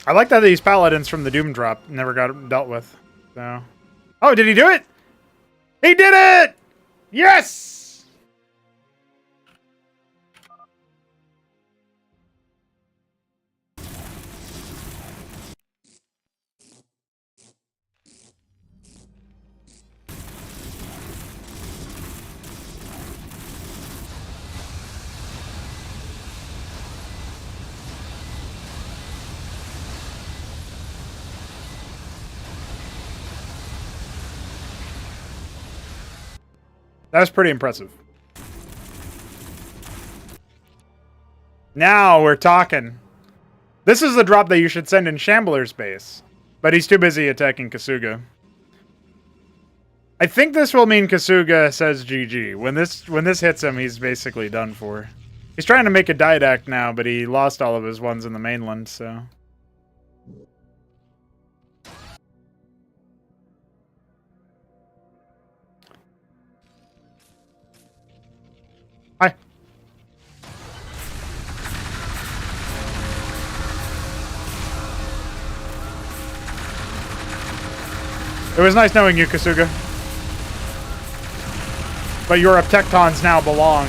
I like that these paladins from the Doom drop never got dealt with. So, oh, did he do it? He did it! Yes! That was pretty impressive. Now we're talking. This is the drop that you should send in Shambler's base, but he's too busy attacking Kasuga. I think this will mean Kasuga says GG. When this hits him, he's basically done for. He's trying to make a didact now, but he lost all of his ones in the mainland, so... Hi. It was nice knowing you, Kasuga. But your Uptectons now belong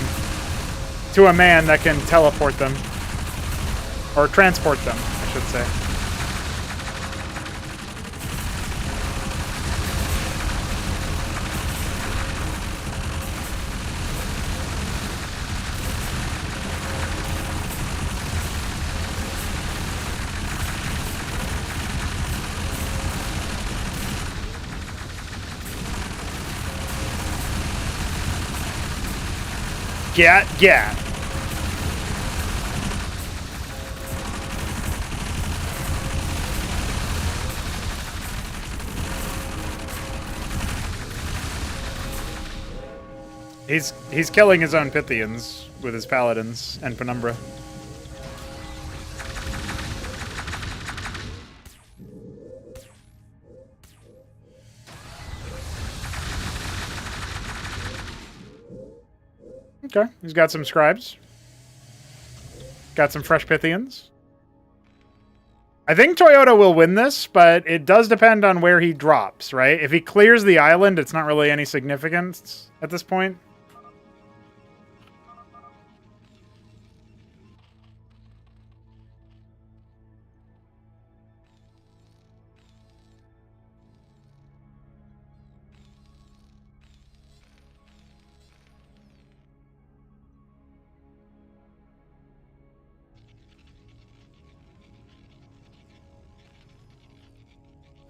to a man that can teleport them. Or transport them, I should say. Get. He's killing his own Pythians with his paladins and Penumbra. Okay, he's got some scribes. Got some fresh Pythians. I think Toyota will win this, but it does depend on where he drops, right? If he clears the island, it's not really any significance at this point.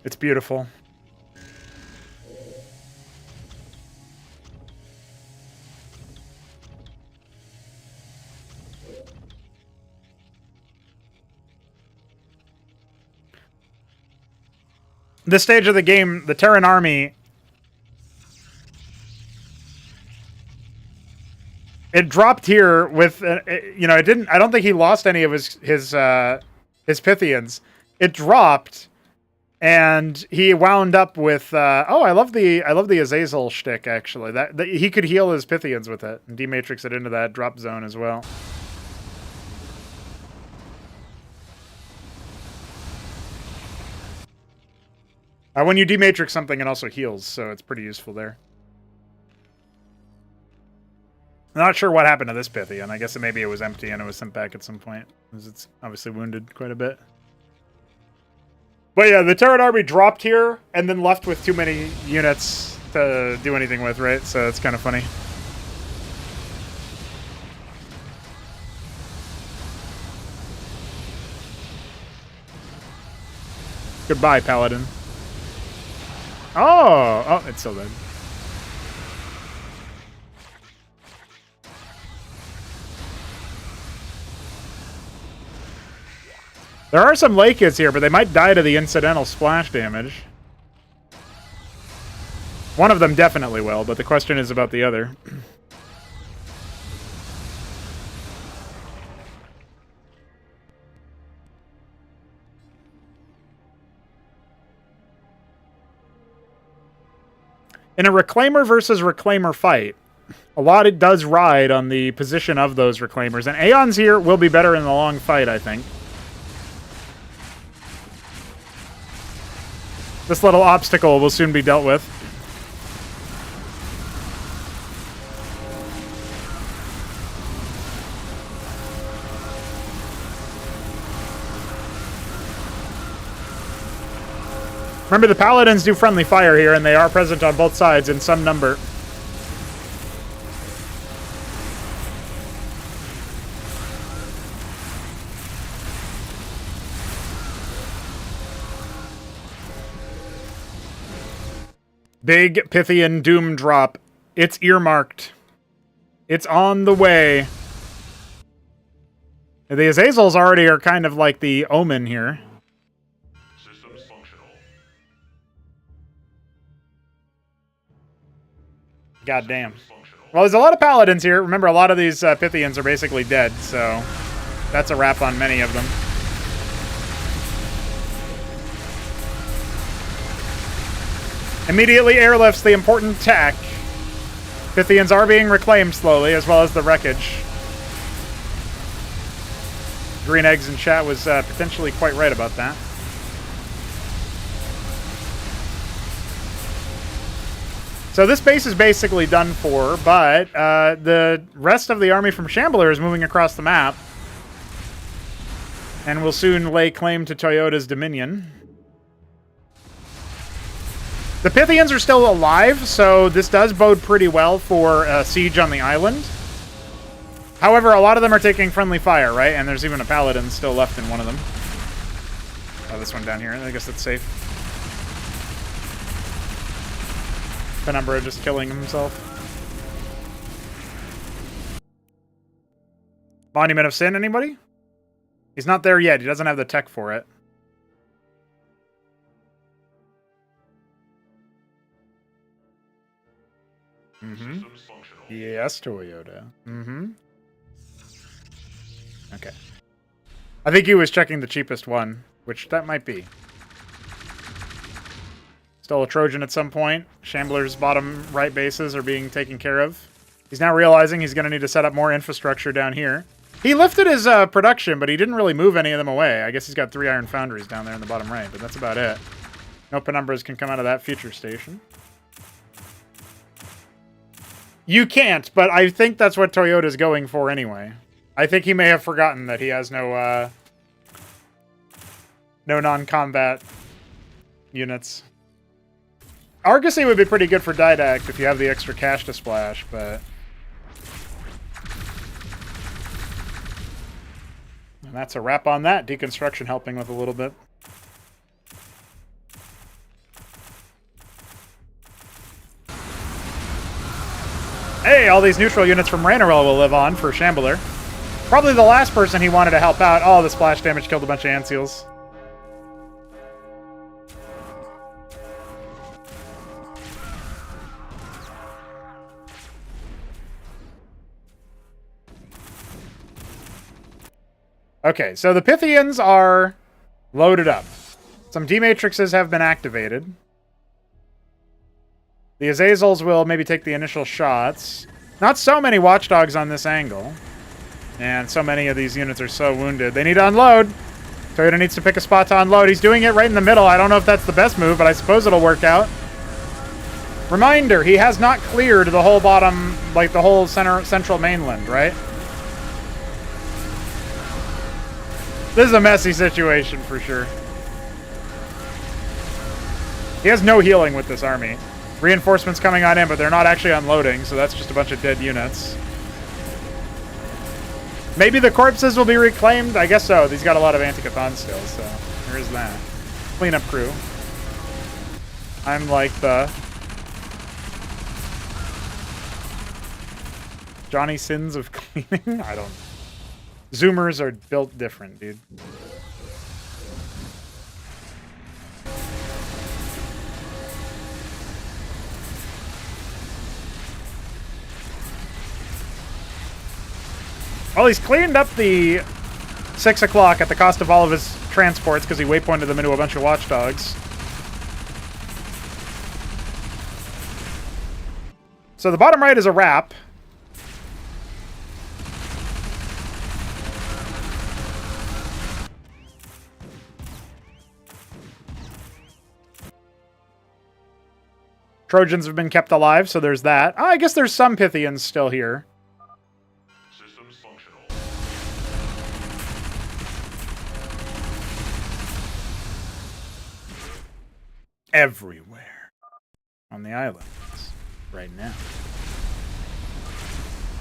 It's beautiful. This stage of the game, the Terran army It dropped here with, you know, it didn't. I don't think he lost any of his Pythians. It dropped, and he wound up with. Oh, I love the Azazel shtick actually. That he could heal his Pythians with it and dematrix it into that drop zone as well. When you dematrix something, it also heals, so it's pretty useful there. I'm not sure what happened to this Pythian. I guess maybe it was empty and it was sent back at some point, because it's obviously wounded quite a bit. But yeah, the Terran army dropped here and then left with too many units to do anything with, right? So it's kind of funny. Goodbye, Paladin. Oh, it's still dead. There are some lay kids here, but they might die to the incidental splash damage. One of them definitely will, but the question is about the other. In a Reclaimer versus Reclaimer fight, a lot it does ride on the position of those Reclaimers, and Aeons here will be better in the long fight, I think. This little obstacle will soon be dealt with. Remember, the Paladins do friendly fire here, and they are present on both sides in some number. Big Pythian Doom drop. It's earmarked. It's on the way. The Azazels already are kind of like the omen here. Systems functional. God damn. Well, there's a lot of Paladins here. Remember, a lot of these Pythians are basically dead, so that's a wrap on many of them. Immediately airlifts the important tech. Pythians are being reclaimed slowly, as well as the wreckage. Green Eggs in chat was potentially quite right about that. So this base is basically done for, but the rest of the army from Shambler is moving across the map. And will soon lay claim to Toyota's dominion. The Pythians are still alive, so this does bode pretty well for siege on the island. However, a lot of them are taking friendly fire, right? And there's even a Paladin still left in one of them. Oh, this one down here. I guess that's safe. Penumbra just killing himself. Monument of Sin, anybody? He's not there yet. He doesn't have the tech for it. Mm-hmm. Yes, Toyota. Mm-hmm. Okay. I think he was checking the cheapest one, which that might be. Still a Trojan at some point. Shambler's bottom right bases are being taken care of. He's now realizing he's going to need to set up more infrastructure down here. He lifted his production, but he didn't really move any of them away. I guess he's got 3 iron foundries down there in the bottom right, but that's about it. No penumbras can come out of that future station. You can't, but I think that's what Toyota's going for anyway. I think he may have forgotten that he has no non-combat units. Argosy would be pretty good for Didact if you have the extra cash to splash, but... And that's a wrap on that. Deconstruction helping with a little bit. Hey, all these neutral units from Rainarel will live on for Shambler. Probably the last person he wanted to help out. Oh, the splash damage killed a bunch of ant seals. Okay, so the Pythians are loaded up. Some D-matrices have been activated. The Azazels will maybe take the initial shots. Not so many watchdogs on this angle. And so many of these units are so wounded. They need to unload. Toyota needs to pick a spot to unload. He's doing it right in the middle. I don't know if that's the best move, but I suppose it'll work out. Reminder, he has not cleared the whole bottom, like the whole central mainland, right? This is a messy situation for sure. He has no healing with this army. Reinforcements coming on in, but they're not actually unloading, so that's just a bunch of dead units. Maybe the corpses will be reclaimed? I guess so. He's got a lot of Anticathon still, so there is that. Cleanup crew. I'm like the Johnny Sins of cleaning? I don't... Zoomers are built different, dude. Well, he's cleaned up the 6 o'clock at the cost of all of his transports because he waypointed them into a bunch of watchdogs. So the bottom right is a wrap. Trojans have been kept alive, so there's that. Oh, I guess there's some Pythians still here. Systems functional. Everywhere on the islands right now.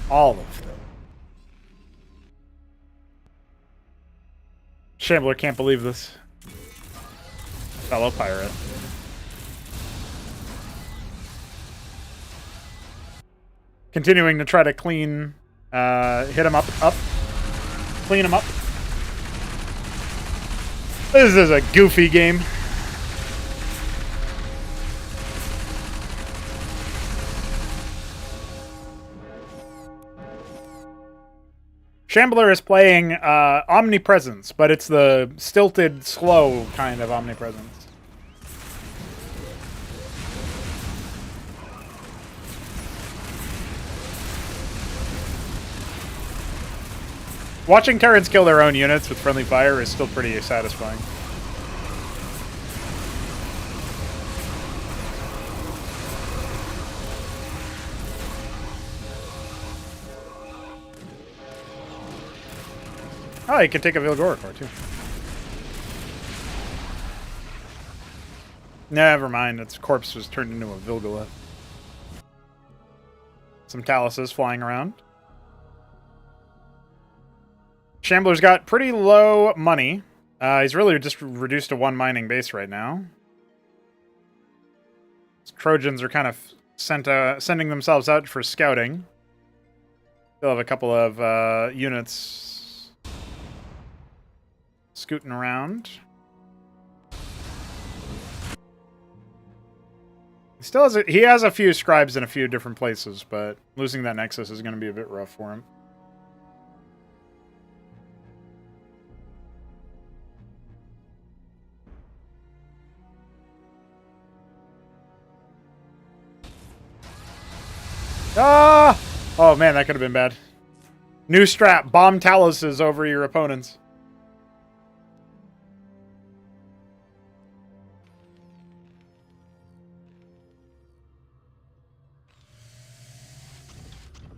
All of them. Shambler can't believe this. Fellow pirate. Continuing to try to clean, hit him up, clean him up. This is a goofy game. Shambler is playing Omnipresence, but it's the stilted, slow kind of Omnipresence. Watching Terrans kill their own units with friendly fire is still pretty satisfying. Oh, you can take a Vilgorikor, too. Never mind, its corpse was turned into a Vilgalith. Some Taluses flying around. Shambler's got pretty low money. He's really just reduced to 1 mining base right now. His Trojans are kind of sending themselves out for scouting. They'll have a couple of units scooting around. He has a few scribes in a few different places, but losing that nexus is going to be a bit rough for him. Ah! Oh man, that could have been bad. New strat, bomb Taluses over your opponents.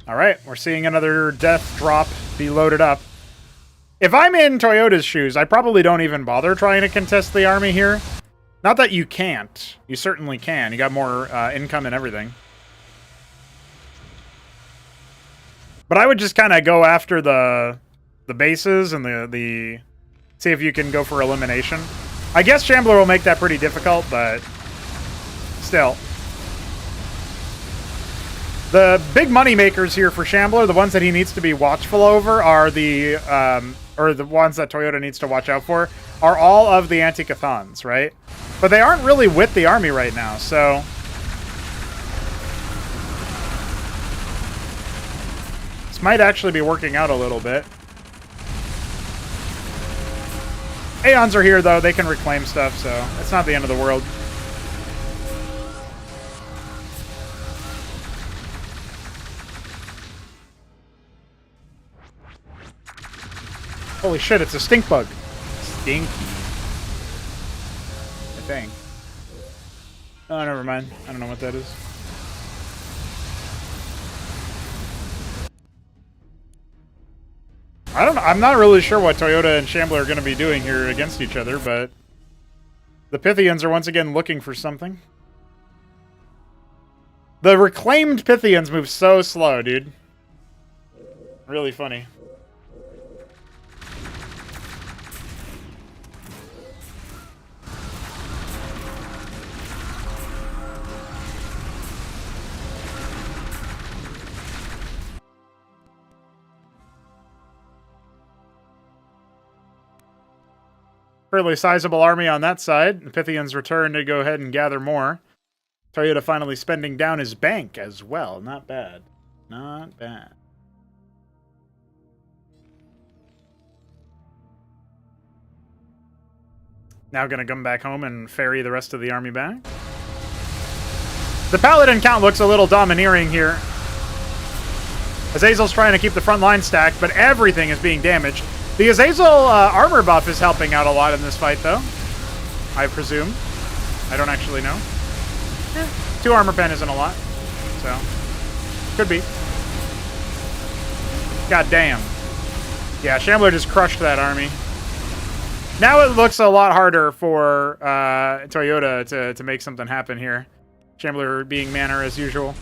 Alright, we're seeing another death drop be loaded up. If I'm in Toyota's shoes, I probably don't even bother trying to contest the army here. Not that you can't. You certainly can. You got more income and everything. But I would just kind of go after the bases and the see if you can go for elimination. I guess Shambler will make that pretty difficult, but still. The big money makers here for Shambler, the ones that he needs to be watchful over, are the or the ones that Toyota needs to watch out for, are all of the Anticathons, right? But they aren't really with the army right now, so this might actually be working out a little bit. Aeons are here, though. They can reclaim stuff, so it's not the end of the world. Holy shit, it's a stink bug. Stinky. I think. Oh, never mind. I don't know what that is. I don't know. I'm not really sure what Toyota and Shambler are going to be doing here against each other, but the Pythians are once again looking for something. The reclaimed Pythians move so slow, dude. Really funny. Fairly sizable army on that side. The Pythians return to go ahead and gather more. Toyota finally spending down his bank as well. Not bad. Not bad. Now gonna come back home and ferry the rest of the army back. The Paladin count looks a little domineering here. Azazel's trying to keep the front line stacked, but everything is being damaged. The Azazel armor buff is helping out a lot in this fight, though. I presume. I don't actually know. 2 armor pen isn't a lot, so could be. God damn. Yeah, Shambler just crushed that army. Now it looks a lot harder for Toyota to make something happen here. Shambler being manner as usual.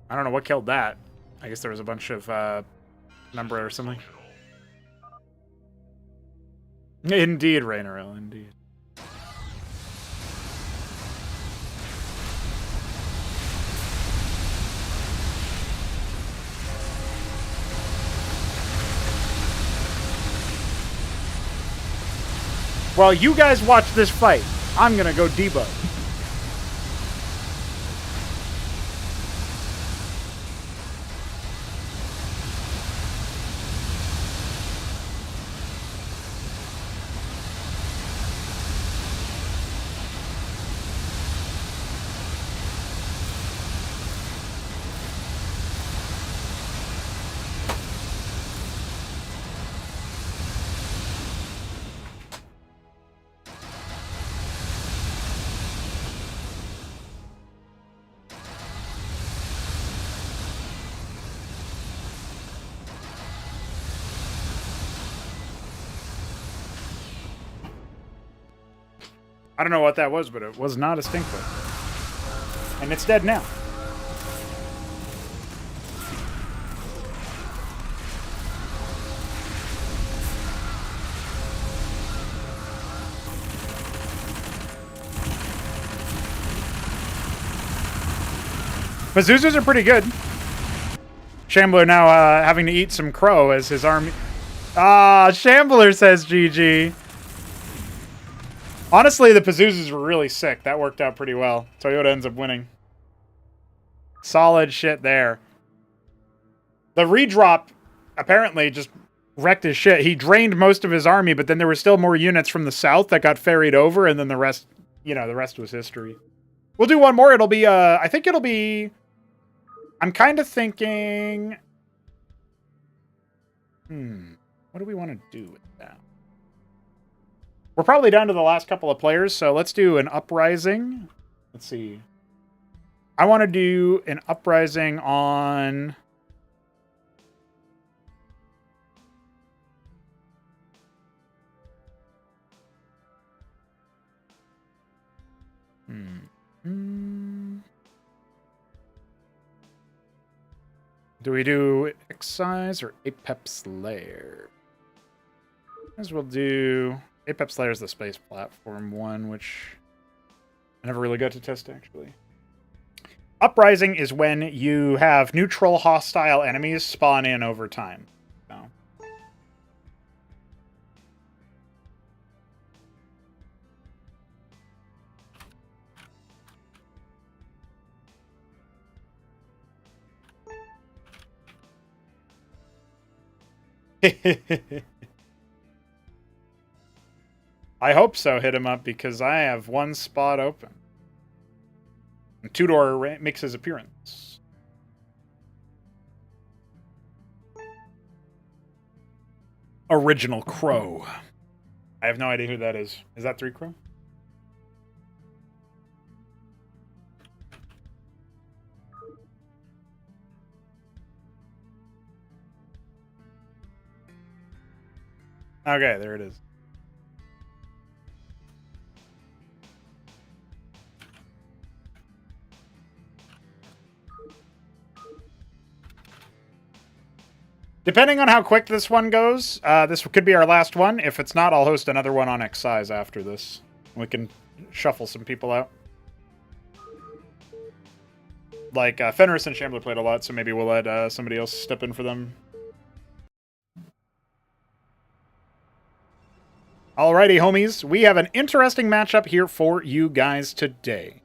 I don't know what killed that. I guess there was a bunch of number or something. Indeed, Rainerell, indeed. While you guys watch this fight, I'm gonna go debug. I don't know what that was, but it was not a stink bug. And it's dead now. Pazuzus are pretty good. Shambler now having to eat some crow as his army... Ah, Shambler says GG. Honestly, the Pazuzus were really sick. That worked out pretty well. Toyota ends up winning. Solid shit there. The redrop apparently just wrecked his shit. He drained most of his army, but then there were still more units from the south that got ferried over, and then the rest, you know, the rest was history. We'll do one more. It'll be, I think it'll be... I'm kind of thinking... What do we want to do with that? We're probably down to the last couple of players, so let's do an Uprising. Let's see. I want to do an Uprising on... Do we do Excise or Apex Lair? As we'll do... Apex Lair is the space platform one, which I never really got to test, actually. Uprising is when you have neutral hostile enemies spawn in over time. So. I hope so, hit him up, because I have one spot open. And Tudor makes his appearance. Original Crow. I have no idea who that is. Is that 3 Crow? Okay, there it is. Depending on how quick this one goes, this could be our last one. If it's not, I'll host another one on X size after this. We can shuffle some people out. Like, Fenris and Shambler played a lot, so maybe we'll let somebody else step in for them. Alrighty, homies. We have an interesting matchup here for you guys today.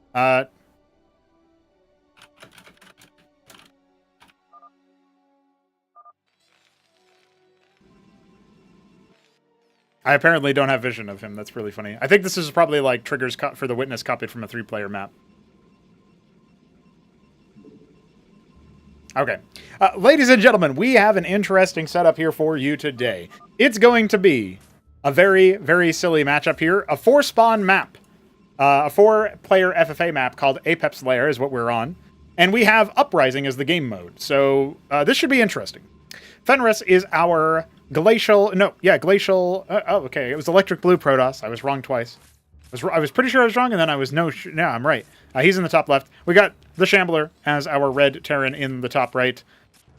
I apparently don't have vision of him. That's really funny. I think this is probably like triggers for the witness copied from a 3-player map. Okay. Ladies and gentlemen, we have an interesting setup here for you today. It's going to be a very, very silly matchup here. A 4-spawn map. A 4-player FFA map called Apex Lair is what we're on. And we have Uprising as the game mode. So this should be interesting. Fenris is our glacial... No, yeah, glacial... oh, okay. It was electric blue Protoss. I was wrong twice. I was pretty sure I was wrong, and then I was no, I'm right. He's in the top left. We got the Shambler as our red Terran in the top right.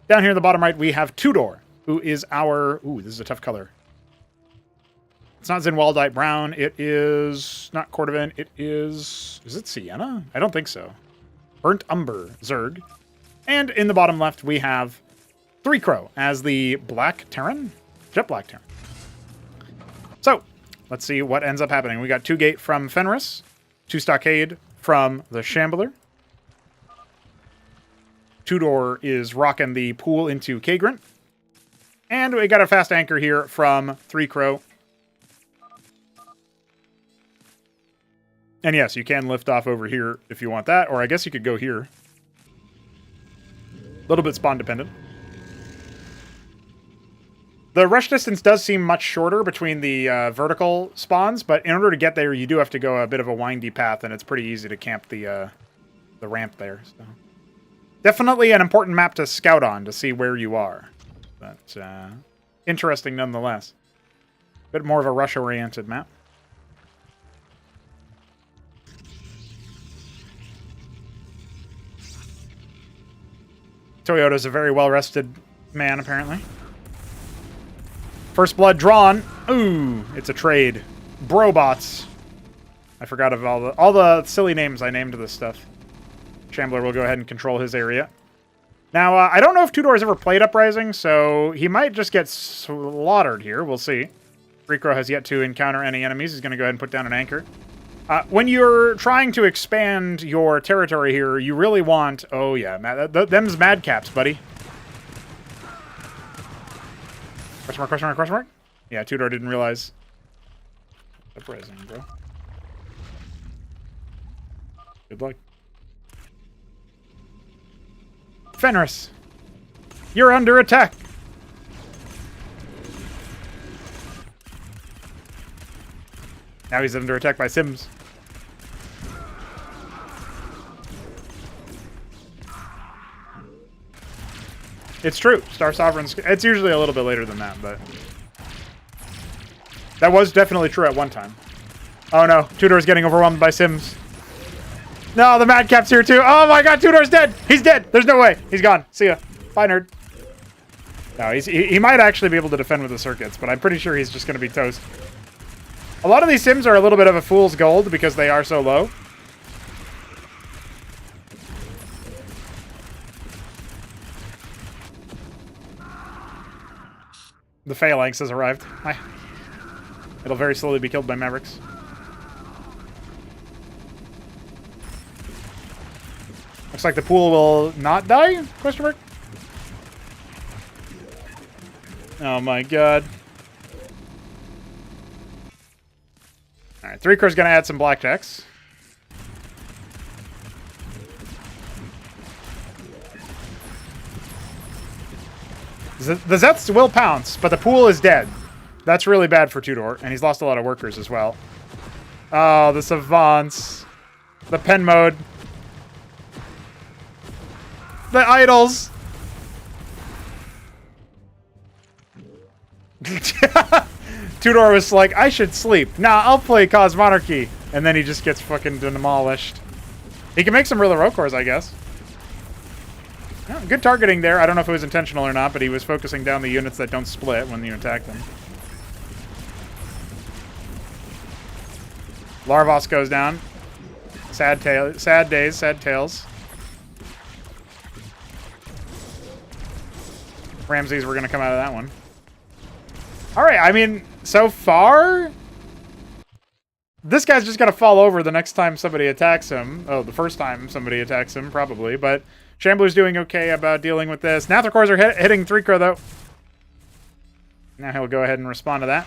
Down here in the bottom right, we have Tudor, who is our... Ooh, this is a tough color. It's not Zinwaldite Brown. It is not Cordovan. It is... Is it Sienna? I don't think so. Burnt Umber Zerg. And in the bottom left, we have 3 Crow as the Black Terran? Jet Black Terran. So, let's see what ends up happening. We got 2 Gate from Fenris, 2 Stockade from the Shambler. Tudor is rocking the pool into Kagrant. And we got a fast anchor here from 3 Crow. And yes, you can lift off over here if you want that, or I guess you could go here. A little bit spawn dependent. The rush distance does seem much shorter between the vertical spawns, but in order to get there, you do have to go a bit of a windy path, and it's pretty easy to camp the ramp there. So. Definitely an important map to scout on to see where you are. But interesting nonetheless. A bit more of a rush-oriented map. Toyota's a very well-rested man, apparently. First blood drawn. Ooh, it's a trade. Brobots. I forgot of all the silly names I named to this stuff. Shambler will go ahead and control his area. Now, I don't know if Tudor's ever played Uprising, so he might just get slaughtered here. We'll see. 3 Crow has yet to encounter any enemies. He's going to go ahead and put down an anchor. When you're trying to expand your territory here, you really want... Oh, yeah. Them's madcaps, buddy. Question mark, question mark, question mark? Yeah, Tudor didn't realize. Uprising, bro. Good luck. Fenris, you're under attack. Now he's under attack by Sims. It's true. Star Sovereign's... It's usually a little bit later than that, but... That was definitely true at one time. Oh no, Tudor's getting overwhelmed by Sims. No, the Madcap's here too. Oh my god, Tudor's dead! He's dead! There's no way! He's gone. See ya. Bye, nerd. No, he might actually be able to defend with the circuits, but I'm pretty sure he's just going to be toast. A lot of these Sims are a little bit of a fool's gold because they are so low. The Phalanx has arrived. Hi. It'll very slowly be killed by Mavericks. Looks like the pool will not die? Question mark? Oh my god. Alright, 3-crow's gonna add some blackjacks. The Zeths will pounce, but the pool is dead. That's really bad for Tudor, and he's lost a lot of workers as well. Oh, the savants. The pen mode. The idols. Tudor was like, I should sleep. Nah, I'll play Cause Monarchy. And then he just gets fucking demolished. He can make some Rilla Rokors, I guess. Yeah, good targeting there. I don't know if it was intentional or not, but he was focusing down the units that don't split when you attack them. Larvos goes down. Sad days, sad tales. Ramses were going to come out of that one. All right, I mean, so far, this guy's just going to fall over the next time somebody attacks him. Oh, the first time somebody attacks him, probably. But Shambler's doing okay about dealing with this. Nathracors are hitting 3-crow, though. Now he'll go ahead and respond to that.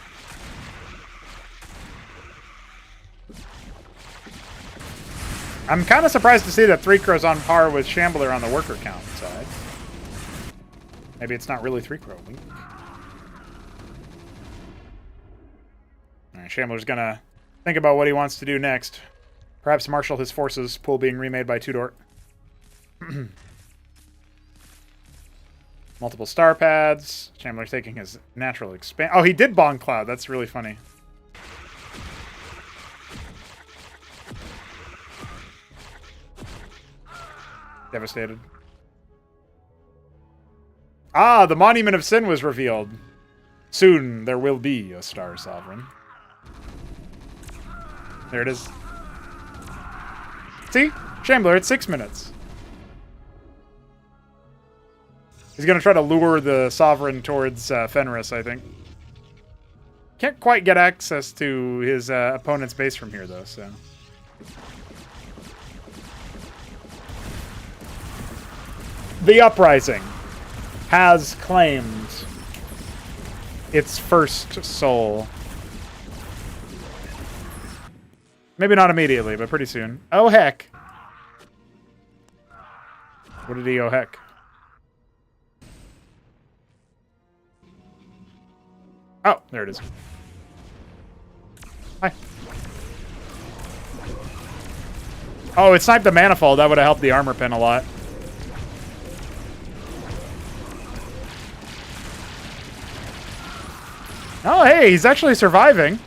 I'm kind of surprised to see that 3-crow's on par with Shambler on the worker count side. Maybe it's not really 3-crow. Alright, Shambler's gonna think about what he wants to do next. Perhaps marshal his forces, pool being remade by Tudor. Multiple star pads. Shambler's taking his natural expand. Oh, he did Bong Cloud. That's really funny. Devastated. Ah, the Monument of Sin was revealed. Soon there will be a Star Sovereign. There it is. See? Shambler, it's 6 minutes. He's going to try to lure the Sovereign towards Fenris, I think. Can't quite get access to his opponent's base from here, though, so... The Uprising has claimed its first soul. Maybe not immediately, but pretty soon. Oh, heck. What did he oh, heck? Oh, there it is. Hi. Oh, it sniped the Manifold. That would have helped the armor pin a lot. Oh, hey, he's actually surviving.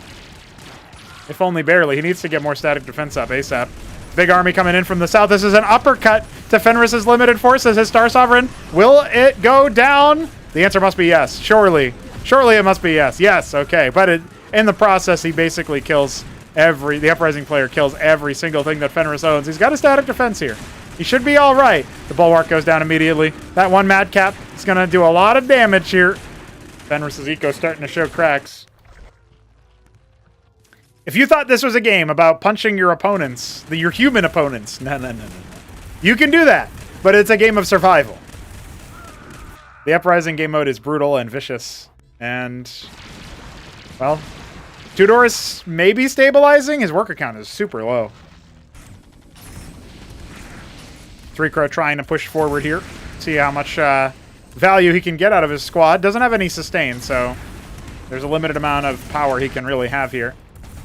If only barely. He needs to get more static defense up ASAP. Big army coming in from the south. This is an uppercut to Fenris's limited forces. His Star Sovereign. Will it go down? The answer must be yes. Surely. Surely it must be yes. Yes, okay. But in the process, he basically kills the Uprising player kills every single thing that Fenris owns. He's got a static defense here. He should be all right. The Bulwark goes down immediately. That one Madcap is going to do a lot of damage here. Fenris's eco starting to show cracks. If you thought this was a game about punching your opponents, your human opponents, no. You can do that, but it's a game of survival. The Uprising game mode is brutal and vicious, and, well, Tudor is maybe stabilizing. His worker count is super low. 3-crow trying to push forward here. See how much value he can get out of his squad. Doesn't have any sustain, so there's a limited amount of power he can really have here.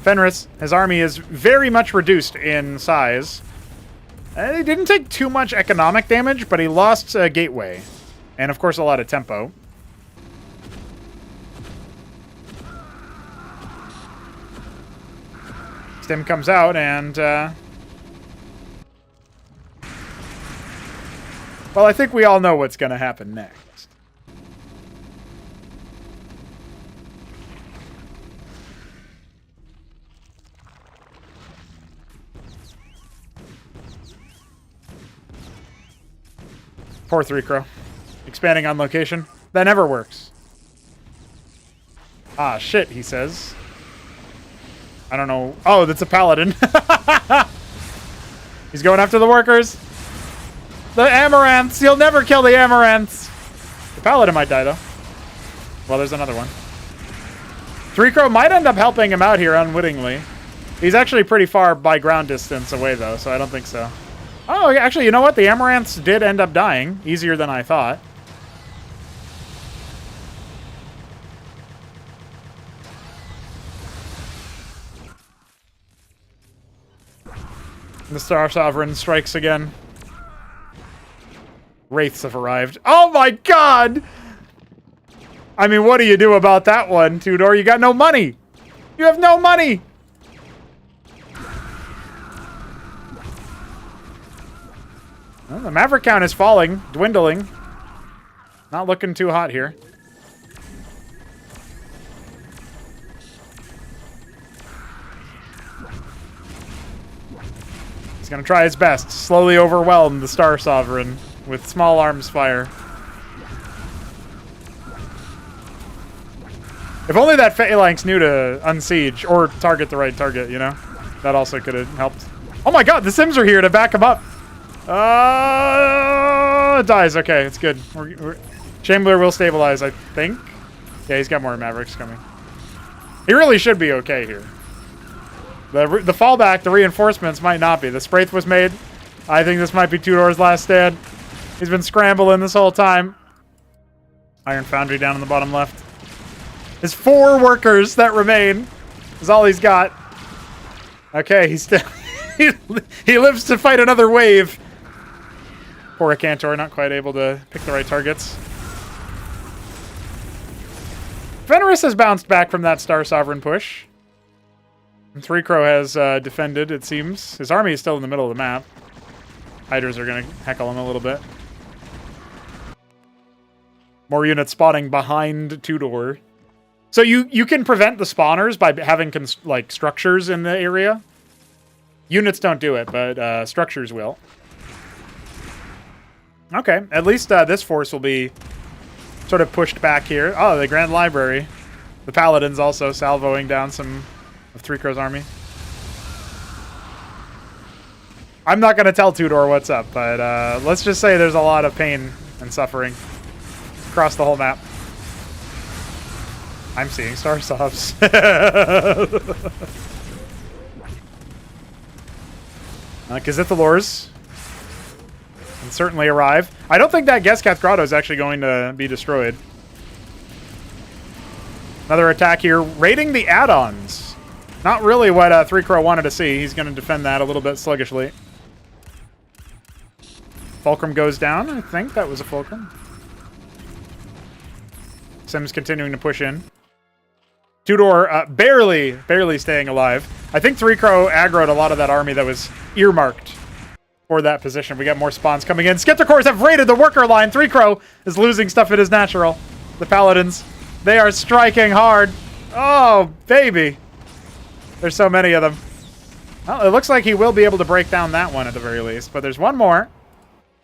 Fenris, his army is very much reduced in size. He didn't take too much economic damage, but he lost a gateway. And, of course, a lot of tempo. Stim comes out, and... well, I think we all know what's going to happen next. Poor 3-crow. Expanding on location. That never works. Ah, shit, he says. I don't know. Oh, that's a paladin. He's going after the workers. The Amaranths! You'll never kill the Amaranths! The paladin might die, though. Well, there's another one. 3-Crow might end up helping him out here unwittingly. He's actually pretty far by ground distance away, though, so I don't think so. Oh, actually, you know what? The Amaranths did end up dying. Easier than I thought. The Star Sovereign strikes again. Wraiths have arrived. Oh my god! I mean, what do you do about that one, Tudor? You got no money! You have no money! Well, the Maverick count is falling, dwindling. Not looking too hot here. He's gonna try his best. Slowly overwhelm the Star Sovereign with small arms fire. If only that Phalanx knew to unsiege or target the right target, you know? That also could have helped. Oh my god, the Sims are here to back him up! Dies. Okay, it's good. Shambler will stabilize, I think. Yeah, he's got more Mavericks coming. He really should be okay here. The fallback, the reinforcements might not be. The Spraith was made. I think this might be Tudor's last stand. He's been scrambling this whole time. Iron Foundry down in the bottom left. His 4 workers that remain is all he's got. Okay, he's still... he lives to fight another wave. Poor Cantor, not quite able to pick the right targets. Fenris has bounced back from that Star Sovereign push. And 3-Crow has defended, it seems. His army is still in the middle of the map. Hydras are going to heckle him a little bit. More units spawning behind Tudor. So you can prevent the spawners by having like structures in the area. Units don't do it, but structures will. Okay, at least this force will be sort of pushed back here. Oh, the Grand Library. The Paladins also salvoing down some of 3-Crow's army. I'm not going to tell Tudor what's up, but let's just say there's a lot of pain and suffering across the whole map. I'm seeing Star Softs. Kazithalors can certainly arrive. I don't think that Gesketh Grotto is actually going to be destroyed. Another attack here, raiding the add-ons. Not really what 3-Crow wanted to see. He's going to defend that a little bit sluggishly. Fulcrum goes down. I think that was a Fulcrum. Sims continuing to push in. Tudor barely staying alive. I think 3-Crow aggroed a lot of that army that was earmarked for that position. We got more spawns coming in. Skepticors have raided the worker line. 3-Crow is losing stuff at his natural. The Paladins, they are striking hard. Oh, baby. There's so many of them. Well, it looks like he will be able to break down that one at the very least. But there's one more.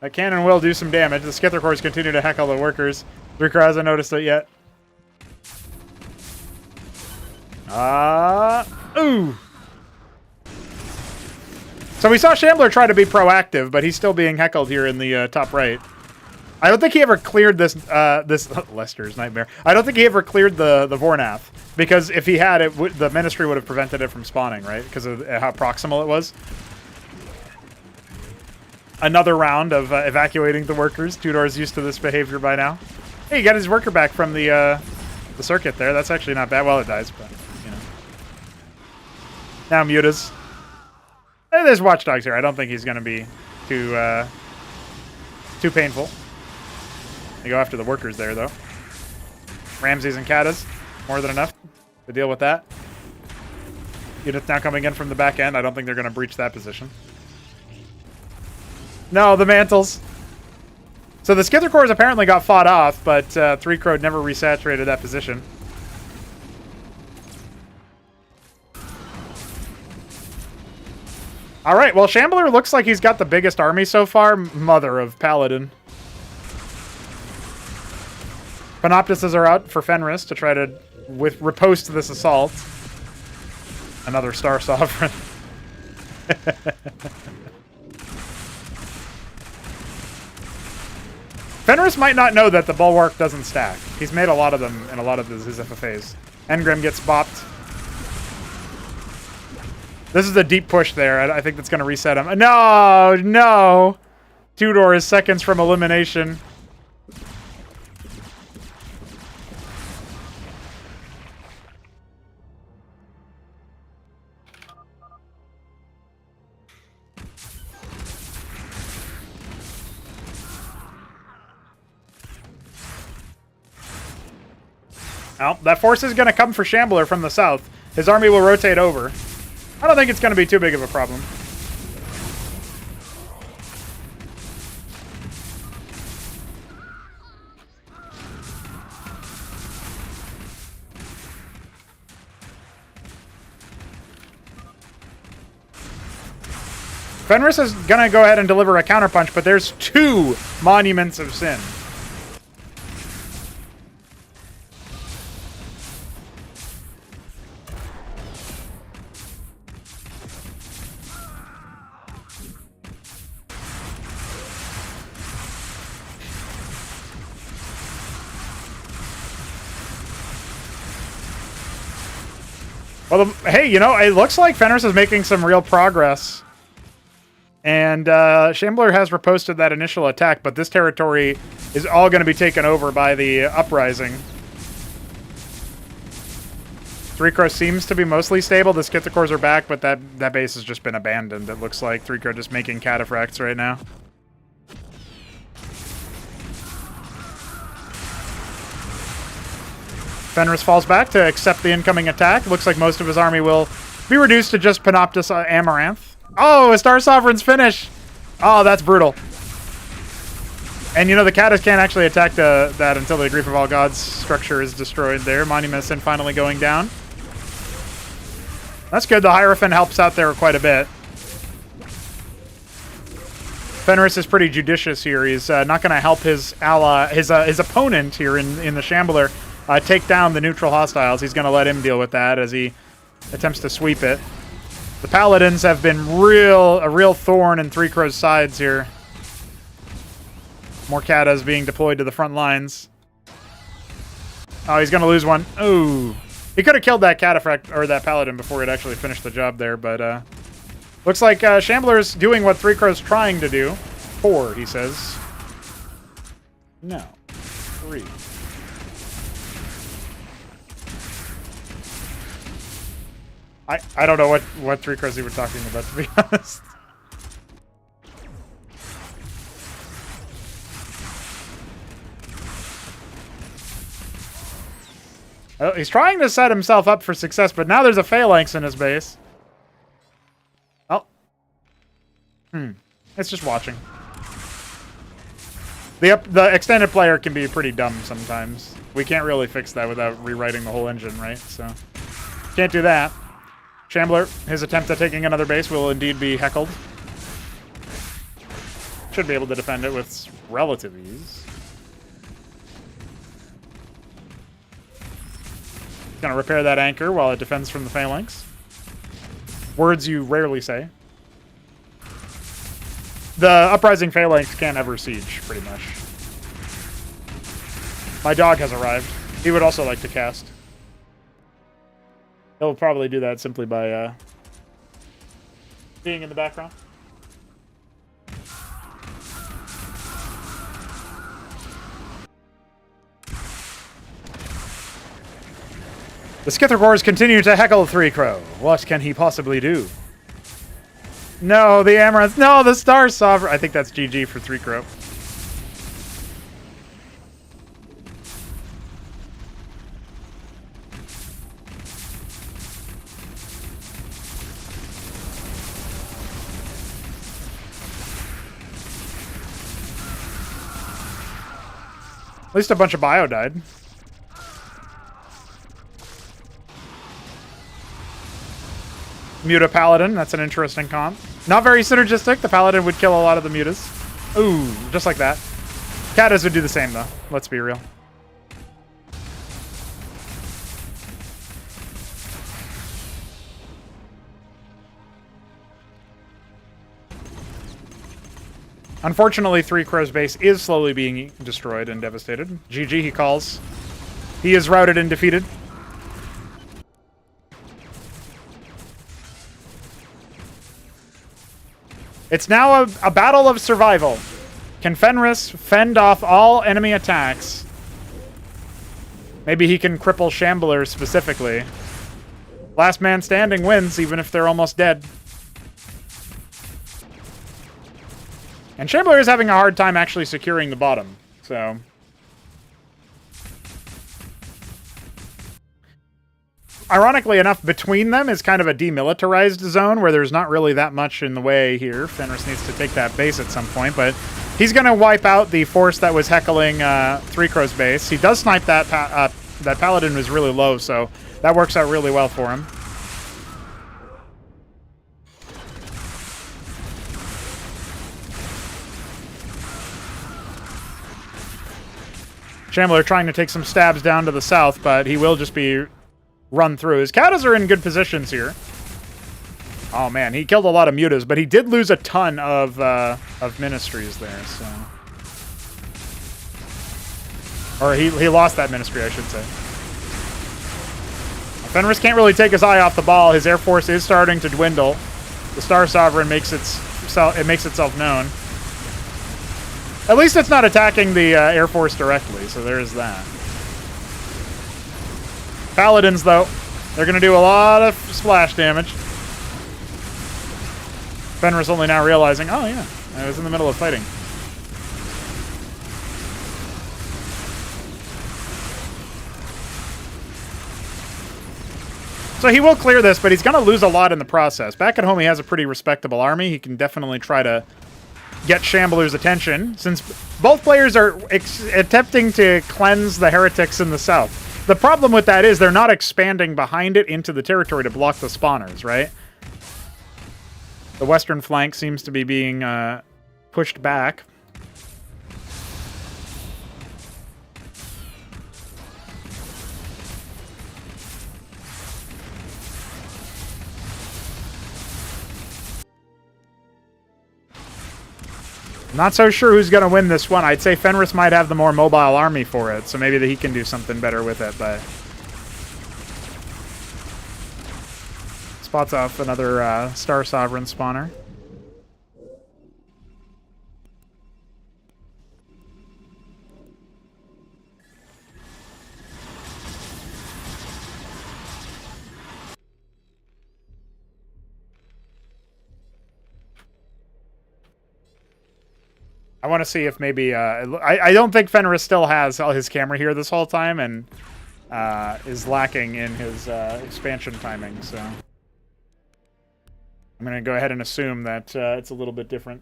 That cannon will do some damage. The Skepticors continue to heckle the workers. 3-Crow hasn't noticed it yet. Ooh. So we saw Shambler try to be proactive, but he's still being heckled here in the top right. I don't think he ever cleared this Lester's nightmare. I don't think he ever cleared the Vornath, because if he had, the Ministry would have prevented it from spawning, right? Because of how proximal it was. Another round of evacuating the workers. Tudor's used to this behavior by now. Hey, he got his worker back from the circuit there. That's actually not bad. Well, it dies, but you know. Now Mutas. There's Watchdogs here. I don't think he's going to be too painful. They go after the workers there, though. Ramses and Katas. More than enough to deal with that. Units now coming in from the back end. I don't think they're going to breach that position. No, the Mantles. So the Skithercores apparently got fought off, but 3-Crow never resaturated that position. All right, well, Shambler looks like he's got the biggest army so far. Mother of Paladin. Panoptises are out for Fenris to try to riposte this assault. Another Star Sovereign. Fenris might not know that the Bulwark doesn't stack. He's made a lot of them in a lot of his FFAs. Engrim gets bopped. This is a deep push there. I think that's going to reset him. No, no. Tudor is seconds from elimination. Well, that force is going to come for Shambler from the south. His army will rotate over. I don't think it's going to be too big of a problem. Fenris is going to go ahead and deliver a counterpunch, but there's 2 Monuments of Sin. Well, hey, you know, it looks like Fenris is making some real progress. And Shambler has reposted that initial attack, but this territory is all going to be taken over by the Uprising. Three Crow seems to be mostly stable. The Skithicors are back, but that base has just been abandoned. It looks like Three Crow just making cataphracts right now. Fenris falls back to accept the incoming attack. Looks like most of his army will be reduced to just Panoptus Amaranth. Oh, a Star Sovereign's finish! Oh, that's brutal. And you know, the Caddis can't actually attack that until the Grief of All Gods structure is destroyed there. Monument Sin finally going down. That's good. The Hierophant helps out there quite a bit. Fenris is pretty judicious here. He's not going to help his ally, his opponent here in the Shambler take down the neutral hostiles. He's going to let him deal with that as he attempts to sweep it. The Paladins have been a real thorn in Three Crow's sides here. More Katas being deployed to the front lines. Oh, he's going to lose one. Ooh. He could have killed that Cataphract, or that Paladin, before he'd actually finished the job there, but looks like Shambler's doing what Three Crow's trying to do. 4, he says. No. 3. I don't know what Three Crows he were talking about, to be honest. Well, he's trying to set himself up for success, but now there's a Phalanx in his base. Oh. It's just watching. The extended player can be pretty dumb sometimes. We can't really fix that without rewriting the whole engine, right? So, can't do that. Shambler, his attempt at taking another base will indeed be heckled. Should be able to defend it with relative ease. Gonna repair that anchor while it defends from the Phalanx. Words you rarely say. The Uprising Phalanx can't ever siege, pretty much. My dog has arrived. He would also like to cast. He'll probably do that simply by being in the background. The Skithicors continue to heckle Three Crow. What can he possibly do? No, the Amaranth. No, the Star Sovereign. I think that's GG for Three Crow. At least a bunch of bio died. Muta Paladin, that's an interesting comp. Not very synergistic. The Paladin would kill a lot of the Mutas. Ooh, just like that. Katas would do the same, though. Let's be real. Unfortunately, Three Crows base is slowly being destroyed and devastated. GG, he calls. He is routed and defeated. It's now a battle of survival. Can Fenris fend off all enemy attacks? Maybe he can cripple Shamblers specifically. Last man standing wins, even if they're almost dead. And Shambler is having a hard time actually securing the bottom, so... Ironically enough, between them is kind of a demilitarized zone where there's not really that much in the way here. Fenris needs to take that base at some point, but he's going to wipe out the force that was heckling Three Crows base. He does snipe that that Paladin was really low, so that works out really well for him. Shambler trying to take some stabs down to the south, but he will just be run through. His Katas are in good positions here. Oh man, he killed a lot of mutas, but he did lose a ton of ministries there, so... Or he lost that ministry, I should say. Fenris can't really take his eye off the ball. His air force is starting to dwindle. The Star Sovereign makes itself known. At least it's not attacking the air force directly, so there's that. Paladins, though, they're going to do a lot of splash damage. Fenris only now realizing, oh yeah, I was in the middle of fighting. So he will clear this, but he's going to lose a lot in the process. Back at home, he has a pretty respectable army. He can definitely try to get Shambler's attention, since both players are attempting to cleanse the heretics in the south. The problem with that is they're not expanding behind it into the territory to block the spawners, right? The western flank seems to be being pushed back. Not so sure who's going to win this one. I'd say Fenris might have the more mobile army for it, so maybe that he can do something better with it, but... Spots off another Star Sovereign spawner. I want to see if maybe... I don't think Fenris still has all his camera here this whole time, and is lacking in his expansion timing, so... I'm going to go ahead and assume that it's a little bit different.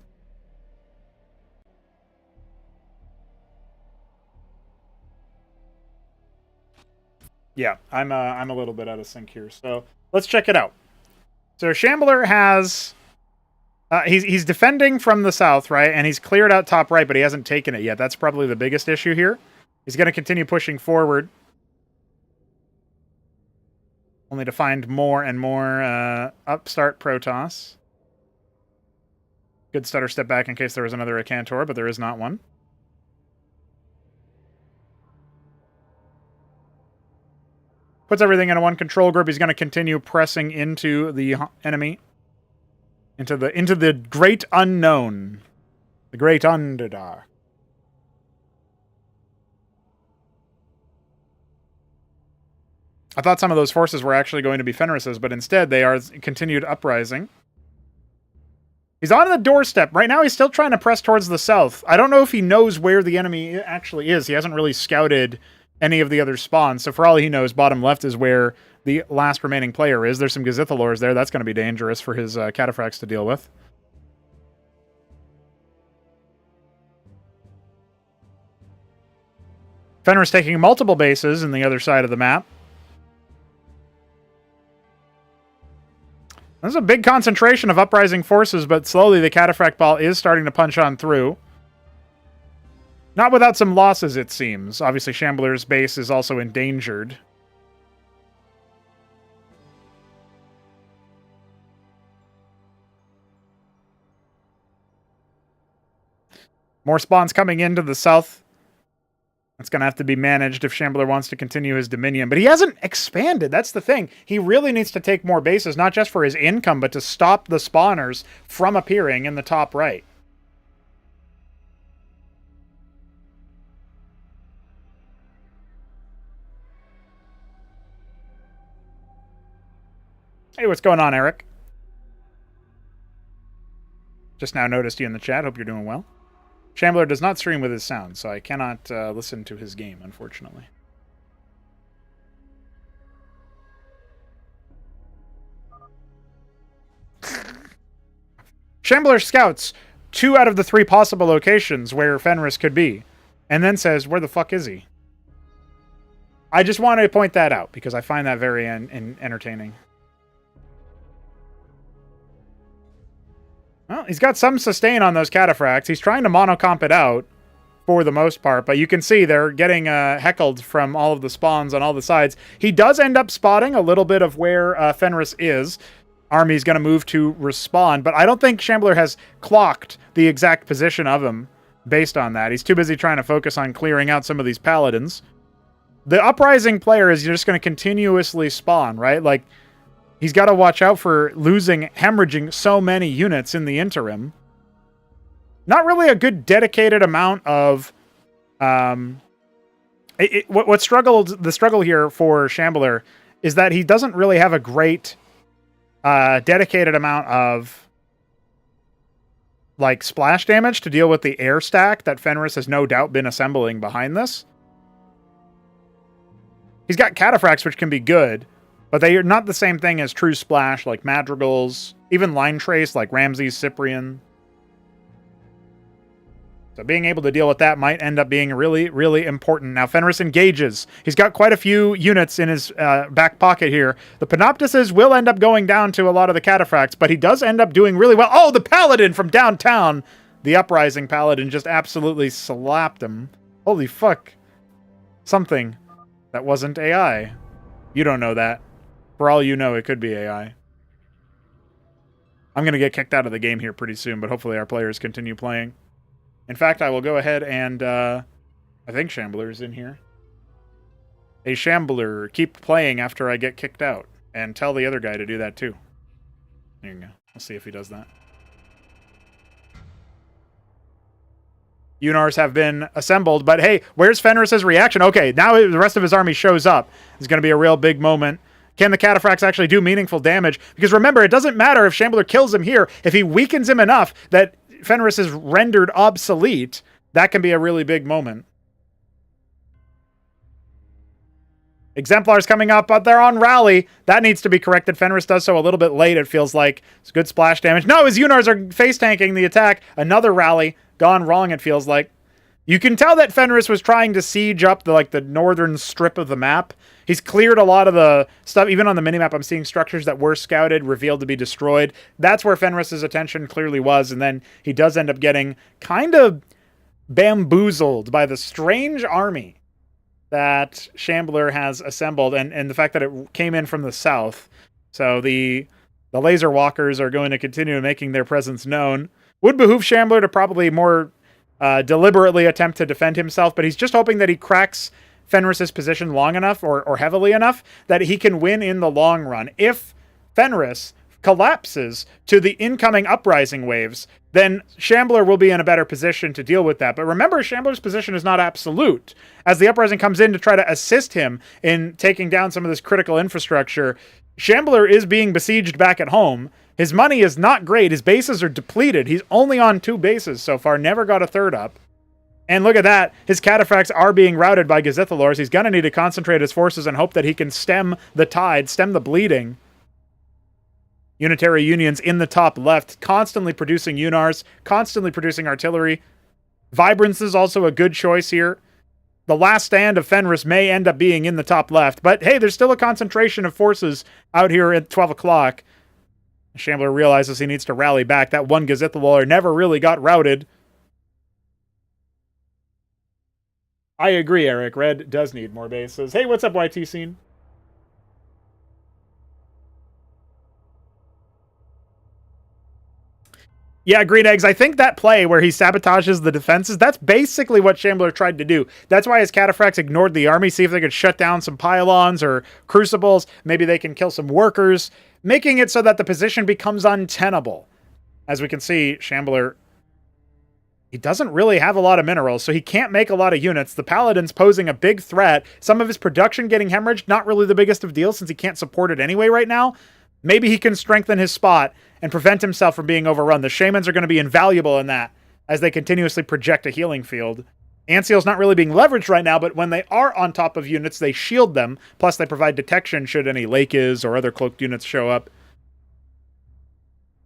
Yeah, I'm a little bit out of sync here, so let's check it out. So Shambler has... he's defending from the south, right? And he's cleared out top right, but he hasn't taken it yet. That's probably the biggest issue here. He's going to continue pushing forward. Only to find more and more upstart Protoss. Good stutter step back in case there was another Acantor, but there is not one. Puts everything into one control group. He's going to continue pressing into the enemy. Into the great unknown. The great underdark. I thought some of those forces were actually going to be Fenris's, but instead they are continued uprising. He's on the doorstep. Right now he's still trying to press towards the south. I don't know if he knows where the enemy actually is. He hasn't really scouted any of the other spawns, so for all he knows, bottom left is where the last remaining player is. There's some Gazithalors there. That's going to be dangerous for his cataphracts to deal with. Fenris taking multiple bases in the other side of the map. There's a big concentration of uprising forces, but slowly the cataphract ball is starting to punch on through. Not without some losses, it seems. Obviously, Shambler's base is also endangered. More spawns coming into the south. That's going to have to be managed if Shambler wants to continue his dominion. But he hasn't expanded. That's the thing. He really needs to take more bases, not just for his income, but to stop the spawners from appearing in the top right. Hey, what's going on, Eric? Just now noticed you in the chat. Hope you're doing well. Shambler does not stream with his sound, so I cannot listen to his game, unfortunately. Shambler scouts 2 out of the 3 possible locations where Fenris could be, and then says, where the fuck is he? I just wanted to point that out, because I find that very entertaining. Well, he's got some sustain on those cataphracts. He's trying to monocomp it out for the most part, but you can see they're getting heckled from all of the spawns on all the sides. He does end up spotting a little bit of where Fenris is. Army's going to move to respawn, but I don't think Shambler has clocked the exact position of him based on that. He's too busy trying to focus on clearing out some of these paladins. The Uprising player is just going to continuously spawn, right? Like, he's got to watch out for hemorrhaging so many units in the interim. Not really a good dedicated amount of... the struggle here for Shambler is that he doesn't really have a great dedicated amount of like splash damage to deal with the air stack that Fenris has no doubt been assembling behind this. He's got cataphracts, which can be good, but they are not the same thing as true splash, like madrigals, even line trace, like Ramses Cyprian. So being able to deal with that might end up being really, really important. Now, Fenris engages. He's got quite a few units in his back pocket here. The Panoptices will end up going down to a lot of the cataphracts, but he does end up doing really well. Oh, the Paladin from downtown! The Uprising Paladin just absolutely slapped him. Holy fuck. Something that wasn't AI. You don't know that. For all you know, it could be AI. I'm going to get kicked out of the game here pretty soon, but hopefully our players continue playing. In fact, I will go ahead and, I think Shambler's in here. Hey, Shambler, keep playing after I get kicked out. And tell the other guy to do that, too. There you go. We'll see if he does that. Unars have been assembled, but hey, where's Fenris's reaction? Okay, now the rest of his army shows up. It's going to be a real big moment. Can the cataphracts actually do meaningful damage? Because remember, it doesn't matter if Shambler kills him here. If he weakens him enough that Fenris is rendered obsolete, that can be a really big moment. Exemplars coming up, but they're on rally. That needs to be corrected. Fenris does so a little bit late, it feels like. It's good splash damage. No, his Unars are face-tanking the attack. Another rally gone wrong, it feels like. You can tell that Fenris was trying to siege up the northern strip of the map. He's cleared a lot of the stuff. Even on the minimap, I'm seeing structures that were scouted, revealed to be destroyed. That's where Fenris's attention clearly was, and then he does end up getting kind of bamboozled by the strange army that Shambler has assembled, and the fact that it came in from the south. So the laser walkers are going to continue making their presence known. Would behoove Shambler to probably more deliberately attempt to defend himself, but he's just hoping that he cracks Fenris's position long enough or heavily enough that he can win in the long run. If Fenris collapses to the incoming Uprising waves, then Shambler will be in a better position to deal with that. But remember, Shambler's position is not absolute. As the Uprising comes in to try to assist him in taking down some of this critical infrastructure, Shambler is being besieged back at home. His money is not great. His bases are depleted. He's only on 2 bases so far, never got a third up. And look at that. His cataphracts are being routed by Gazithalors. He's going to need to concentrate his forces and hope that he can stem the tide, stem the bleeding. Unitary Unions in the top left, constantly producing Unars, constantly producing artillery. Vibrance is also a good choice here. The last stand of Fenris may end up being in the top left, but hey, there's still a concentration of forces out here at 12 o'clock. Shambler realizes he needs to rally back. That one Gazithalor never really got routed. I agree, Eric. Red does need more bases. Hey, what's up, YT Scene? Yeah, Green Eggs, I think that play where he sabotages the defenses, that's basically what Shambler tried to do. That's why his Cataphracts ignored the army, see if they could shut down some pylons or crucibles. Maybe they can kill some workers, making it so that the position becomes untenable. As we can see, Shambler, he doesn't really have a lot of minerals, so he can't make a lot of units. The Paladin's posing a big threat. Some of his production getting hemorrhaged, not really the biggest of deals since he can't support it anyway right now. Maybe he can strengthen his spot and prevent himself from being overrun. The Shamans are going to be invaluable in that as they continuously project a healing field. Anseal's not really being leveraged right now, but when they are on top of units, they shield them. Plus, they provide detection should any Lakes or other cloaked units show up.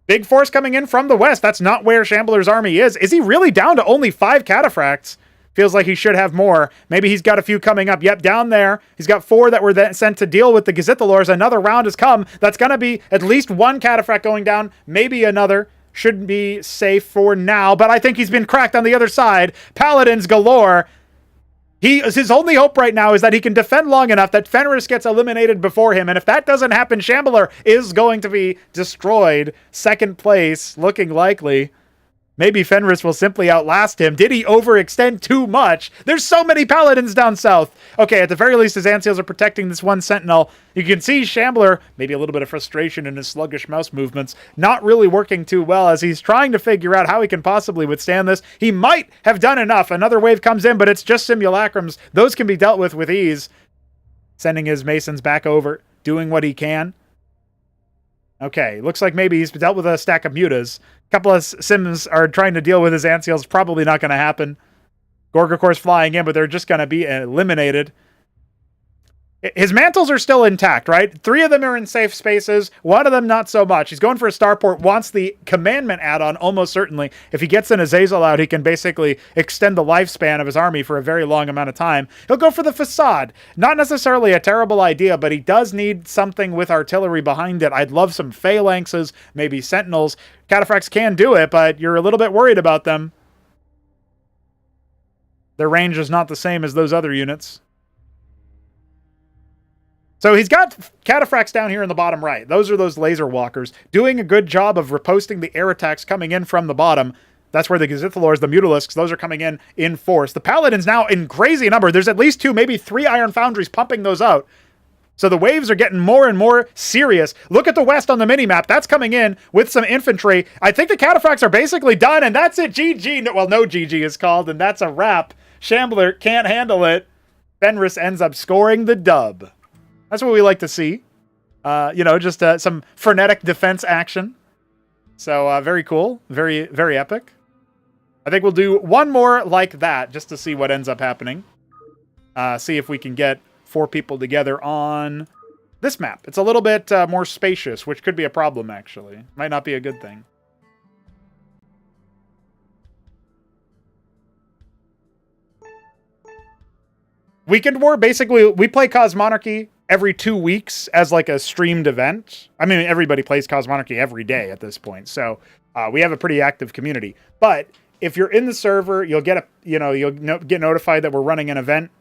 Big force coming in from the west. That's not where Shambler's army is. Is he really down to only 5 Cataphracts? Feels like he should have more. Maybe he's got a few coming up. Yep, down there. He's got 4 that were then sent to deal with the Gazithalors. Another round has come. That's going to be at least 1 Cataphract going down. Maybe another. Should be safe for now, but I think he's been cracked on the other side. Paladins galore. His only hope right now is that he can defend long enough that Fenris gets eliminated before him, and if that doesn't happen, Shambler is going to be destroyed. Second place, looking likely. Maybe Fenris will simply outlast him. Did he overextend too much? There's so many Paladins down south. Okay, at the very least, his Anseals are protecting this one Sentinel. You can see Shambler, maybe a little bit of frustration in his sluggish mouse movements, not really working too well as he's trying to figure out how he can possibly withstand this. He might have done enough. Another wave comes in, but it's just simulacrums. Those can be dealt with ease. Sending his Masons back over, doing what he can. Okay, looks like maybe he's dealt with a stack of mutas. A couple of Sims are trying to deal with his Anseals. Probably not going to happen. Gorgocor's flying in, but they're just going to be eliminated. His mantles are still intact, right? 3 of them are in safe spaces. 1 of them not so much. He's going for a starport, wants the commandment add-on almost certainly. If he gets an Azazel out, he can basically extend the lifespan of his army for a very long amount of time. He'll go for the facade. Not necessarily a terrible idea, but he does need something with artillery behind it. I'd love some phalanxes, maybe sentinels. Cataphracts can do it, but you're a little bit worried about them. Their range is not the same as those other units. So he's got Cataphracts down here in the bottom right. Those are those laser walkers, doing a good job of riposting the air attacks coming in from the bottom. That's where the Gazithalors, the Mutalisks, those are coming in force. The Paladins now in crazy number. There's at least 2, maybe 3 Iron Foundries pumping those out. So the waves are getting more and more serious. Look at the west on the mini-map. That's coming in with some infantry. I think the Cataphracts are basically done, and that's it. GG. Well, no GG is called, and that's a wrap. Shambler can't handle it. Fenris ends up scoring the dub. That's what we like to see. Just some frenetic defense action. So very cool. Very, very epic. I think we'll do one more like that just to see what ends up happening. See if we can get 4 people together on this map. It's a little bit more spacious, which could be a problem, actually. Might not be a good thing. Weekendwar, basically, we play Cosmonarchy every 2 weeks as like a streamed event. I mean, everybody plays Cosmonarchy every day at this point, so we have a pretty active community. But if you're in the server, you'll get get notified that we're running an event.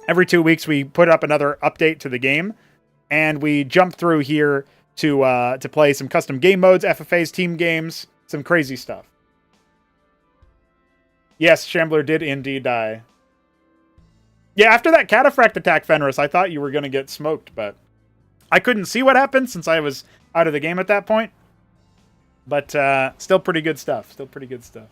Every 2 weeks, we put up another update to the game, and we jump through here to play some custom game modes, FFAs, team games, some crazy stuff. Yes, Shambler did indeed die. Yeah, after that Cataphract attack, Fenris, I thought you were going to get smoked, but I couldn't see what happened since I was out of the game at that point. But still pretty good stuff. Still pretty good stuff.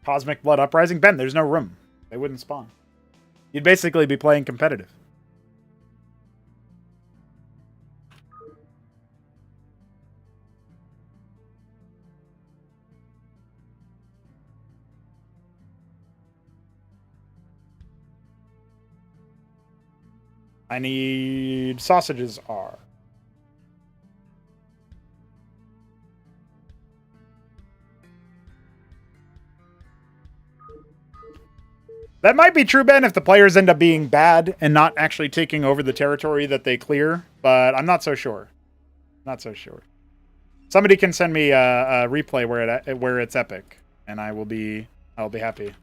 Cosmic Blood Uprising? Ben, there's no room. They wouldn't spawn. You'd basically be playing competitive. I need sausages are. That might be true, Ben, if the players end up being bad and not actually taking over the territory that they clear, but I'm not so sure. Not so sure. Somebody can send me a replay where it's epic, and I will be I'll be happy.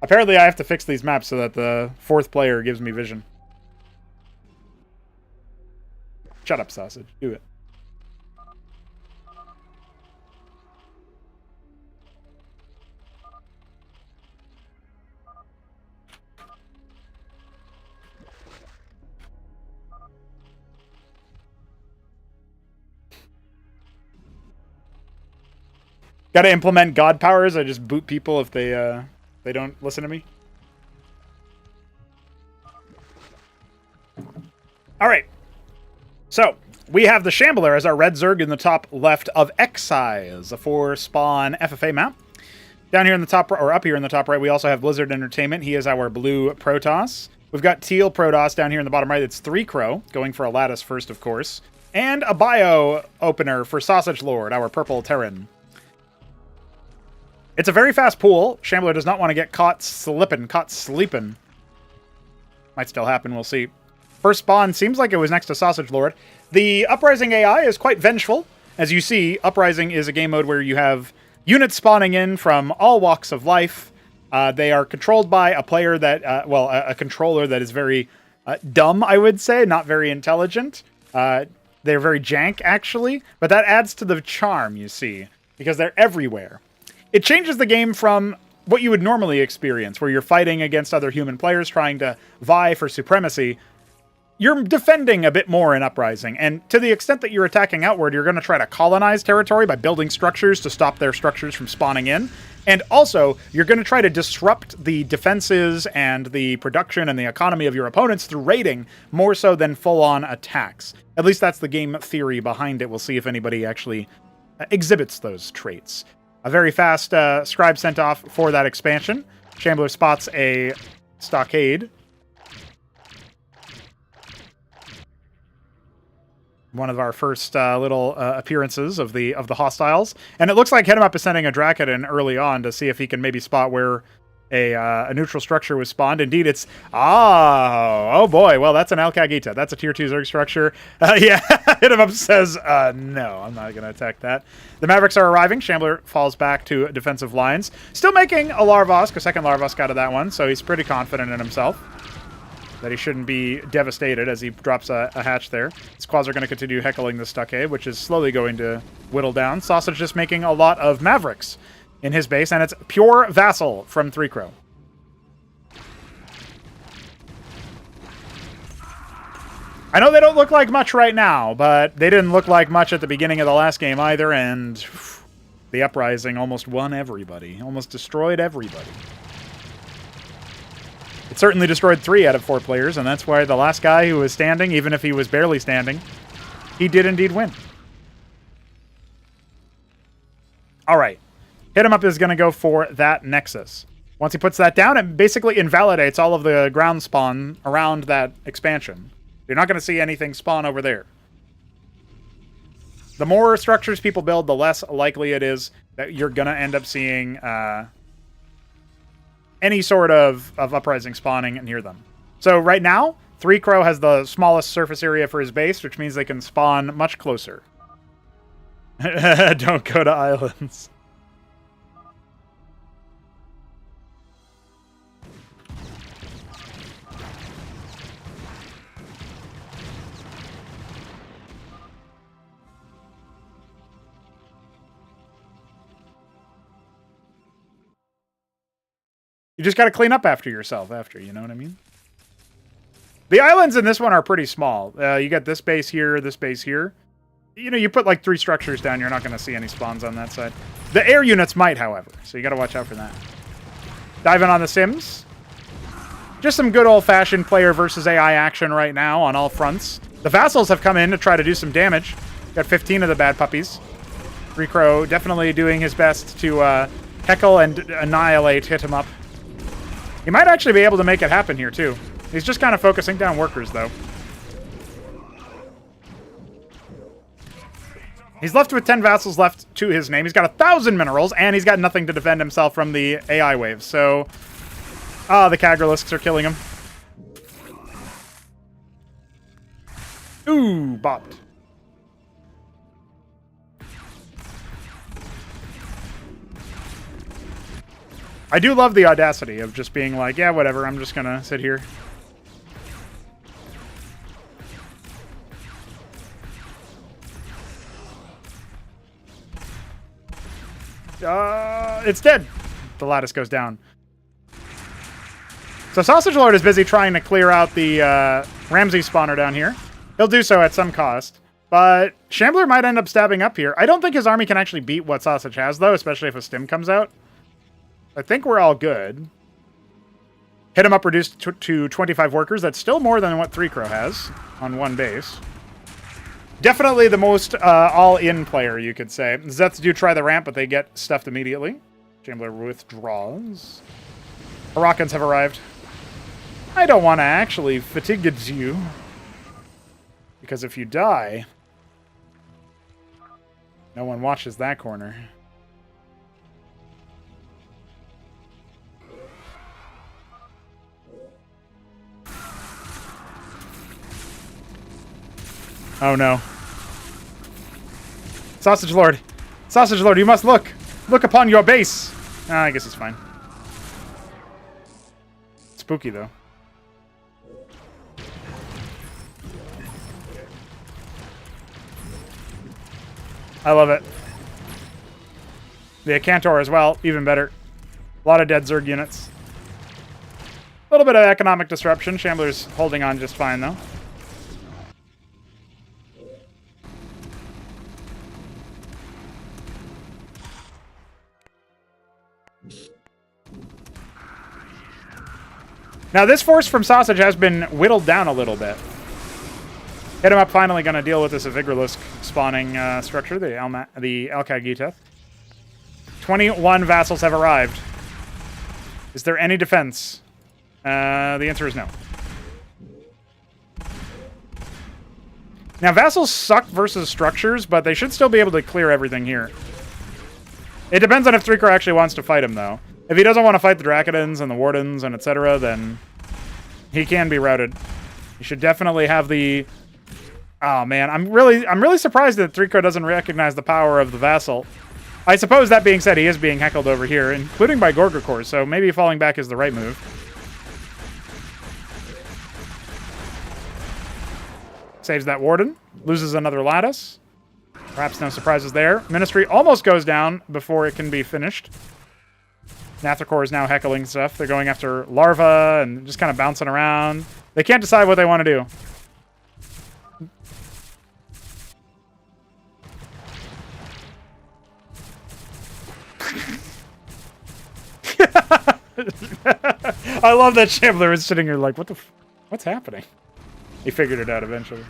Apparently I have to fix these maps so that the 4th player gives me vision. Shut up, sausage. Do it. Gotta implement god powers. I just boot people if they don't listen to me. All right. So we have the Shambler as our red Zerg in the top left of Excise, a 4-spawn FFA map. Down here in the top, or up here in the top right, we also have Blizzard Entertainment. He is our blue Protoss. We've got Teal Protoss down here in the bottom right. It's 3 Crow, going for a Lattice first, of course. And a bio opener for Sausage Lord, our purple Terran. It's a very fast pool. Shambler does not want to get caught slipping, caught sleeping. Might still happen, we'll see. First spawn seems like it was next to Sausage Lord. The Uprising AI is quite vengeful. As you see, Uprising is a game mode where you have units spawning in from all walks of life. They are controlled by a player that, a controller that is very dumb, I would say, not very intelligent. They're very jank, actually, but that adds to the charm, you see, because they're everywhere. It changes the game from what you would normally experience, where you're fighting against other human players trying to vie for supremacy. You're defending a bit more in Uprising, and to the extent that you're attacking outward, you're going to try to colonize territory by building structures to stop their structures from spawning in. And also, you're going to try to disrupt the defenses and the production and the economy of your opponents through raiding, more so than full-on attacks. At least that's the game theory behind it. We'll see if anybody actually exhibits those traits. A very fast scribe sent off for that expansion. Shambler spots a stockade. One of our first little appearances of the hostiles. And it looks like Head'em Up is sending a Drakon early on to see if he can maybe spot where a neutral structure was spawned. Indeed, it's... Oh boy. Well, that's an Alkagita. That's a tier 2 Zerg structure. Yeah, Head'em Up says, no, I'm not going to attack that. The Mavericks are arriving. Shambler falls back to defensive lines. Still making a Larvosk, a second Larvosk out of that one, so he's pretty confident in himself that he shouldn't be devastated as he drops a hatch there. Squads are going to continue heckling the stockade, which is slowly going to whittle down. Sausage just making a lot of Mavericks in his base, and it's pure Vassal from 3 Crow. I know they don't look like much right now, but they didn't look like much at the beginning of the last game either, and the Uprising almost won everybody. Almost destroyed everybody. It certainly destroyed 3 out of 4 players, and that's why the last guy who was standing, even if he was barely standing, he did indeed win. All right. Head'em Up is going to go for that Nexus. Once he puts that down, it basically invalidates all of the ground spawn around that expansion. You're not going to see anything spawn over there. The more structures people build, the less likely it is that you're going to end up seeing any sort of Uprising spawning near them. So right now, 3 Crow has the smallest surface area for his base, which means they can spawn much closer. Don't go to islands. You just got to clean up after yourself after, you know what I mean? The islands in this one are pretty small. You got this base here, this base here. You know, you put like 3 structures down, you're not going to see any spawns on that side. The air units might, however, so you got to watch out for that. Diving on the Sims. Just some good old-fashioned player versus AI action right now on all fronts. The Vassals have come in to try to do some damage. Got 15 of the bad puppies. 3 Crow definitely doing his best to heckle and annihilate Head'em Up. He might actually be able to make it happen here, too. He's just kind of focusing down workers, though. He's left with 10 vassals left to his name. He's got 1,000 minerals, and he's got nothing to defend himself from the AI waves. So, the Kagralisks are killing him. Ooh, bopped. I do love the audacity of just being like, yeah, whatever, I'm just gonna sit here. It's dead. The lattice goes down. So Sausage Lord is busy trying to clear out the Ramsey spawner down here. He'll do so at some cost. But Shambler might end up stabbing up here. I don't think his army can actually beat what Sausage has, though, especially if a stim comes out. I think we're all good. Hit him up reduced to 25 workers. That's still more than what 3Crow has on one base. Definitely the most all-in player, you could say. Zets do try the ramp, but they get stuffed immediately. Shambler withdraws. Harakas have arrived. I don't want to actually fatigue you. Because if you die, no one watches that corner. Oh no. Sausage Lord. Sausage Lord, you must look. Look upon your base. Ah, I guess he's fine. Spooky though. I love it. The Cantor as well, even better. A lot of dead Zerg units. A little bit of economic disruption. Shambler's holding on just fine though. Now, this force from Sausage has been whittled down a little bit. Hit him up, finally going to deal with this Avigralisk spawning structure, the Alkagiteth. 21 vassals have arrived. Is there any defense? The answer is no. Now, vassals suck versus structures, but they should still be able to clear everything here. It depends on if 3Crow actually wants to fight him, though. If he doesn't want to fight the Drakodons and the Wardens and etc., then he can be routed. He should definitely have the... Oh man, I'm really surprised that 3Crow doesn't recognize the power of the Vassal. I suppose that being said, he is being heckled over here, including by Gorgorkors, so maybe falling back is the right move. Saves that Warden. Loses another Lattice. Perhaps no surprises there. Ministry almost goes down before it can be finished. Nathrakor is now heckling stuff. They're going after Larva and just kind of bouncing around. They can't decide what they want to do. I love that Shambler is sitting here like, what's happening? He figured it out eventually.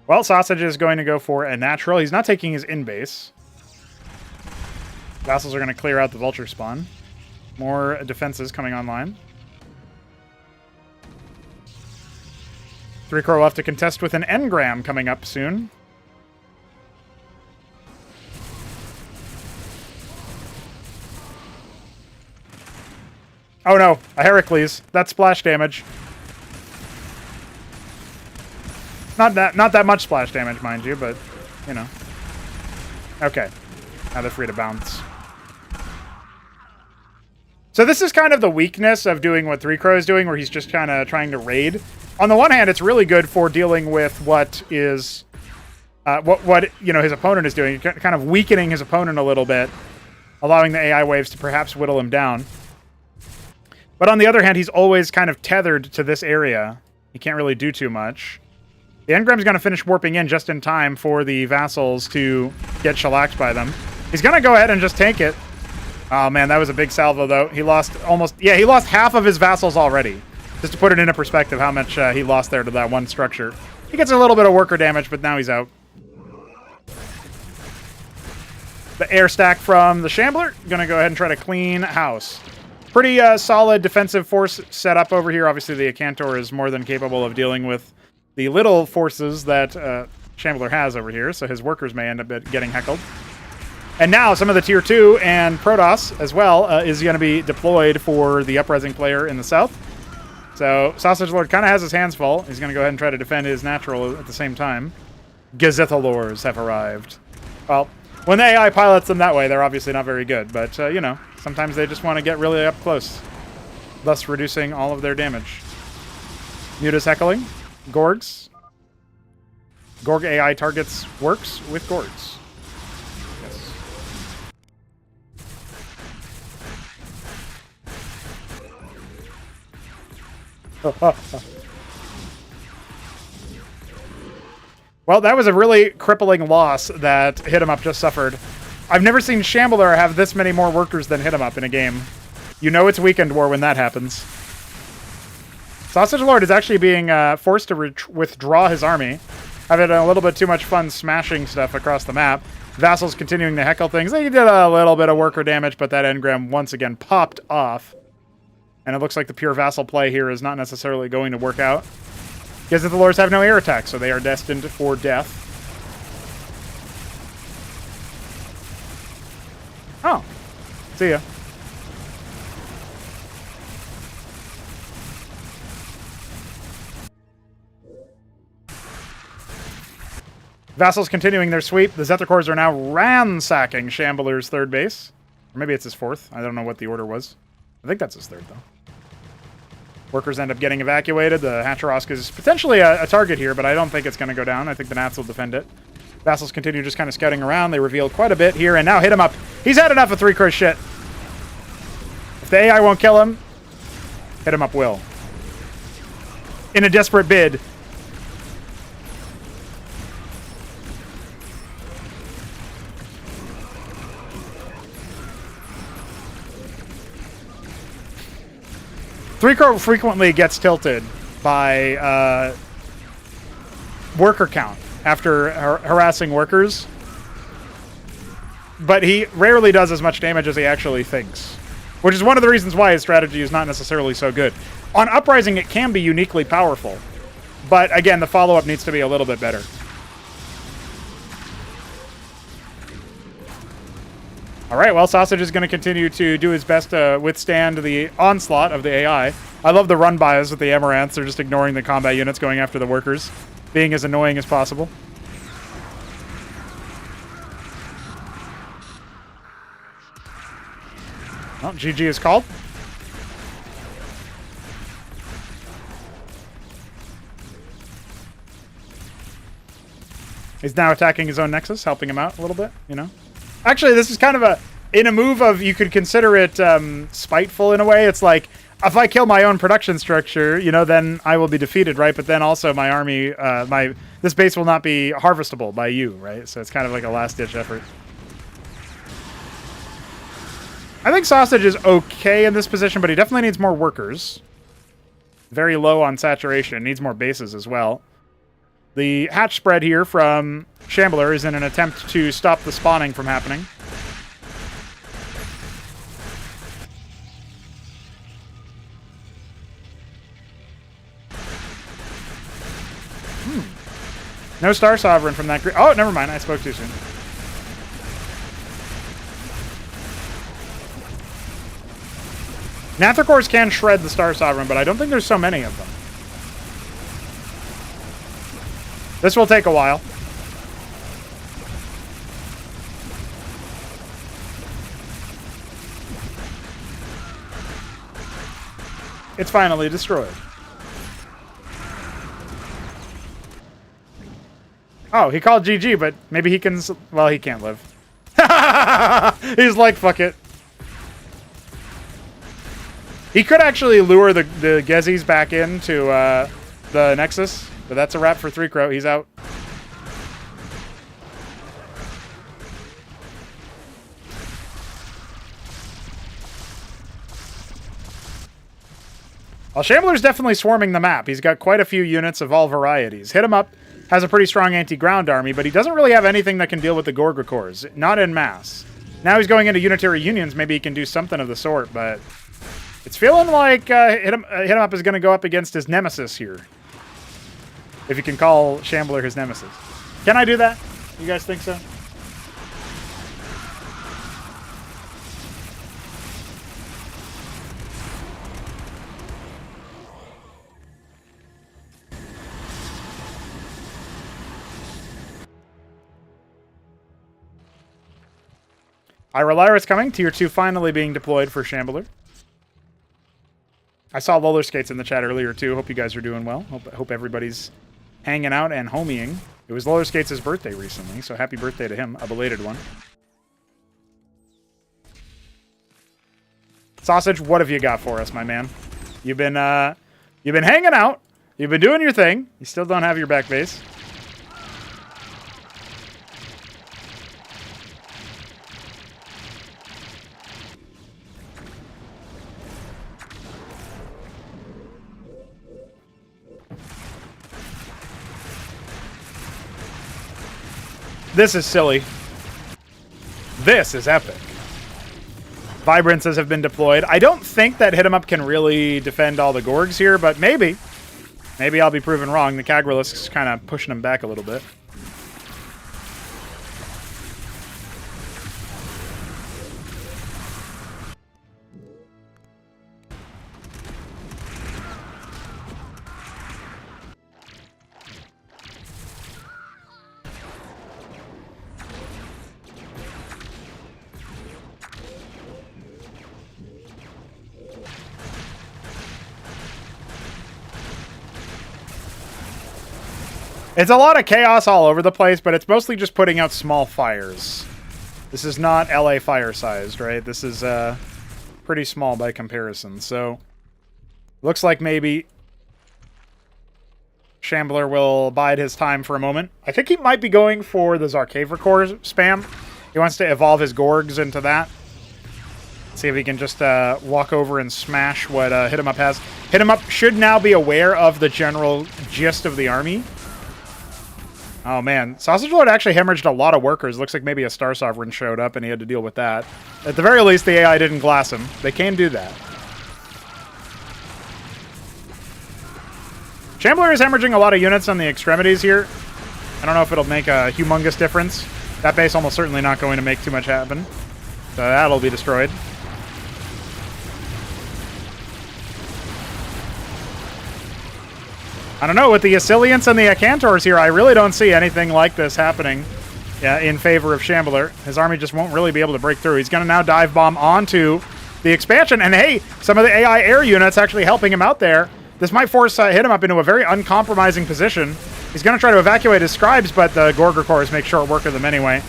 Well, Sausage is going to go for a natural. He's not taking his in-base. Vassals are going to clear out the Vulture spawn. More defenses coming online. 3Crow will have to contest with an Engram coming up soon. Oh no, a Heracles. That's splash damage. Not that much splash damage, mind you, but, you know. Okay. Now they're free to bounce. So this is kind of the weakness of doing what 3Crow is doing, where he's just kind of trying to raid. On the one hand, it's really good for dealing with what is... what you know, his opponent is doing. Kind of weakening his opponent a little bit. Allowing the AI waves to perhaps whittle him down. But on the other hand, he's always kind of tethered to this area. He can't really do too much. The Engram's going to finish warping in just in time for the vassals to get shellacked by them. He's going to go ahead and just tank it. Oh man, that was a big salvo though. He lost almost... Yeah, he lost half of his vassals already. Just to put it into perspective how much he lost there to that one structure. He gets a little bit of worker damage, but now he's out. The air stack from the Shambler. Going to go ahead and try to clean house. Pretty solid defensive force set up over here. Obviously, the Acantor is more than capable of dealing with the little forces that Shambler has over here, so his workers may end up getting heckled. And now some of the Tier 2 and Protoss as well is going to be deployed for the Uprising player in the south. So Sausage Lord kind of has his hands full. He's going to go ahead and try to defend his natural at the same time. Gazethalors have arrived. Well, When the AI pilots them that way, they're obviously not very good. But, you know, sometimes they just want to get really up close, thus reducing all of their damage. Muta's heckling. Gorgs. Gorg AI targets works with Gorgs. Yes. Well, that was a really crippling loss that Hit 'em Up just suffered. I've never seen Shambler have this many more workers than Hit 'em Up in a game. You know it's Weekendwar when that happens. Sausage Lord is actually being forced to withdraw his army, having a little bit too much fun smashing stuff across the map. Vassals continuing to heckle things. They did a little bit of worker damage, but that engram once again popped off. And it looks like the pure vassal play here is not necessarily going to work out. Because the lords have no air attack, so they are destined for death. Oh. See ya. Vassals continuing their sweep. The Zephyrcores are now ransacking Shambler's third base. Or maybe it's his fourth. I don't know what the order was. I think that's his third, though. Workers end up getting evacuated. The Hatcherosk is potentially a target here, but I don't think it's going to go down. I think the Nats will defend it. Vassals continue just kind of scouting around. They reveal quite a bit here, and now Hit 'em Up. He's had enough of 3-crow shit. If the AI won't kill him, Hit 'em Up will. In a desperate bid. Three-crow frequently gets tilted by worker count after harassing workers, but he rarely does as much damage as he actually thinks, which is one of the reasons why his strategy is not necessarily so good. On Uprising, it can be uniquely powerful, but again, the follow-up needs to be a little bit better. All right, well, Sausage is going to continue to do his best to withstand the onslaught of the AI. I love the run-bys with the Amaranths. They're just ignoring the combat units, going after the workers, being as annoying as possible. Well, GG is called. He's now attacking his own Nexus, helping him out a little bit, you know? Actually, this is kind of in a move of, you could consider it spiteful in a way. It's like, if I kill my own production structure, you know, then I will be defeated, right? But then also my army, this base will not be harvestable by you, right? So it's kind of like a last-ditch effort. I think Sausage is okay in this position, but he definitely needs more workers. Very low on saturation. Needs more bases as well. The hatch spread here from Shambler is in an attempt to stop the spawning from happening. No Star Sovereign from that group. Oh, never mind. I spoke too soon. Nathricors can shred the Star Sovereign, but I don't think there's so many of them. This will take a while. It's finally destroyed. Oh, he called GG, but maybe he can... Well, he can't live. He's like, fuck it. He could actually lure the Gezzies back into the Nexus, but that's a wrap for 3-crow. He's out. Well, Shambler's definitely swarming the map. He's got quite a few units of all varieties. Hit 'em Up has a pretty strong anti-ground army, but he doesn't really have anything that can deal with the Gorgacores. Not en masse. Now he's going into unitary unions. Maybe he can do something of the sort, but it's feeling like Hit 'em Up is going to go up against his nemesis here. If you can call Shambler his nemesis. Can I do that? You guys think so? Ireliris coming. Tier 2 finally being deployed for Shambler. I saw roller skates in the chat earlier, too. Hope you guys are doing well. Hope everybody's hanging out and homieing. It was Roller Skates' birthday recently, so happy birthday to him. A belated one. Sausage, what have you got for us, my man? You've been hanging out. You've been doing your thing. You still don't have your back base. This is silly. This is epic. Vibrances have been deployed. I don't think that Hit 'em Up can really defend all the Gorgs here, but maybe. Maybe I'll be proven wrong. The Kagralisk's kind of pushing him back a little bit. It's a lot of chaos all over the place, but it's mostly just putting out small fires. This is not LA fire-sized, right? This is pretty small by comparison. So, looks like maybe Shambler will bide his time for a moment. I think he might be going for the Zarkavra core spam. He wants to evolve his Gorgs into that. See if he can just walk over and smash what Hit 'em Up has. Hit 'em Up should now be aware of the general gist of the army. Oh, man. Sausage Lord actually hemorrhaged a lot of workers. Looks like maybe a Star Sovereign showed up and he had to deal with that. At the very least, the AI didn't glass him. They can do that. Shambler is hemorrhaging a lot of units on the extremities here. I don't know if it'll make a humongous difference. That base almost certainly not going to make too much happen. So that'll be destroyed. I don't know, with the Asilians and the Acantors here, I really don't see anything like this happening in favor of Shambler. His army just won't really be able to break through. He's going to now dive bomb onto the expansion. And hey, some of the AI air units actually helping him out there. This might force Hit 'em Up into a very uncompromising position. He's going to try to evacuate his scribes, but the Gorger cores make short work of them anyway.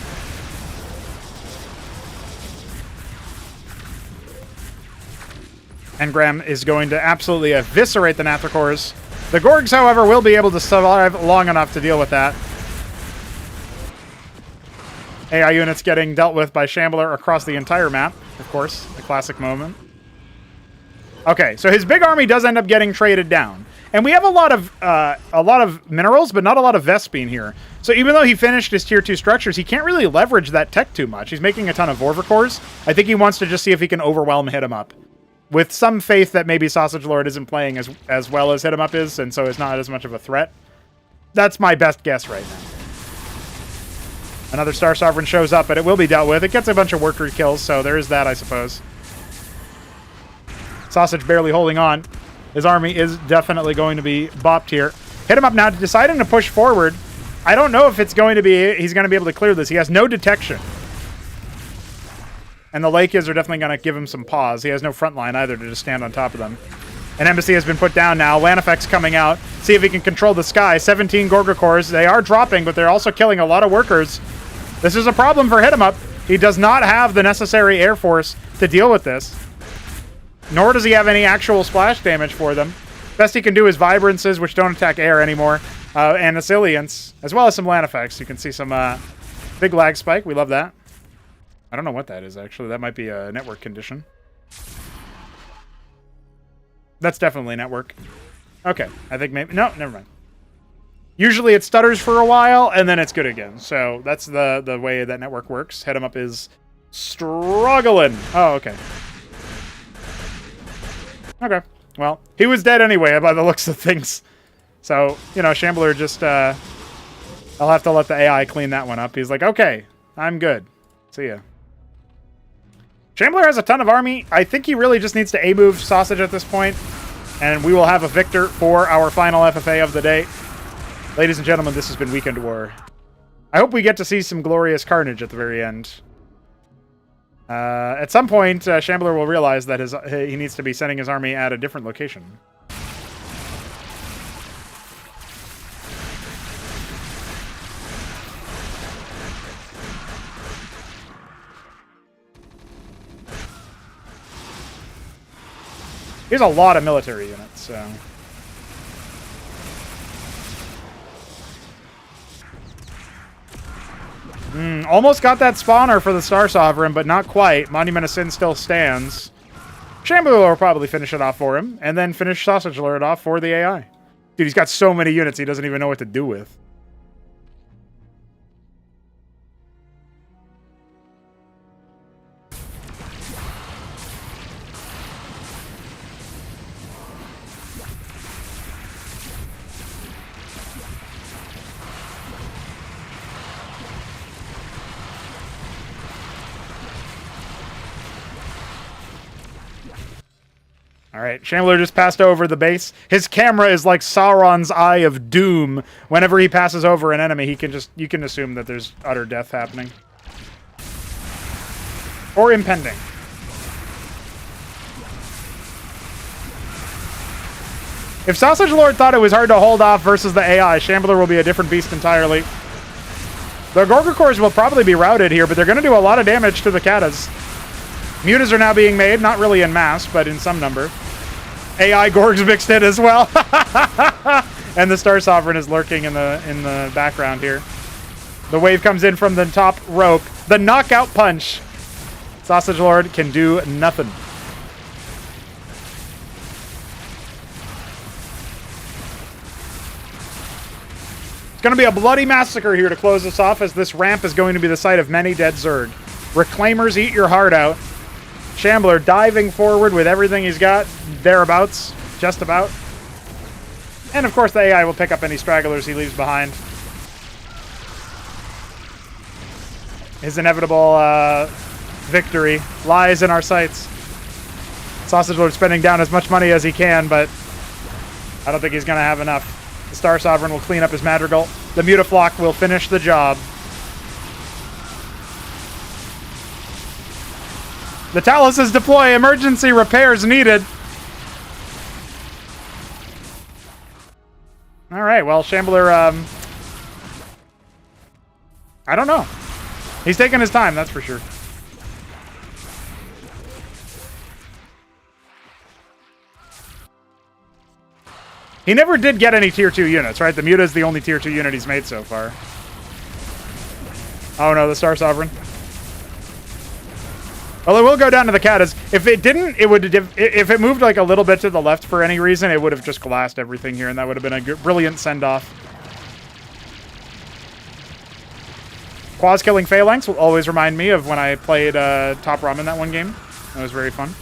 Engram is going to absolutely eviscerate the Nathracores. The Gorgs, however, will be able to survive long enough to deal with that. AI units getting dealt with by Shambler across the entire map, of course, a classic moment. Okay, so his big army does end up getting traded down. And we have a lot of minerals, but not a lot of Vespene here. So even though he finished his tier 2 structures, he can't really leverage that tech too much. He's making a ton of Vorvicores. I think he wants to just see if he can overwhelm Hit 'em Up. With some faith that maybe Sausage Lord isn't playing as well as Hit 'em Up is, and so is not as much of a threat. That's my best guess right now. Another Star Sovereign shows up, but it will be dealt with. It gets a bunch of worker kills, so there is that, I suppose. Sausage barely holding on. His army is definitely going to be bopped here. Hit 'em Up now deciding to push forward. I don't know if it's going to be... He's going to be able to clear this. He has no detection. And the Lakias are definitely going to give him some pause. He has no front line either to just stand on top of them. An embassy has been put down now. Lanifex coming out. See if he can control the sky. 17 Gorga cores. They are dropping, but they're also killing a lot of workers. This is a problem for Hit 'em Up. He does not have the necessary air force to deal with this. Nor does he have any actual splash damage for them. Best he can do is Vibrances, which don't attack air anymore, and Asilians, as well as some Lanifex. You can see some big lag spike. We love that. I don't know what that is, actually. That might be a network condition. That's definitely network. Okay, I think maybe... No, never mind. Usually it stutters for a while, and then it's good again. So that's the way that network works. Hit 'em Up is struggling. Oh, okay. Okay. Well, he was dead anyway, by the looks of things. So, you know, Shambler just... I'll have to let the AI clean that one up. He's like, okay, I'm good. See ya. Shambler has a ton of army. I think he really just needs to A-move Sausage at this point, and we will have a victor for our final FFA of the day. Ladies and gentlemen, this has been Weekend War. I hope we get to see some glorious carnage at the very end. At some point, Shambler will realize that he needs to be sending his army at a different location. Here's a lot of military units, so... Almost got that spawner for the Star Sovereign, but not quite. Monument of Sin still stands. Shambler will probably finish it off for him, and then finish Sausage Lord off for the AI. Dude, he's got so many units he doesn't even know what to do with. All right, Shambler just passed over the base. His camera is like Sauron's Eye of Doom. Whenever he passes over an enemy, you can assume that there's utter death happening. Or impending. If Sausage Lord thought it was hard to hold off versus the AI, Shambler will be a different beast entirely. The Gorgorcores will probably be routed here, but they're going to do a lot of damage to the Katas. Mutas are now being made, not really in mass, but in some number. AI Gorgs mixed in as well. And the Star Sovereign is lurking in the background here. The wave comes in from the top rope. The knockout punch. Sausage Lord can do nothing. It's going to be a bloody massacre here to close us off, as this ramp is going to be the site of many dead Zerg. Reclaimers, eat your heart out. Shambler diving forward with everything he's got, thereabouts, just about. And of course the AI will pick up any stragglers he leaves behind. His inevitable victory lies in our sights. Sausage Lord spending down as much money as he can, but I don't think he's going to have enough. The Star Sovereign will clean up his Madrigal. The Mutaflock will finish the job. The Taluses deploy. Emergency repairs needed. All right, well, Shambler, I don't know. He's taking his time, that's for sure. He never did get any tier 2 units, right? The Muta is the only tier 2 unit he's made so far. Oh no, the Star Sovereign. Well, it will go down to the Katas. If it didn't, it would. If it moved like a little bit to the left for any reason, it would have just glassed everything here, and that would have been a brilliant send-off. Quaz killing Phalanx will always remind me of when I played Top Ramen that one game. That was very fun.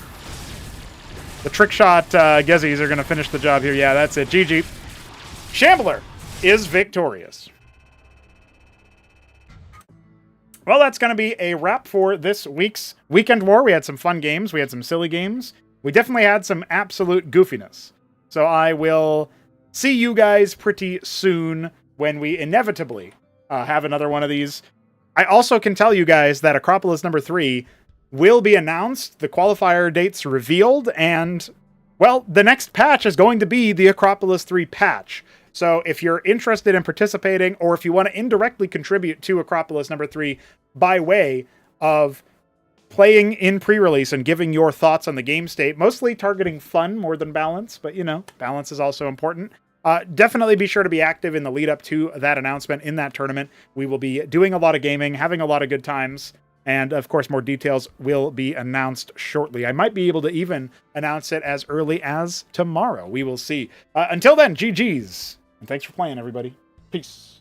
The trick shot Gezzies are going to finish the job here. Yeah, that's it. GG. Shambler is victorious. Well, that's going to be a wrap for this week's Weekend War. We had some fun games. We had some silly games. We definitely had some absolute goofiness. So I will see you guys pretty soon when we inevitably have another one of these. I also can tell you guys that Acropolis number 3 will be announced, the qualifier dates revealed, and, well, the next patch is going to be the Acropolis 3 patch. So if you're interested in participating, or if you want to indirectly contribute to Acropolis number 3 by way of playing in pre-release and giving your thoughts on the game state, mostly targeting fun more than balance, but you know, balance is also important. Definitely be sure to be active in the lead up to that announcement in that tournament. We will be doing a lot of gaming, having a lot of good times, and of course more details will be announced shortly. I might be able to even announce it as early as tomorrow. We will see. Until then, GG's. And thanks for playing, everybody. Peace.